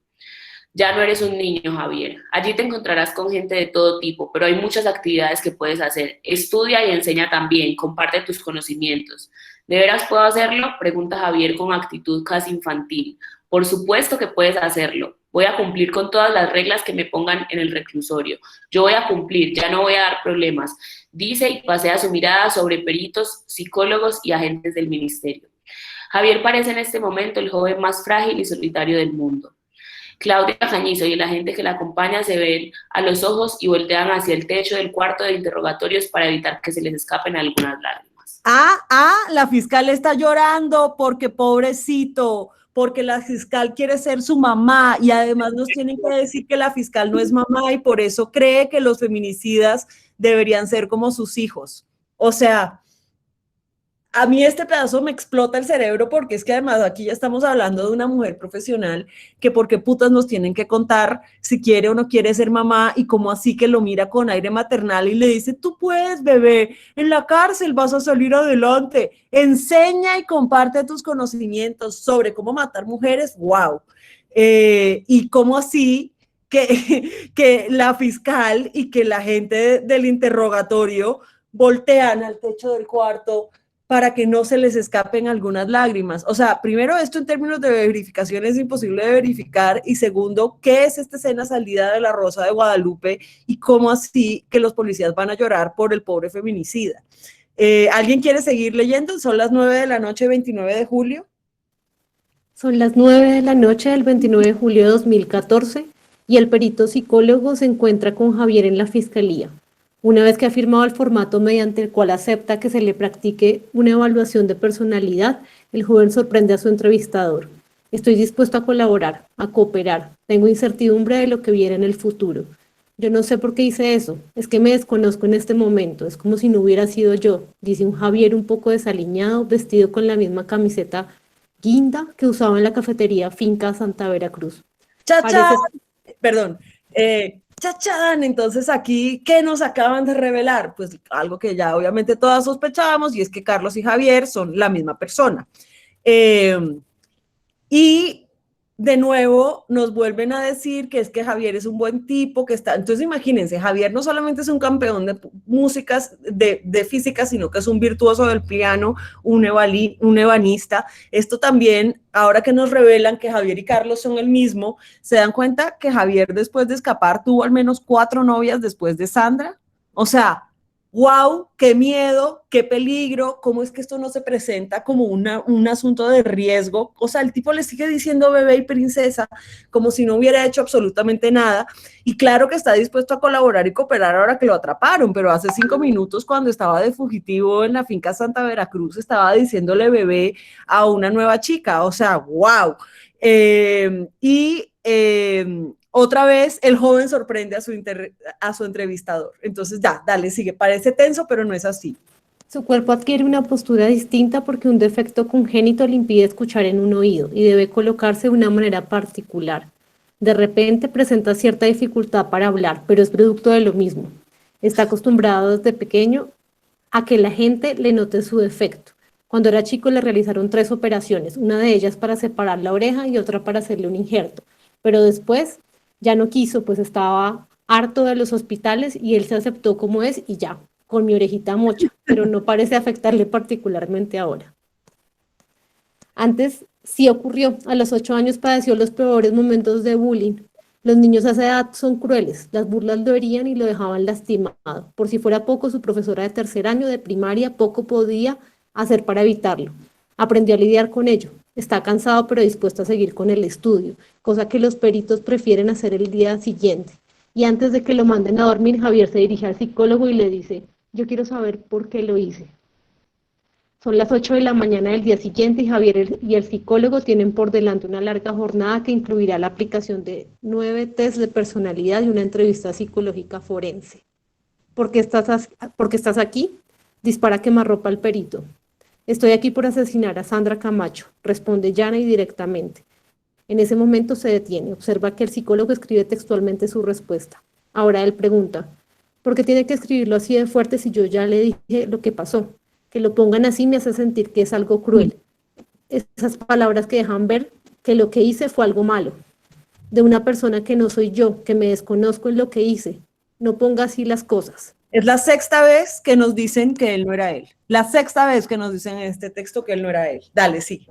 Ya no eres un niño, Javier. Allí te encontrarás con gente de todo tipo, pero hay muchas actividades que puedes hacer. Estudia y enseña también, comparte tus conocimientos. ¿De veras puedo hacerlo?, pregunta Javier con actitud casi infantil. Por supuesto que puedes hacerlo. Voy a cumplir con todas las reglas que me pongan en el reclusorio. Yo voy a cumplir, ya no voy a dar problemas, dice, y pasea su mirada sobre peritos, psicólogos y agentes del ministerio. Javier parece en este momento el joven más frágil y solitario del mundo. Claudia Cañizo y la gente que la acompaña se ven a los ojos y voltean hacia el techo del cuarto de interrogatorios para evitar que se les escapen algunas lágrimas. La fiscal está llorando porque pobrecito, porque la fiscal quiere ser su mamá, y además nos tienen que decir que la fiscal no es mamá y por eso cree que los feminicidas deberían ser como sus hijos. O sea, a mí este pedazo me explota el cerebro, porque es que además aquí ya estamos hablando de una mujer profesional que por qué putas nos tienen que contar si quiere o no quiere ser mamá, y cómo así que lo mira con aire maternal y le dice, tú puedes, bebé, en la cárcel vas a salir adelante, enseña y comparte tus conocimientos sobre cómo matar mujeres, wow. Y cómo así que la fiscal y que la gente del interrogatorio voltean al techo del cuarto para que no se les escapen algunas lágrimas. O sea, primero, esto en términos de verificación es imposible de verificar, y segundo, ¿qué es esta escena salida de La Rosa de Guadalupe y cómo así que los policías van a llorar por el pobre feminicida? ¿Alguien quiere seguir leyendo? Son las 9 de la noche, 29 de julio. Son las 9 de la noche del 29 de julio de 2014 y el perito psicólogo se encuentra con Javier en la fiscalía. Una vez que ha firmado el formato mediante el cual acepta que se le practique una evaluación de personalidad, el joven sorprende a su entrevistador. Estoy dispuesto a colaborar, a cooperar. Tengo incertidumbre de lo que viene en el futuro. Yo no sé por qué hice eso. Es que me desconozco en este momento. Es como si no hubiera sido yo, dice un Javier un poco desaliñado, vestido con la misma camiseta guinda que usaba en la cafetería Finca Santa Veracruz. ¡Chachán! Perdón. ¡Chachán! Entonces aquí, ¿qué nos acaban de revelar? Pues algo que ya obviamente todas sospechábamos, y es que Carlos y Javier son la misma persona. Y de nuevo nos vuelven a decir que es que Javier es un buen tipo, que está... Entonces imagínense, Javier no solamente es un campeón de músicas, de física, sino que es un virtuoso del piano, un ebanista. Esto también, ahora que nos revelan que Javier y Carlos son el mismo, se dan cuenta que Javier, después de escapar, tuvo al menos 4 novias después de Sandra. O sea, wow, qué miedo, qué peligro, cómo es que esto no se presenta como un asunto de riesgo. O sea, el tipo le sigue diciendo bebé y princesa como si no hubiera hecho absolutamente nada, y claro que está dispuesto a colaborar y cooperar ahora que lo atraparon, pero hace 5 minutos, cuando estaba de fugitivo en la finca Santa Veracruz, estaba diciéndole bebé a una nueva chica. O sea, wow. Otra vez el joven sorprende a su entrevistador. Entonces, dale, sigue. Parece tenso, pero no es así. Su cuerpo adquiere una postura distinta porque un defecto congénito le impide escuchar en un oído y debe colocarse de una manera particular. De repente presenta cierta dificultad para hablar, pero es producto de lo mismo. Está acostumbrado desde pequeño a que la gente le note su defecto. Cuando era chico le realizaron 3 operaciones, una de ellas para separar la oreja y otra para hacerle un injerto, pero después ya no quiso, pues estaba harto de los hospitales y él se aceptó como es y ya, con mi orejita mocha, pero no parece afectarle particularmente ahora. Antes sí ocurrió, a los 8 años padeció los peores momentos de bullying. Los niños a esa edad son crueles, las burlas lo herían y lo dejaban lastimado. Por si fuera poco, su profesora de 3er año de primaria poco podía hacer para evitarlo. Aprendió a lidiar con ello. Está cansado pero dispuesto a seguir con el estudio, cosa que los peritos prefieren hacer el día siguiente. Y antes de que lo manden a dormir, Javier se dirige al psicólogo y le dice: yo quiero saber por qué lo hice. Son las 8 de la mañana del día siguiente y Javier y el psicólogo tienen por delante una larga jornada que incluirá la aplicación de 9 test de personalidad y una entrevista psicológica forense. ¿Por qué estás aquí? Dispara quemarropa al perito. Estoy aquí por asesinar a Sandra Camacho, responde llana y directamente. En ese momento se detiene, observa que el psicólogo escribe textualmente su respuesta. Ahora él pregunta: ¿por qué tiene que escribirlo así de fuerte si yo ya le dije lo que pasó? Que lo pongan así me hace sentir que es algo cruel. Esas palabras que dejan ver que lo que hice fue algo malo. De una persona que no soy yo, que me desconozco en lo que hice. No ponga así las cosas. Es la 6ª vez que nos dicen que él no era él. La 6ª vez que nos dicen en este texto que él no era él. Dale, sí.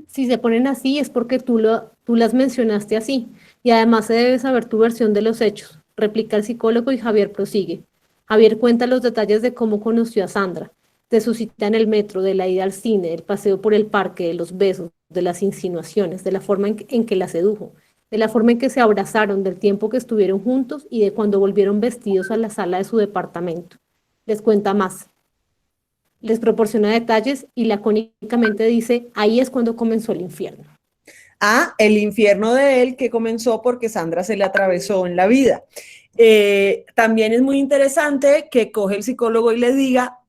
Si se ponen así es porque tú las mencionaste así. Y además se debe saber tu versión de los hechos. Replica el psicólogo y Javier prosigue. Javier cuenta los detalles de cómo conoció a Sandra, de su cita en el metro, de la ida al cine, del paseo por el parque, de los besos, de las insinuaciones, de la forma en que la sedujo, de la forma en que se abrazaron, del tiempo que estuvieron juntos y de cuando volvieron vestidos a la sala de su departamento. Les cuenta más. Les proporciona detalles y lacónicamente dice: ahí es cuando comenzó el infierno. El infierno de él, que comenzó porque Sandra se le atravesó en la vida. También es muy interesante que coge el psicólogo y le diga: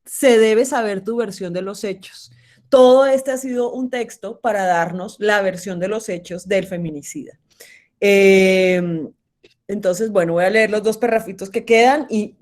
se debe saber tu versión de los hechos. Todo este ha sido un texto para darnos la versión de los hechos del feminicida. Entonces, bueno, voy a leer los 2 párrafitos que quedan y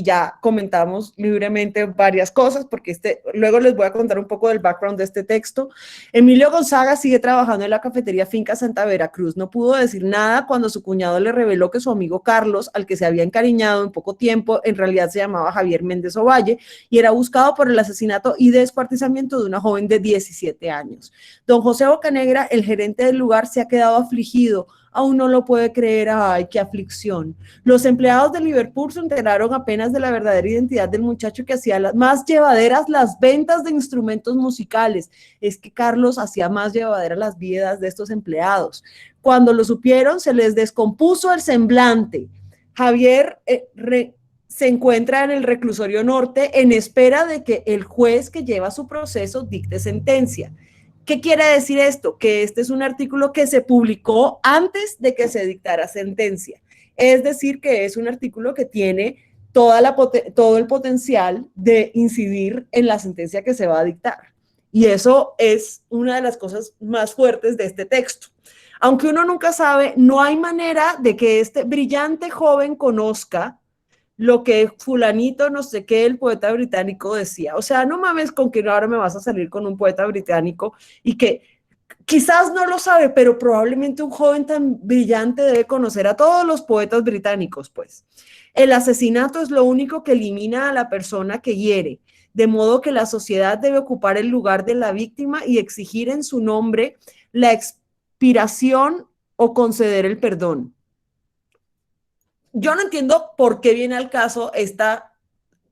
ya comentamos libremente varias cosas, porque luego les voy a contar un poco del background de este texto. Emilio Gonzaga sigue trabajando en la cafetería Finca Santa Veracruz. No pudo decir nada cuando su cuñado le reveló que su amigo Carlos, al que se había encariñado en poco tiempo, en realidad se llamaba Javier Méndez Ovalle y era buscado por el asesinato y descuartizamiento de una joven de 17 años. Don José Bocanegra, el gerente del lugar, se ha quedado afligido. Aún no lo puede creer. ¡Ay, qué aflicción! Los empleados de Liverpool se enteraron apenas de la verdadera identidad del muchacho que hacía las más llevaderas las ventas de instrumentos musicales. Es que Carlos hacía más llevaderas las vidas de estos empleados. Cuando lo supieron, se les descompuso el semblante. Javier se encuentra en el reclusorio norte en espera de que el juez que lleva su proceso dicte sentencia. ¿Qué quiere decir esto? Que este es un artículo que se publicó antes de que se dictara sentencia. Es decir, que es un artículo que tiene todo el potencial de incidir en la sentencia que se va a dictar. Y eso es una de las cosas más fuertes de este texto. Aunque uno nunca sabe, no hay manera de que este brillante joven conozca lo que fulanito, no sé qué, el poeta británico decía. O sea, no mames con que ahora me vas a salir con un poeta británico y que quizás no lo sabe, pero probablemente un joven tan brillante debe conocer a todos los poetas británicos, pues. El asesinato es lo único que elimina a la persona que hiere, de modo que la sociedad debe ocupar el lugar de la víctima y exigir en su nombre la expiración o conceder el perdón. Yo no entiendo por qué viene al caso esta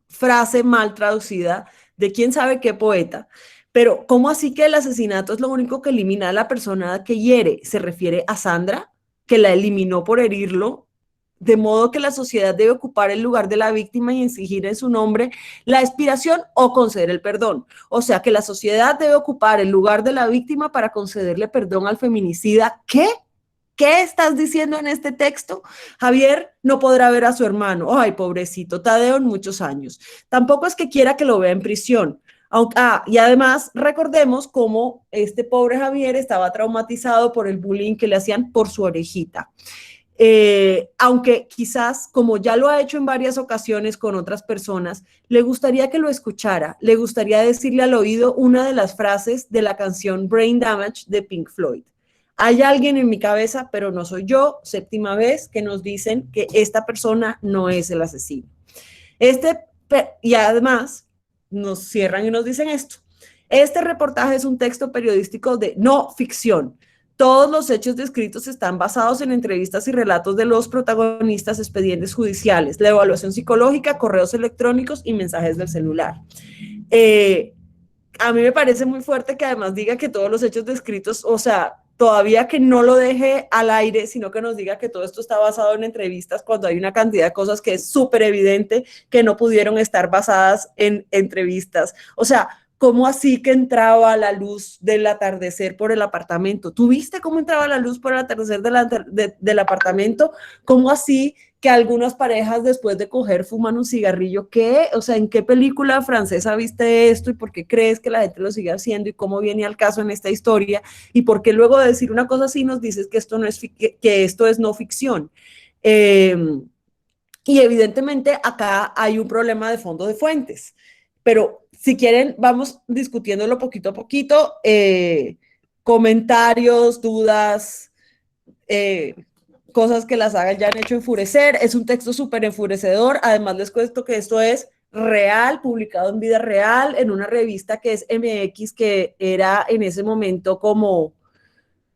frase mal traducida de quién sabe qué poeta, pero ¿cómo así que el asesinato es lo único que elimina a la persona que hiere? ¿Se refiere a Sandra, que la eliminó por herirlo? De modo que la sociedad debe ocupar el lugar de la víctima y exigir en su nombre la expiración o conceder el perdón. O sea, que la sociedad debe ocupar el lugar de la víctima para concederle perdón al feminicida. ¿Qué? ¿Qué estás diciendo en este texto? Javier no podrá ver a su hermano. Ay, pobrecito, Tadeo en muchos años. Tampoco es que quiera que lo vea en prisión. Y además recordemos cómo este pobre Javier estaba traumatizado por el bullying que le hacían por su orejita. Aunque quizás, como ya lo ha hecho en varias ocasiones con otras personas, le gustaría que lo escuchara, le gustaría decirle al oído una de las frases de la canción Brain Damage de Pink Floyd. Hay alguien en mi cabeza, pero no soy yo, séptima vez que nos dicen que esta persona no es el asesino. Y además nos cierran y nos dicen esto. Este reportaje es un texto periodístico de no ficción. Todos los hechos descritos están basados en entrevistas y relatos de los protagonistas, expedientes judiciales, la evaluación psicológica, correos electrónicos y mensajes del celular. A mí me parece muy fuerte que además diga que todos los hechos descritos, o sea, todavía que no lo deje al aire, sino que nos diga que todo esto está basado en entrevistas cuando hay una cantidad de cosas que es súper evidente que no pudieron estar basadas en entrevistas. O sea, ¿cómo así que entraba la luz del atardecer por el apartamento? ¿Tú viste cómo entraba la luz por el atardecer del apartamento? ¿Cómo así que algunas parejas después de coger fuman un cigarrillo? ¿Qué? O sea, ¿en qué película francesa viste esto? ¿Y por qué crees que la gente lo sigue haciendo? ¿Y cómo viene al caso en esta historia? ¿Y por qué luego de decir una cosa así nos dices que esto, que esto es no ficción? Y evidentemente acá hay un problema de fondo de fuentes, pero si quieren vamos discutiéndolo poquito a poquito, comentarios, dudas, cosas que las hayan hecho enfurecer. Es un texto súper enfurecedor, además les cuento que esto es real, publicado en vida real, en una revista que es MX, que era en ese momento como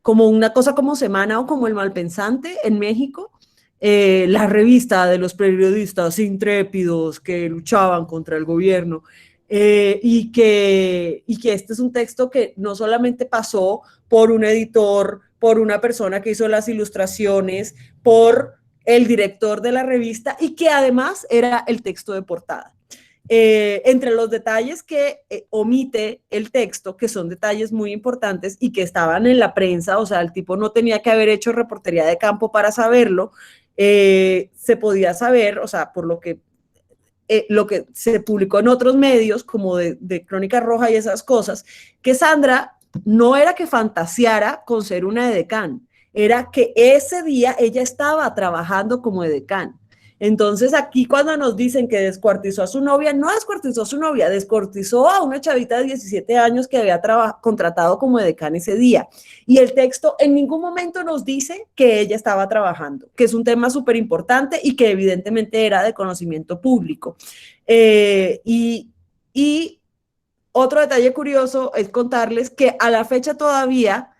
una cosa como Semana o como El Malpensante en México. La revista de los periodistas intrépidos que luchaban contra el gobierno, y que este es un texto que no solamente pasó por un editor, por una persona que hizo las ilustraciones, por el director de la revista, y que además era el texto de portada. Entre los detalles que omite el texto, que son detalles muy importantes y que estaban en la prensa, o sea, el tipo no tenía que haber hecho reportería de campo para saberlo, se podía saber, o sea, por lo que se publicó en otros medios, como de Crónica Roja y esas cosas, que Sandra no era que fantaseara con ser una edecán, era que ese día ella estaba trabajando como edecán. Entonces aquí cuando nos dicen que descuartizó a su novia, no descuartizó a su novia, descuartizó a una chavita de 17 años que había contratado como edecán ese día. Y el texto en ningún momento nos dice que ella estaba trabajando, que es un tema súper importante y que evidentemente era de conocimiento público. Y otro detalle curioso es contarles que a la fecha todavía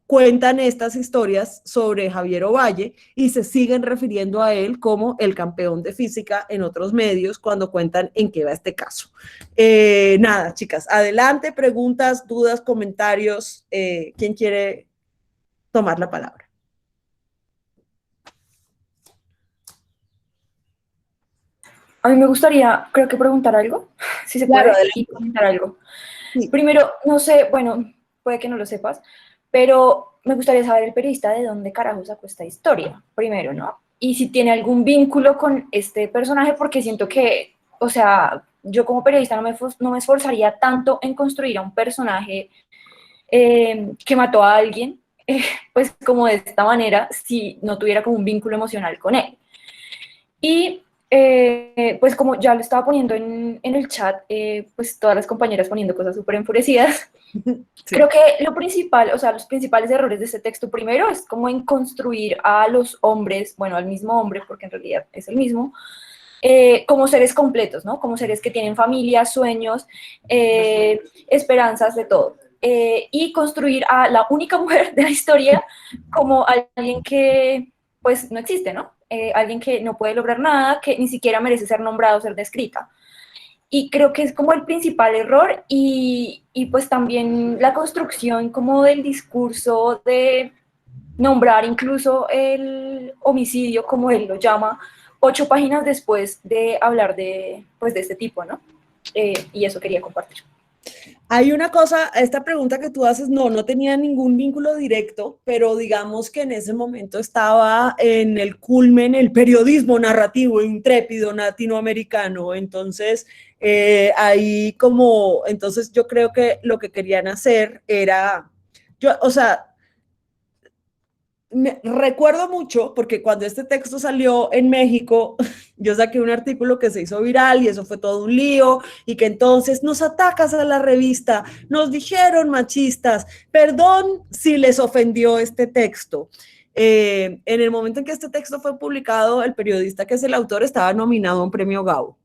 cuentan estas historias sobre Javier Ovalle y se siguen refiriendo a él como el campeón de física en otros medios cuando cuentan en qué va este caso. Nada, chicas, adelante, preguntas, dudas, comentarios. ¿Quién quiere tomar la palabra? A mí me gustaría, creo que preguntar algo, si se Claro, puede, y adelante. comentar algo. Sí. Primero, no sé, bueno, puede que no lo sepas, pero me gustaría saber el periodista de dónde carajo sacó esta historia, primero, ¿no? Y si tiene algún vínculo con este personaje, porque siento que, o sea, yo como periodista no me esforzaría tanto en construir a un personaje que mató a alguien, pues como de esta manera, si no tuviera como un vínculo emocional con él. Y pues como ya lo estaba poniendo en el chat, pues todas las compañeras poniendo cosas súper enfurecidas, Sí. creo que lo principal, o sea, los principales errores de este texto primero es como en construir a los hombres, bueno, al mismo hombre, porque en realidad es el mismo, como seres completos, ¿no? Como seres que tienen familia, sueños, esperanzas, de todo. Y construir a la única mujer de la historia como alguien que, pues, no existe, ¿no? Alguien que no puede lograr nada, que ni siquiera merece ser nombrado, ser descrita. Y creo que es como el principal error y pues también la construcción como del discurso de nombrar incluso el homicidio, como él lo llama, 8 páginas después de hablar de, pues, de este tipo, ¿no? Y eso quería compartir. Hay una cosa, esta pregunta que tú haces, no tenía ningún vínculo directo, pero digamos que en ese momento estaba en el culmen el periodismo narrativo intrépido latinoamericano, entonces ahí como, entonces yo creo que lo que querían hacer era, yo, o sea, recuerdo mucho porque cuando este texto salió en México, yo saqué un artículo que se hizo viral y eso fue todo un lío y que entonces nos atacas a la revista, nos dijeron machistas, perdón si les ofendió este texto. En el momento en que este texto fue publicado, el periodista que es el autor estaba nominado a un premio Gabo.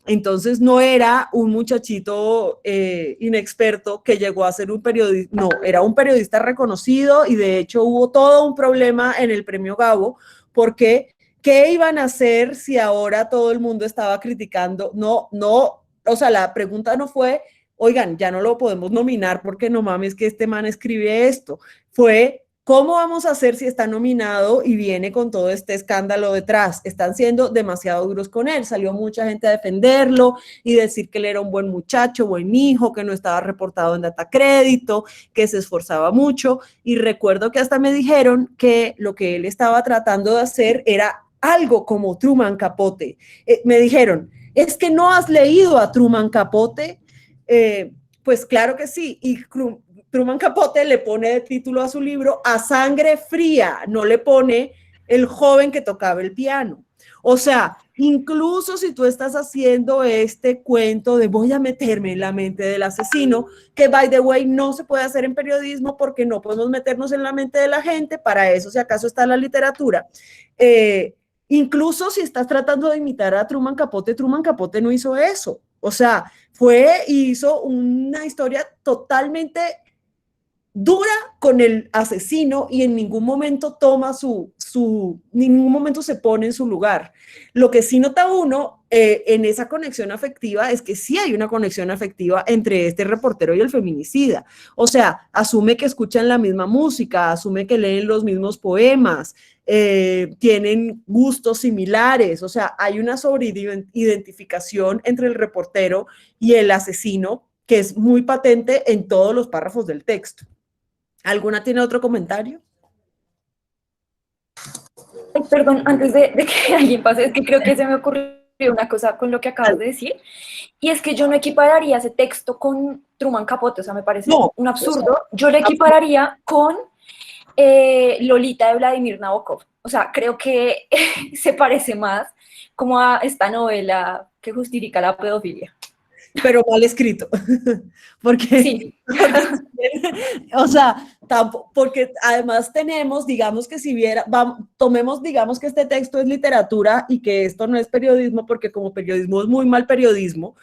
Entonces no era un muchachito inexperto que llegó a ser un periodista, no, era un periodista reconocido y de hecho hubo todo un problema en el premio Gabo porque ¿qué iban a hacer si ahora todo el mundo estaba criticando? No, o sea, la pregunta no fue, oigan, ya no lo podemos nominar porque no mames que este man escribe esto, fue ¿cómo vamos a hacer si está nominado y viene con todo este escándalo detrás? Están siendo demasiado duros con él. Salió mucha gente a defenderlo y decir que él era un buen muchacho, buen hijo, que no estaba reportado en data crédito, que se esforzaba mucho. Y recuerdo que hasta me dijeron que lo que él estaba tratando de hacer era algo como Truman Capote. Me dijeron, ¿es que no has leído a Truman Capote? Pues claro que sí. Y Truman Capote le pone de título a su libro A Sangre Fría, no le pone el joven que tocaba el piano. O sea, incluso si tú estás haciendo este cuento de voy a meterme en la mente del asesino, que by the way no se puede hacer en periodismo porque no podemos meternos en la mente de la gente, para eso si acaso está la literatura. Incluso si estás tratando de imitar a Truman Capote no hizo eso. O sea, hizo una historia totalmente dura con el asesino y en ningún momento toma ningún momento se pone en su lugar. Lo que sí nota uno en esa conexión afectiva es que sí hay una conexión afectiva entre este reportero y el feminicida. O sea, asume que escuchan la misma música, asume que leen los mismos poemas, tienen gustos similares, o sea, hay una sobreidentificación entre el reportero y el asesino que es muy patente en todos los párrafos del texto. ¿Alguna tiene otro comentario? Ay, perdón, antes de que alguien pase, es que creo que se me ocurrió una cosa con lo que acabas de decir, y es que yo no equipararía ese texto con Truman Capote, o sea, me parece un absurdo. Yo lo equipararía con Lolita de Vladimir Nabokov. O sea, creo que se parece más como a esta novela que justifica la pedofilia. Pero mal escrito, porque, Sí. o sea, porque además tenemos, digamos que si tomemos, digamos que este texto es literatura y que esto no es periodismo, porque como periodismo es muy mal periodismo,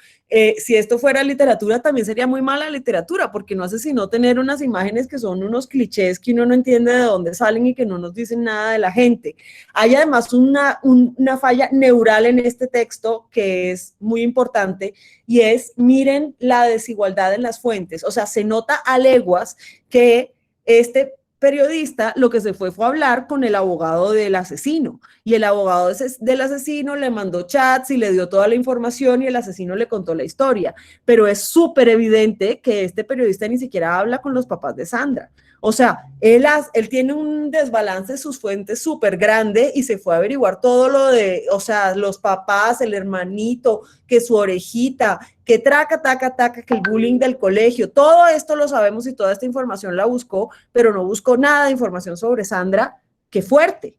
si esto fuera literatura también sería muy mala literatura, porque no hace sino tener unas imágenes que son unos clichés que uno no entiende de dónde salen y que no nos dicen nada de la gente. Hay además una falla neural en este texto que es muy importante y es, miren la desigualdad en las fuentes, o sea, se nota a leguas que este periodista lo que se fue a hablar con el abogado del asesino, y el abogado del asesino le mandó chats y le dio toda la información y el asesino le contó la historia, pero es súper evidente que este periodista ni siquiera habla con los papás de Sandra. O sea, él tiene un desbalance de sus fuentes súper grande y se fue a averiguar todo lo de, o sea, los papás, el hermanito, que su orejita, que taca, que el bullying del colegio, todo esto lo sabemos y toda esta información la buscó, pero no buscó nada de información sobre Sandra. ¡Qué fuerte!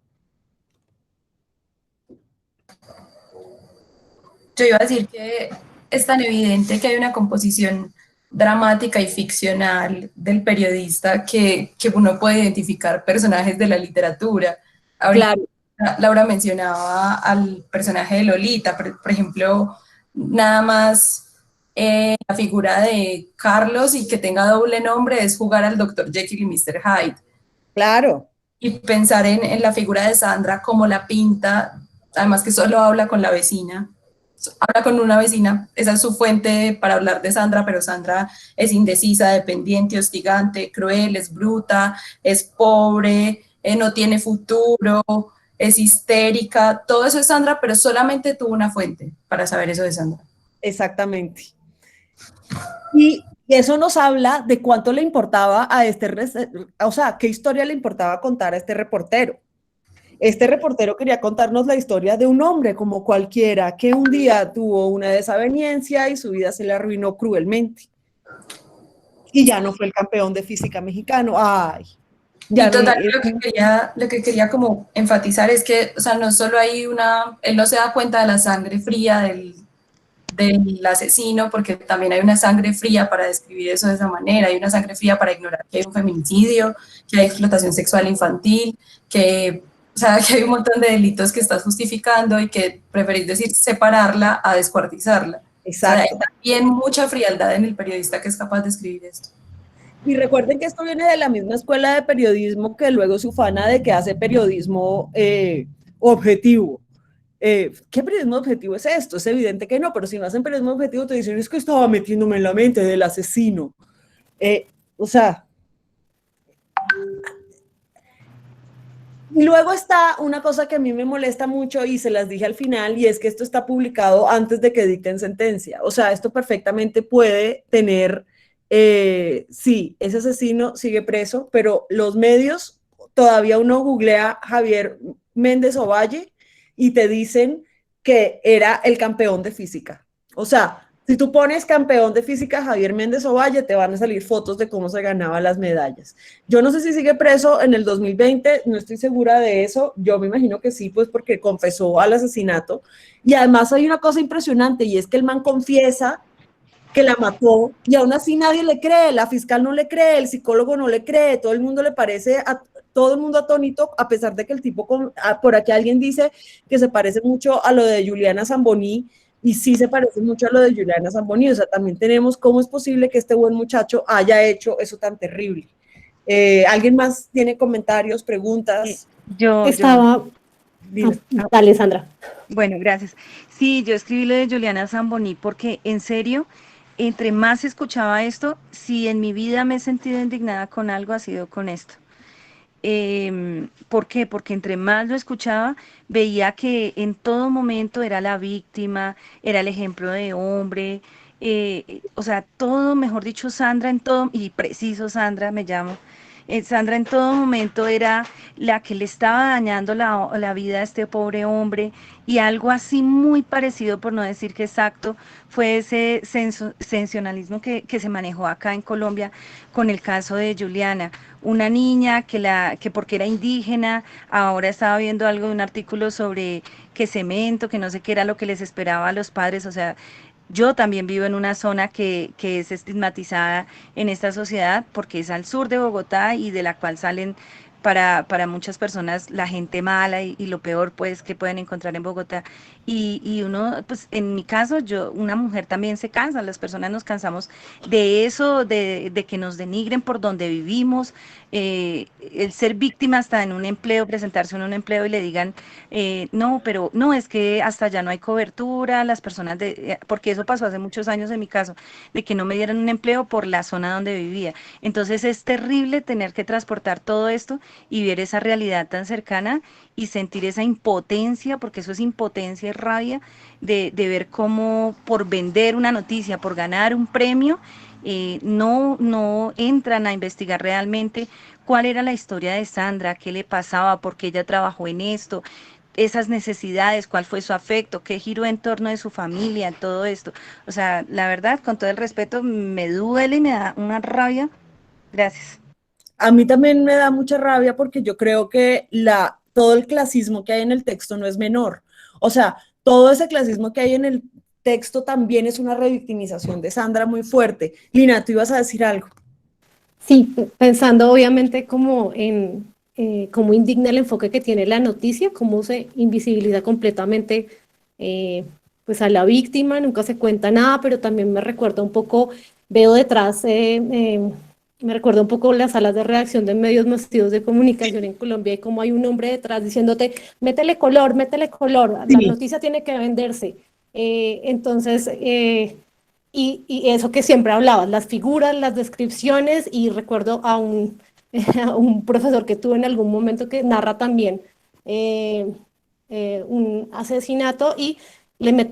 Yo iba a decir que es tan evidente que hay una composición dramática y ficcional del periodista que uno puede identificar personajes de la literatura. Ahorita Claro. Laura mencionaba al personaje de Lolita, por ejemplo, nada más la figura de Carlos y que tenga doble nombre es jugar al Dr. Jekyll y Mr. Hyde. Claro. Y pensar en la figura de Sandra como la pinta, además que solo habla con la vecina. Habla con una vecina, esa es su fuente para hablar de Sandra, pero Sandra es indecisa, dependiente, hostigante, cruel, es bruta, es pobre, no tiene futuro, es histérica, todo eso es Sandra, pero solamente tuvo una fuente para saber eso de Sandra. Exactamente. Y eso nos habla de cuánto le importaba a o sea, qué historia le importaba contar a este reportero. Este reportero quería contarnos la historia de un hombre como cualquiera que un día tuvo una desaveniencia y su vida se le arruinó cruelmente. Y ya no fue el campeón de física mexicano. Ay. Ya y total, lo que quería como enfatizar es que, o sea, no solo hay él no se da cuenta de la sangre fría del asesino, porque también hay una sangre fría para describir eso de esa manera, hay una sangre fría para ignorar que hay un feminicidio, que hay explotación sexual infantil, que hay un montón de delitos que estás justificando y que preferís decir separarla a descuartizarla. Exacto. O sea, hay también mucha frialdad en el periodista que es capaz de escribir esto. Y recuerden que esto viene de la misma escuela de periodismo que luego se ufana de que hace periodismo objetivo. ¿Qué periodismo objetivo es esto? Es evidente que no, pero si no hacen periodismo objetivo te dicen es que estaba metiéndome en la mente del asesino. O sea... Y luego está una cosa que a mí me molesta mucho y se las dije al final, y es que esto está publicado antes de que dicten sentencia. O sea, esto perfectamente puede tener, sí, ese asesino sigue preso, pero los medios, todavía uno googlea Javier Méndez Ovalle y te dicen que era el campeón de física. O sea, si tú pones campeón de física Javier Méndez Ovalle, te van a salir fotos de cómo se ganaba las medallas. Yo no sé si sigue preso en el 2020, no estoy segura de eso, yo me imagino que sí, pues porque confesó al asesinato. Y además hay una cosa impresionante, y es que el man confiesa que la mató, y aún así nadie le cree, la fiscal no le cree, el psicólogo no le cree, todo el mundo le parece, todo el mundo atónito, a pesar de que el tipo, por aquí alguien dice que se parece mucho a lo de Juliana Zamboni, y sí se parece mucho a lo de Juliana Zamboni. O sea, también tenemos cómo es posible que este buen muchacho haya hecho eso tan terrible. ¿Alguien más tiene comentarios, preguntas? Dale, Sandra. Bueno, gracias. Sí, yo escribí lo de Juliana Zamboni porque, en serio, entre más escuchaba esto, si en mi vida me he sentido indignada con algo, ha sido con esto. ¿Por qué? Porque entre más lo escuchaba, veía que en todo momento era la víctima, era el ejemplo de hombre, o sea, todo, mejor dicho, Sandra en todo, y preciso Sandra me llamo, Sandra en todo momento era la que le estaba dañando la vida a este pobre hombre, y algo así muy parecido, por no decir que exacto, fue ese sensacionalismo que se manejó acá en Colombia con el caso de Juliana, una niña que porque era indígena, ahora estaba viendo algo de un artículo sobre que cemento, que no sé qué era lo que les esperaba a los padres. O sea, yo también vivo en una zona que es estigmatizada en esta sociedad porque es al sur de Bogotá y de la cual salen para muchas personas la gente mala y lo peor pues que pueden encontrar en Bogotá. y uno, pues en mi caso, una mujer también se cansa, las personas nos cansamos de eso, de que nos denigren por donde vivimos, el ser víctima hasta en un empleo, presentarse en un empleo y le digan, no, pero no, es que hasta allá no hay cobertura, las personas porque eso pasó hace muchos años en mi caso, de que no me dieran un empleo por la zona donde vivía. Entonces es terrible tener que transportar todo esto y ver esa realidad tan cercana y sentir esa impotencia, porque eso es impotencia y rabia, de ver cómo por vender una noticia, por ganar un premio, no entran a investigar realmente cuál era la historia de Sandra, qué le pasaba, por qué ella trabajó en esto, esas necesidades, cuál fue su afecto, qué giró en torno de su familia, todo esto. O sea, la verdad, con todo el respeto, me duele y me da una rabia. Gracias. A mí también me da mucha rabia porque yo creo que todo el clasismo que hay en el texto no es menor. O sea, todo ese clasismo que hay en el texto también es una revictimización de Sandra muy fuerte. Lina, tú ibas a decir algo. Sí, pensando obviamente como en cómo indigna el enfoque que tiene la noticia, cómo se invisibiliza completamente pues a la víctima, nunca se cuenta nada, pero también me recuerda un poco, veo detrás, me recuerda un poco las salas de redacción de medios masivos de comunicación en Colombia y cómo hay un hombre detrás diciéndote, métele color, la Sí. noticia tiene que venderse. Entonces, y eso que siempre hablabas, las figuras, las descripciones, y recuerdo a a un profesor que tuve en algún momento que narra también un asesinato y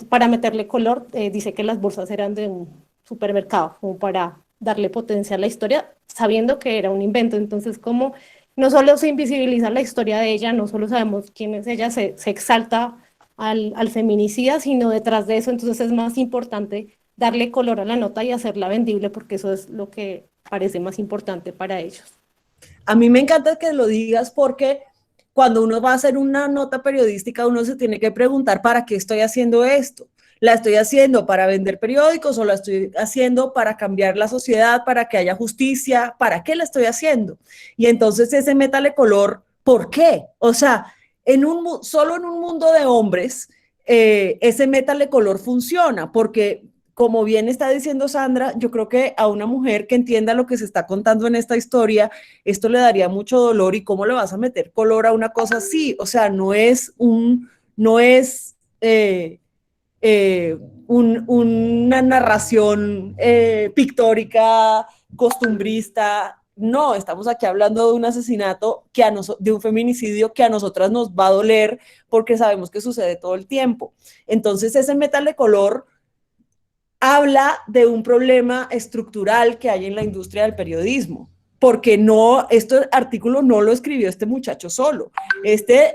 para meterle color dice que las bolsas eran de un supermercado, como para darle potencia a la historia, sabiendo que era un invento. Entonces, como no solo se invisibiliza la historia de ella, no solo sabemos quién es ella, se exalta al feminicida, sino detrás de eso, entonces es más importante darle color a la nota y hacerla vendible, porque eso es lo que parece más importante para ellos. A mí me encanta que lo digas porque cuando uno va a hacer una nota periodística, uno se tiene que preguntar, ¿para qué estoy haciendo esto? ¿La estoy haciendo para vender periódicos o la estoy haciendo para cambiar la sociedad, para que haya justicia? ¿Para qué la estoy haciendo? Y entonces ese métale color, ¿por qué? O sea, solo en un mundo de hombres, ese métale color funciona, porque como bien está diciendo Sandra, yo creo que a una mujer que entienda lo que se está contando en esta historia, esto le daría mucho dolor. ¿Y cómo le vas a meter color a una cosa así? O sea, no es una narración pictórica, costumbrista. No, estamos aquí hablando de un asesinato, de un feminicidio que a nosotras nos va a doler porque sabemos que sucede todo el tiempo. Entonces, ese metal de color habla de un problema estructural que hay en la industria del periodismo, porque este artículo no lo escribió este muchacho solo,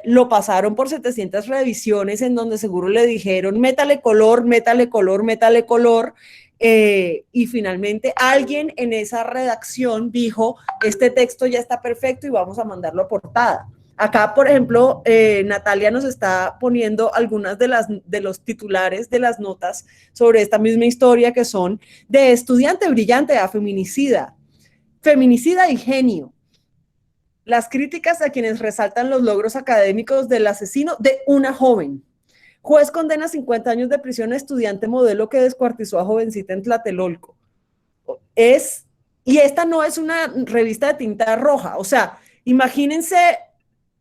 lo pasaron por 700 revisiones en donde seguro le dijeron, métale color, métale color, métale color, y finalmente alguien en esa redacción dijo, este texto ya está perfecto y vamos a mandarlo a portada. Acá, por ejemplo, Natalia nos está poniendo algunas de los titulares de las notas sobre esta misma historia, que son de estudiante brillante a feminicida y genio. Las críticas a quienes resaltan los logros académicos del asesino de una joven. Juez condena 50 años de prisión a estudiante modelo que descuartizó a jovencita en Tlatelolco. Y esta no es una revista de tinta roja, o sea, imagínense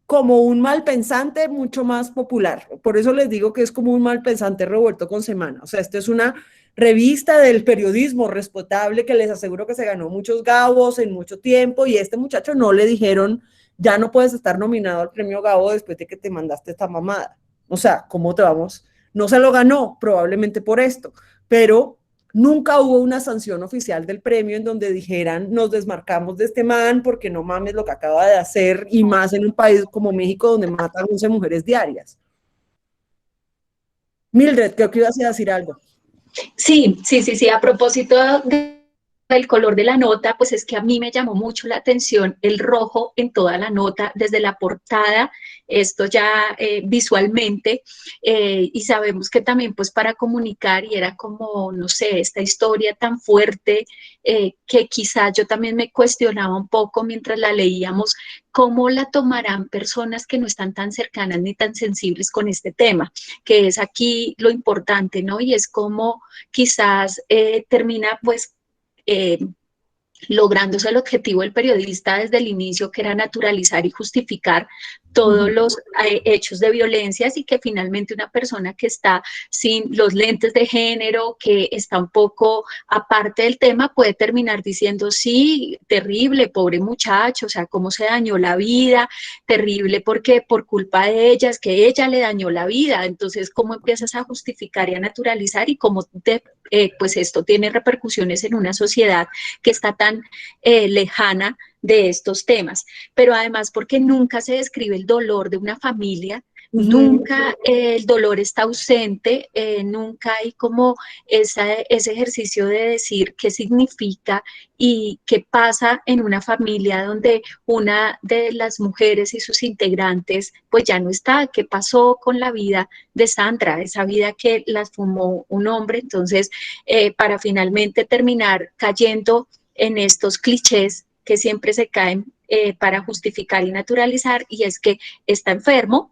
como un malpensante mucho más popular. Por eso les digo que es como un malpensante revuelto con semana. O sea, esto es una revista del periodismo respetable que les aseguro que se ganó muchos Gabos en mucho tiempo, y a este muchacho no le dijeron, ya no puedes estar nominado al premio Gabo después de que te mandaste esta mamada. O sea, ¿cómo te vamos? No se lo ganó, probablemente por esto, pero nunca hubo una sanción oficial del premio en donde dijeran, nos desmarcamos de este man porque no mames lo que acaba de hacer, y más en un país como México donde matan 11 mujeres diarias. Mildred, creo que ibas a decir algo. Sí, a propósito de del color de la nota, pues es que a mí me llamó mucho la atención el rojo en toda la nota, desde la portada, esto ya visualmente, y sabemos que también pues para comunicar, y era como, no sé, esta historia tan fuerte, que quizás yo también me cuestionaba un poco mientras la leíamos, cómo la tomarán personas que no están tan cercanas ni tan sensibles con este tema, que es aquí lo importante, ¿no? Y es como quizás termina pues lográndose el objetivo del periodista desde el inicio, que era naturalizar y justificar todos los hechos de violencia, y que finalmente una persona que está sin los lentes de género, que está un poco aparte del tema, puede terminar diciendo, sí, terrible, pobre muchacho, o sea, cómo se dañó la vida, terrible porque por culpa de ella, es que ella le dañó la vida. Entonces, ¿cómo empiezas a justificar y a naturalizar? Y cómo pues esto tiene repercusiones en una sociedad que está tan lejana de estos temas, pero además porque nunca se describe el dolor de una familia, nunca el dolor está ausente, nunca hay como ese ejercicio de decir qué significa y qué pasa en una familia donde una de las mujeres y sus integrantes pues ya no está, qué pasó con la vida de Sandra, esa vida que la fumó un hombre. Entonces, para finalmente terminar cayendo en estos clichés que siempre se caen para justificar y naturalizar, y es que está enfermo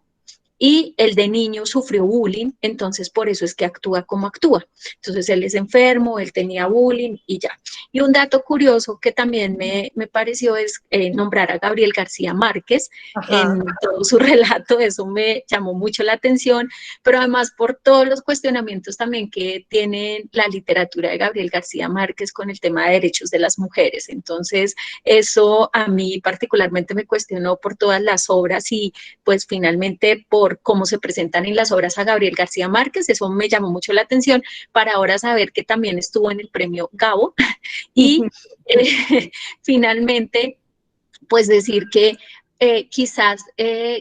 y el de niño sufrió bullying, entonces por eso es que actúa como actúa. Entonces él es enfermo, él tenía bullying y ya. Y un dato curioso que también me pareció es nombrar a Gabriel García Márquez en todo su relato, eso me llamó mucho la atención, pero además por todos los cuestionamientos también que tiene la literatura de Gabriel García Márquez con el tema de derechos de las mujeres. Entonces eso a mí particularmente me cuestionó por todas las obras y pues finalmente por cómo se presentan en las obras a Gabriel García Márquez. Eso me llamó mucho la atención para ahora saber que también estuvo en el premio Gabo. Y finalmente, pues decir que quizás,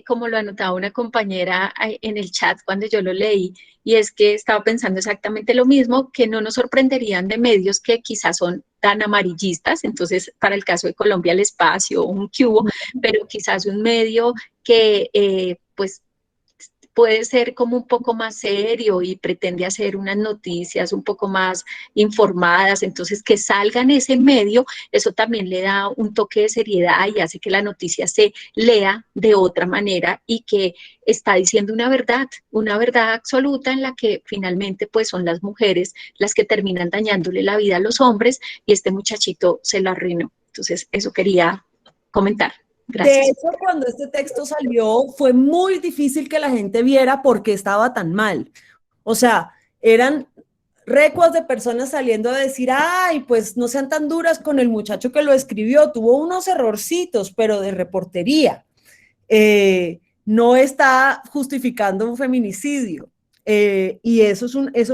como lo anotaba una compañera en el chat cuando yo lo leí, y es que estaba pensando exactamente lo mismo, que no nos sorprenderían de medios que quizás son tan amarillistas, entonces para el caso de Colombia El Espacio, un Cubo, pero quizás un medio que pues puede ser como un poco más serio y pretende hacer unas noticias un poco más informadas, entonces que salga en ese medio, eso también le da un toque de seriedad y hace que la noticia se lea de otra manera y que está diciendo una verdad absoluta en la que finalmente pues son las mujeres las que terminan dañándole la vida a los hombres y este muchachito se lo arruinó. Entonces eso quería comentar. Gracias. De hecho, cuando este texto salió, fue muy difícil que la gente viera por qué estaba tan mal. O sea, eran recuas de personas saliendo a decir, ay, pues no sean tan duras con el muchacho que lo escribió, tuvo unos errorcitos, pero de reportería. No está justificando un feminicidio. Y eso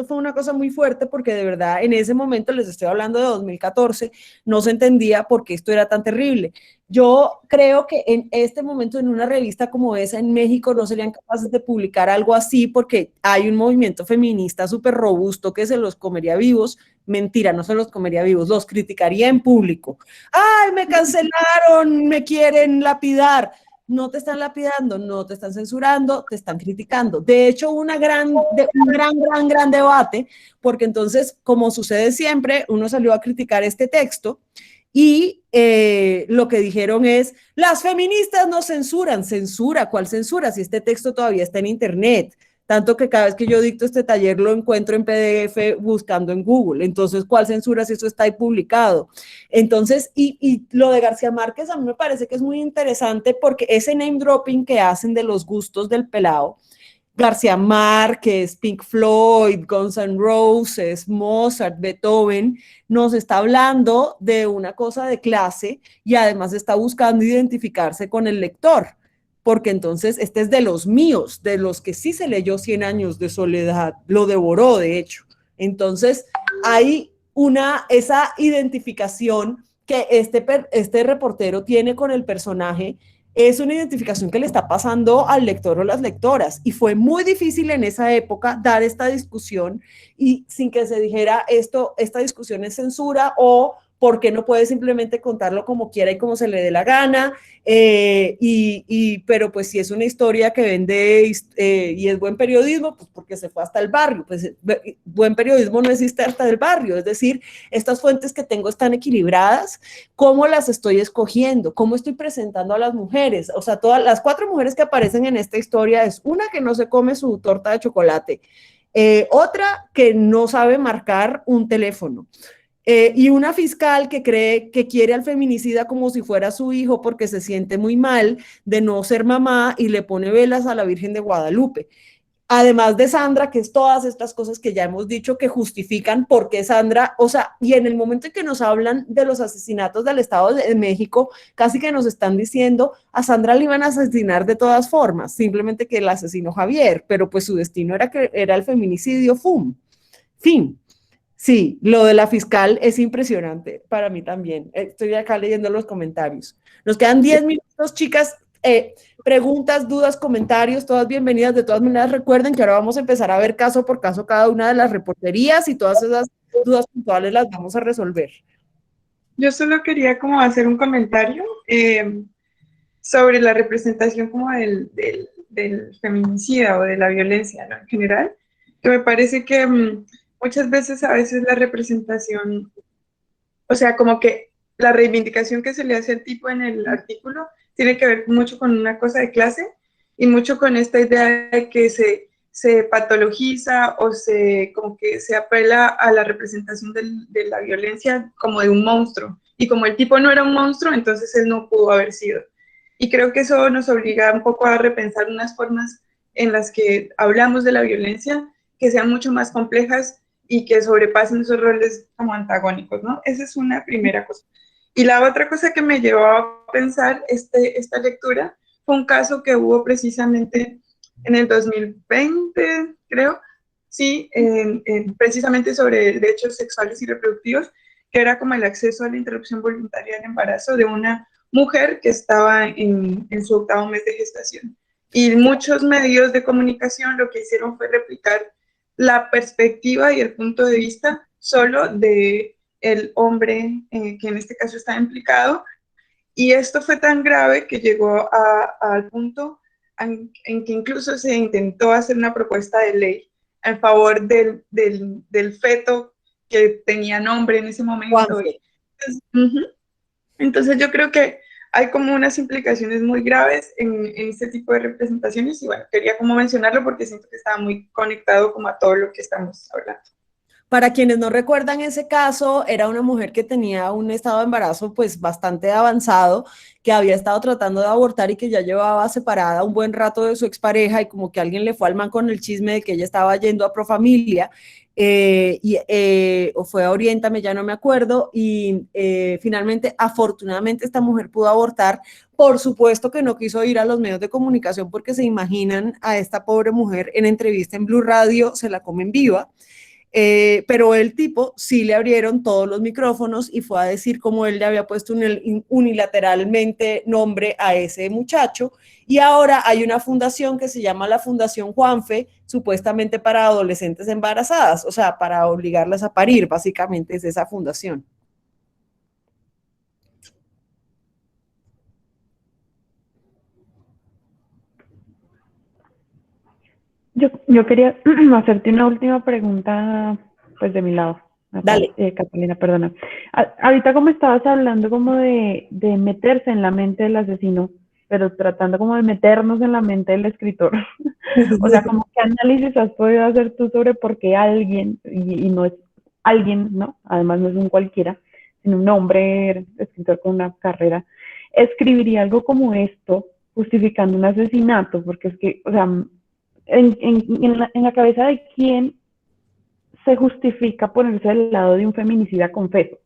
fue una cosa muy fuerte porque de verdad en ese momento, les estoy hablando de 2014, no se entendía por qué esto era tan terrible. Yo creo que en este momento en una revista como esa en México no serían capaces de publicar algo así porque hay un movimiento feminista súper robusto que se los comería vivos. Mentira, no se los comería vivos, los criticaría en público. ¡Ay, me cancelaron! ¡Me quieren lapidar! No te están lapidando, no te están censurando, te están criticando. De hecho, un gran debate, porque entonces, como sucede siempre, uno salió a criticar este texto y lo que dijeron es, las feministas no censuran. ¿Censura? ¿Cuál censura? Si este texto todavía está en internet. Tanto que cada vez que yo dicto este taller lo encuentro en PDF buscando en Google. Entonces, ¿cuál censura si eso está ahí publicado? Entonces, y lo de García Márquez a mí me parece que es muy interesante porque ese name dropping que hacen de los gustos del pelado, García Márquez, Pink Floyd, Guns N' Roses, Mozart, Beethoven, nos está hablando de una cosa de clase y además está buscando identificarse con el lector. Porque entonces este es de los míos, de los que sí se leyó 100 años de soledad, lo devoró de hecho. Entonces hay esa identificación que este reportero tiene con el personaje, es una identificación que le está pasando al lector o las lectoras y fue muy difícil en esa época dar esta discusión y sin que se dijera esta discusión es censura o ¿por qué no puede simplemente contarlo como quiera y como se le dé la gana? Pero pues si es una historia que vende y es buen periodismo, pues porque se fue hasta el barrio. Pues buen periodismo no existe hasta el barrio, es decir, estas fuentes que tengo están equilibradas, ¿cómo las estoy escogiendo? ¿Cómo estoy presentando a las mujeres? O sea, todas las 4 mujeres que aparecen en esta historia es una que no se come su torta de chocolate, otra que no sabe marcar un teléfono, y una fiscal que cree que quiere al feminicida como si fuera su hijo porque se siente muy mal de no ser mamá y le pone velas a la Virgen de Guadalupe. Además de Sandra, que es todas estas cosas que ya hemos dicho que justifican por qué Sandra, o sea, y en el momento en que nos hablan de los asesinatos del Estado de México, casi que nos están diciendo a Sandra le iban a asesinar de todas formas, simplemente que el asesinó Javier, pero pues su destino era que era el feminicidio, fin. Sí, lo de la fiscal es impresionante para mí también. Estoy acá leyendo los comentarios. Nos quedan 10 minutos, chicas. Preguntas, dudas, comentarios, todas bienvenidas. De todas maneras, recuerden que ahora vamos a empezar a ver caso por caso cada una de las reporterías y todas esas dudas puntuales las vamos a resolver. Yo solo quería como hacer un comentario sobre la representación como del feminicida o de la violencia, ¿no? En general, que me parece que muchas veces a veces la representación, o sea, como que la reivindicación que se le hace al tipo en el artículo tiene que ver mucho con una cosa de clase y mucho con esta idea de que se patologiza o como que se apela a la representación de la violencia como de un monstruo. Y como el tipo no era un monstruo, entonces él no pudo haber sido. Y creo que eso nos obliga un poco a repensar unas formas en las que hablamos de la violencia que sean mucho más complejas y que sobrepasen esos roles como antagónicos, ¿no? Esa es una primera cosa. Y la otra cosa que me llevó a pensar esta lectura fue un caso que hubo precisamente en el 2020, creo, sí, precisamente sobre derechos sexuales y reproductivos, que era como el acceso a la interrupción voluntaria del embarazo de una mujer que estaba en su 8º mes de gestación. Y muchos medios de comunicación lo que hicieron fue replicar la perspectiva y el punto de vista solo de el hombre que en este caso está implicado, y esto fue tan grave que llegó al punto en que incluso se intentó hacer una propuesta de ley en favor del feto que tenía nombre en ese momento. Entonces yo creo que hay como unas implicaciones muy graves en este tipo de representaciones y bueno, quería como mencionarlo porque siento que estaba muy conectado como a todo lo que estamos hablando. Para quienes no recuerdan ese caso, era una mujer que tenía un estado de embarazo pues bastante avanzado, que había estado tratando de abortar y que ya llevaba separada un buen rato de su expareja y como que alguien le fue al man con el chisme de que ella estaba yendo a Profamilia, o fue a Oriéntame, ya no me acuerdo, y finalmente, afortunadamente, esta mujer pudo abortar. Por supuesto que no quiso ir a los medios de comunicación porque se imaginan a esta pobre mujer en entrevista en Blue Radio, se la comen viva. Pero el tipo sí le abrieron todos los micrófonos y fue a decir cómo él le había puesto unilateralmente nombre a ese muchacho, y ahora hay una fundación que se llama la Fundación Juanfe, supuestamente para adolescentes embarazadas, o sea, para obligarlas a parir, básicamente es esa fundación. Yo quería hacerte una última pregunta, pues de mi lado. Dale. Catalina, perdona. Ahorita como estabas hablando como de meterse en la mente del asesino, pero tratando como de meternos en la mente del escritor. O sea, como qué análisis has podido hacer tú sobre por qué alguien, y no es alguien, ¿no? Además no es un cualquiera, sino un hombre escritor con una carrera, escribiría algo como esto, justificando un asesinato, porque es que, o sea, en la cabeza de quién se justifica ponerse al lado de un feminicida confeso.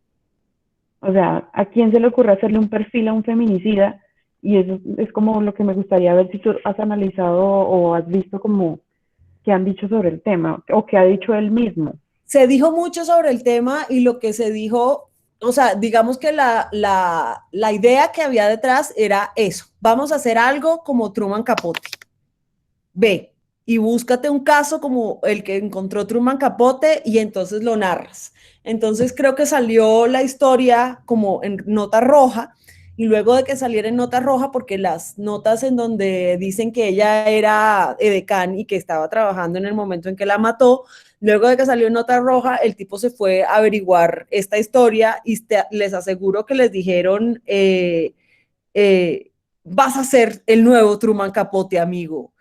O sea, ¿a quién se le ocurre hacerle un perfil a un feminicida? Y eso es como lo que me gustaría ver si tú has analizado o has visto como qué han dicho sobre el tema o qué ha dicho él mismo. Se dijo mucho sobre el tema y lo que se dijo, o sea, digamos que la idea que había detrás era eso, vamos a hacer algo como Truman Capote. Ve, y búscate un caso como el que encontró Truman Capote y entonces lo narras. Entonces creo que salió la historia como en nota roja, y luego de que saliera en nota roja, porque las notas en donde dicen que ella era edecán y que estaba trabajando en el momento en que la mató, luego de que salió en nota roja, el tipo se fue a averiguar esta historia y les aseguro que les dijeron, vas a ser el nuevo Truman Capote, amigo.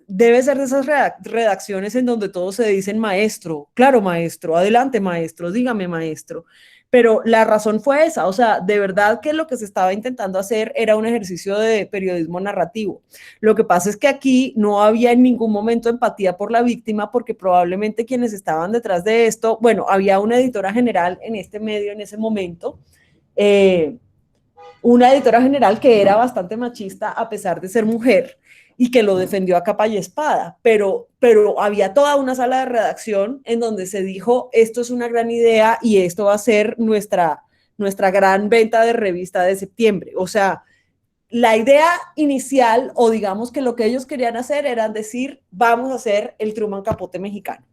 Debe ser de esas redacciones en donde todos se dicen maestro, claro maestro, adelante maestro, dígame maestro. Pero la razón fue esa, o sea, de verdad que lo que se estaba intentando hacer era un ejercicio de periodismo narrativo. Lo que pasa es que aquí no había en ningún momento empatía por la víctima, porque probablemente quienes estaban detrás de esto, bueno, había una editora general en este medio en ese momento, una editora general que era bastante machista a pesar de ser mujer y que lo defendió a capa y espada, pero había toda una sala de redacción en donde se dijo, esto es una gran idea y esto va a ser nuestra gran venta de revista de septiembre. O sea, la idea inicial, o digamos que lo que ellos querían hacer era decir, vamos a hacer el Truman Capote mexicano.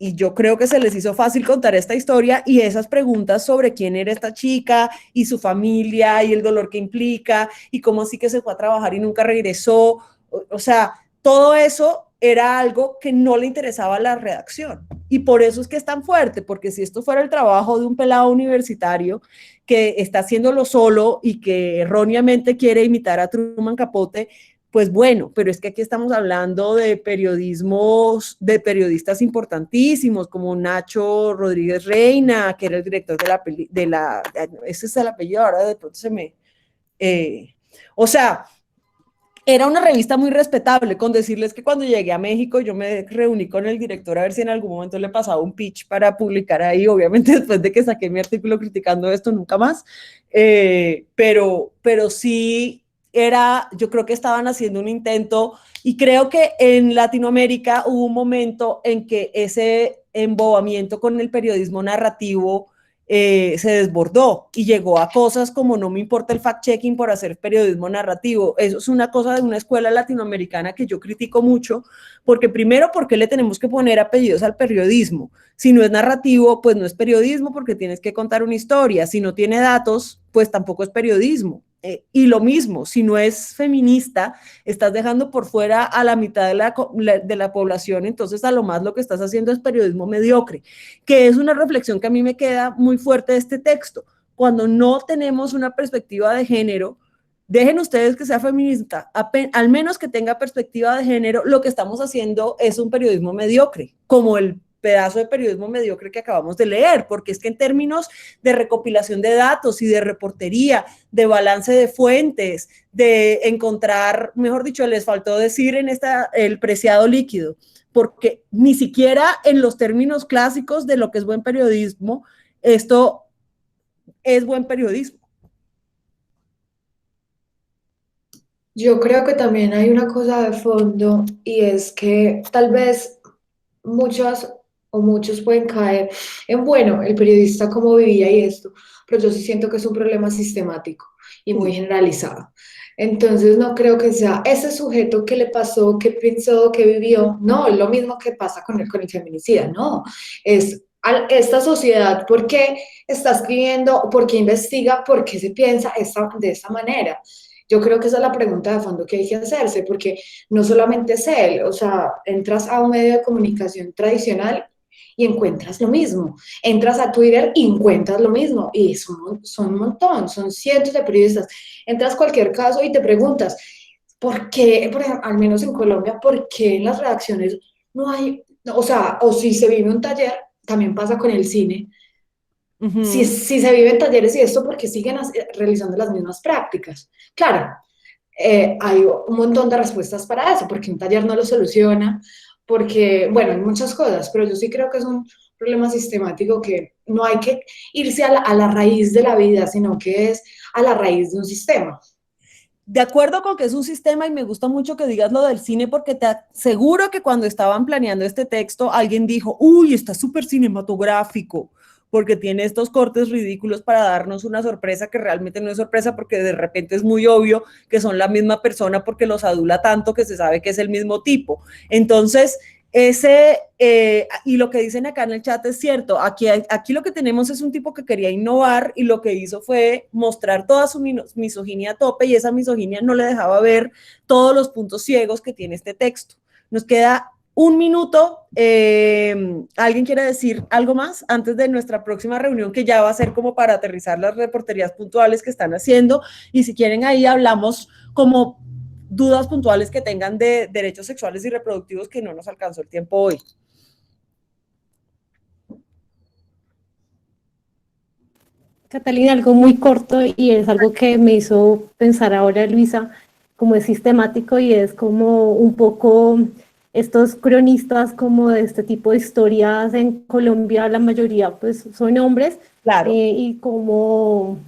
Y yo creo que se les hizo fácil contar esta historia, y esas preguntas sobre quién era esta chica y su familia y el dolor que implica y cómo así que se fue a trabajar y nunca regresó. O sea, todo eso era algo que no le interesaba a la redacción. Y por eso es que es tan fuerte, porque si esto fuera el trabajo de un pelado universitario que está haciéndolo solo y que erróneamente quiere imitar a Truman Capote, pues bueno, pero es que aquí estamos hablando de periodismos, de periodistas importantísimos como Nacho Rodríguez Reina, que era el director ese es el apellido, ahora de pronto se me... o sea, era una revista muy respetable. Con decirles que cuando llegué a México yo me reuní con el director a ver si en algún momento le pasaba un pitch para publicar ahí, obviamente después de que saqué mi artículo criticando esto, nunca más, pero sí yo creo que estaban haciendo un intento, y creo que en Latinoamérica hubo un momento en que ese embobamiento con el periodismo narrativo se desbordó y llegó a cosas como no me importa el fact-checking por hacer periodismo narrativo. Eso es una cosa de una escuela latinoamericana que yo critico mucho, porque primero, ¿por qué le tenemos que poner apellidos al periodismo? Si no es narrativo, pues no es periodismo, porque tienes que contar una historia. Si no tiene datos, pues tampoco es periodismo. Y lo mismo, si no es feminista, estás dejando por fuera a la mitad de la población, entonces a lo más lo que estás haciendo es periodismo mediocre, que es una reflexión que a mí me queda muy fuerte de este texto. Cuando no tenemos una perspectiva de género, dejen ustedes que sea feminista, al menos que tenga perspectiva de género, lo que estamos haciendo es un periodismo mediocre, como el pedazo de periodismo mediocre que acabamos de leer, porque es que en términos de recopilación de datos y de reportería, de balance de fuentes, de encontrar, mejor dicho, les faltó decir el preciado líquido, porque ni siquiera en los términos clásicos de lo que es buen periodismo, esto es buen periodismo. Yo creo que también hay una cosa de fondo, y es que tal vez muchas o muchos pueden caer en, bueno, el periodista cómo vivía y esto, pero yo sí siento que es un problema sistemático y muy generalizado. Entonces no creo que sea ese sujeto que le pasó, que pensó, que vivió, no, es lo mismo que pasa con el feminicida, no, es esta sociedad, ¿por qué está escribiendo, por qué investiga, por qué se piensa de esa manera? Yo creo que esa es la pregunta de fondo que hay que hacerse, porque no solamente es él, o sea, entras a un medio de comunicación tradicional y encuentras lo mismo, entras a Twitter y encuentras lo mismo, y son un montón, son cientos de periodistas, entras a cualquier caso y te preguntas, ¿por qué, por ejemplo, al menos en Colombia, por qué en las redacciones no hay, o sea, o si se vive un taller, también pasa con el cine, si se vive en talleres y esto, porque siguen realizando las mismas prácticas? Claro, hay un montón de respuestas para eso, porque un taller no lo soluciona, porque, bueno, hay muchas cosas, pero yo sí creo que es un problema sistemático que no hay que irse a la raíz de la vida, sino que es a la raíz de un sistema. De acuerdo con que es un sistema, y me gusta mucho que digas lo del cine, porque te aseguro que cuando estaban planeando este texto, alguien dijo, uy, está súper cinematográfico. porque tiene estos cortes ridículos para darnos una sorpresa que realmente no es sorpresa, porque de repente es muy obvio que son la misma persona porque los adula tanto que se sabe que es el mismo tipo. Entonces, y lo que dicen acá en el chat es cierto, aquí lo que tenemos es un tipo que quería innovar y lo que hizo fue mostrar toda su misoginia a tope, y esa misoginia no le dejaba ver todos los puntos ciegos que tiene este texto. Nos queda un minuto. ¿Alguien quiere decir algo más antes de nuestra próxima reunión, que ya va a ser como para aterrizar las reporterías puntuales que están haciendo? Y si quieren, ahí hablamos como dudas puntuales que tengan de derechos sexuales y reproductivos, que no nos alcanzó el tiempo hoy. Catalina, algo muy corto, y es algo que me hizo pensar ahora, Luisa, como es sistemático, y es como un poco estos cronistas como de este tipo de historias en Colombia, la mayoría pues son hombres, claro. Y como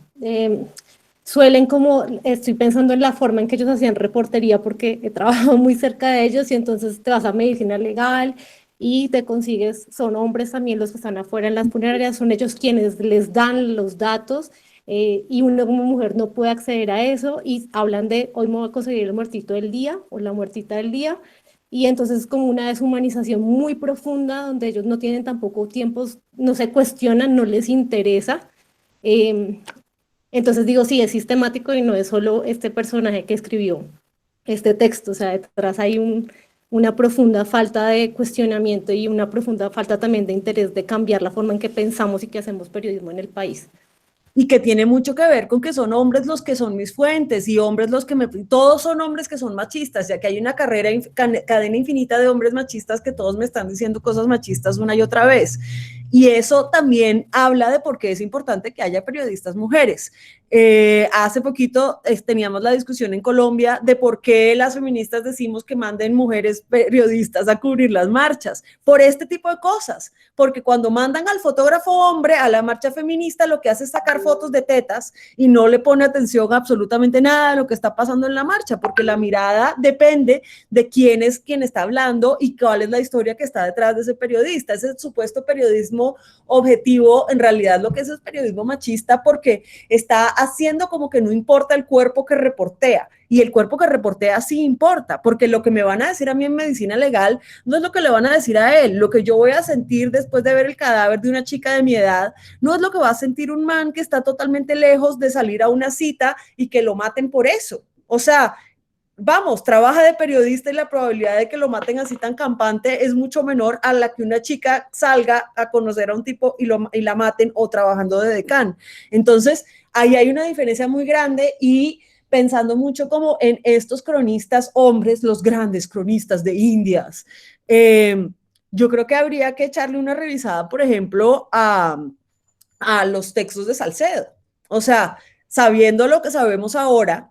suelen como, estoy pensando en la forma en que ellos hacían reportería, porque he trabajado muy cerca de ellos, y entonces te vas a medicina legal y te consigues, son hombres también los que están afuera en las funerarias, son ellos quienes les dan los datos, y uno como mujer no puede acceder a eso, y hablan de hoy me voy a conseguir el muertito del día o la muertita del día, y entonces es como una deshumanización muy profunda donde ellos no tienen tampoco tiempos, no se cuestionan, no les interesa. Entonces digo, sí, es sistemático y no es solo este personaje que escribió este texto, o sea, detrás hay una profunda falta de cuestionamiento y una profunda falta también de interés de cambiar la forma en que pensamos y que hacemos periodismo en el país. Y que tiene mucho que ver con que son hombres los que son mis fuentes, y hombres los que todos son hombres que son machistas, ya que hay una cadena infinita de hombres machistas que todos me están diciendo cosas machistas una y otra vez. Y eso también habla de por qué es importante que haya periodistas mujeres. Hace poquito teníamos la discusión en Colombia de por qué las feministas decimos que manden mujeres periodistas a cubrir las marchas, por este tipo de cosas, porque cuando mandan al fotógrafo hombre a la marcha feminista, lo que hace es sacar fotos de tetas y no le pone atención a absolutamente nada de lo que está pasando en la marcha, porque la mirada depende de quién es quien está hablando y cuál es la historia que está detrás de ese periodista. Ese supuesto periodismo objetivo, en realidad lo que es periodismo machista, porque está haciendo como que no importa el cuerpo que reportea, y el cuerpo que reportea sí importa, porque lo que me van a decir a mí en medicina legal no es lo que le van a decir a él. Lo que yo voy a sentir después de ver el cadáver de una chica de mi edad no es lo que va a sentir un man que está totalmente lejos de salir a una cita y que lo maten por eso. O sea, vamos, trabaja de periodista y la probabilidad de que lo maten así tan campante es mucho menor a la que una chica salga a conocer a un tipo y la maten, o trabajando de decán. Entonces, ahí hay una diferencia muy grande, y pensando mucho como en estos cronistas hombres, los grandes cronistas de Indias, yo creo que habría que echarle una revisada, por ejemplo, a los textos de Salcedo. O sea, sabiendo lo que sabemos ahora,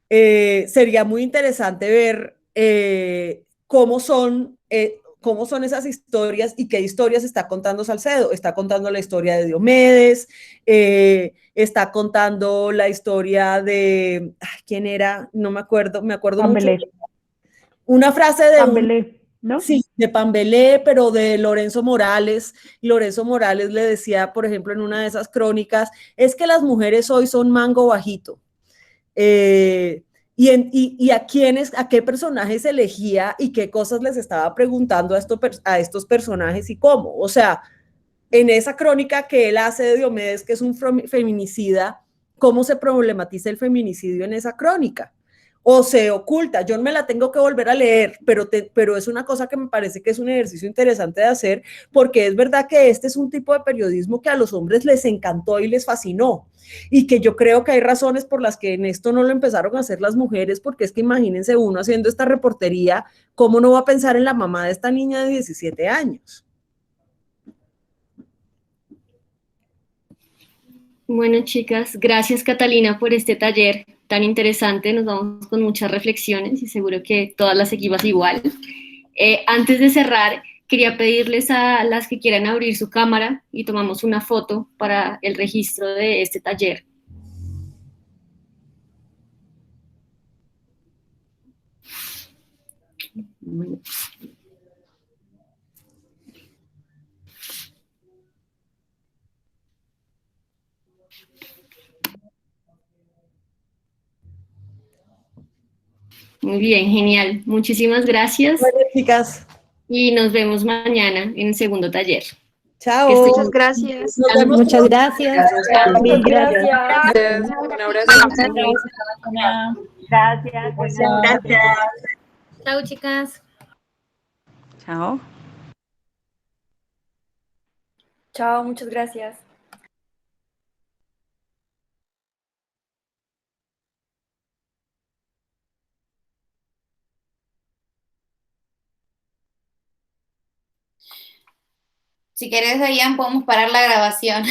sería muy interesante ver cómo son esas historias y qué historias está contando Salcedo. Está contando la historia de Diomedes, está contando la historia de, ¿quién era? No me acuerdo, me acuerdo mucho. Una frase de Pambelé, ¿no? Sí, de Pambelé, pero de Lorenzo Morales. Lorenzo Morales le decía, por ejemplo, en una de esas crónicas, es que las mujeres hoy son mango bajito. Y a qué personajes elegía y qué cosas les estaba preguntando a estos personajes y cómo. O sea, en esa crónica que él hace de Diomedes, que es un feminicida, ¿cómo se problematiza el feminicidio en esa crónica? O se oculta. Yo no me la tengo que volver a leer, pero es una cosa que me parece que es un ejercicio interesante de hacer, porque es verdad que este es un tipo de periodismo que a los hombres les encantó y les fascinó, y que yo creo que hay razones por las que en esto no lo empezaron a hacer las mujeres, porque es que imagínense uno haciendo esta reportería, ¿cómo no va a pensar en la mamá de esta niña de 17 años? Bueno, chicas, gracias Catalina por este taller tan interesante. Nos vamos con muchas reflexiones y seguro que todas las seguimos igual. Antes de cerrar, quería pedirles a las que quieran abrir su cámara y tomamos una foto para el registro de este taller. Bueno. Muy bien, genial. Muchísimas gracias Bueno, chicas, y nos vemos mañana en el segundo taller. chao. Que estén Muchas gracias. Nos vemos Muchas pronto. gracias. Muchas Gracias. gracias. Un abrazo. Gracias. Chao, chicas. Chao. Chao, muchas gracias. Si querés, Dayan, podemos parar la grabación.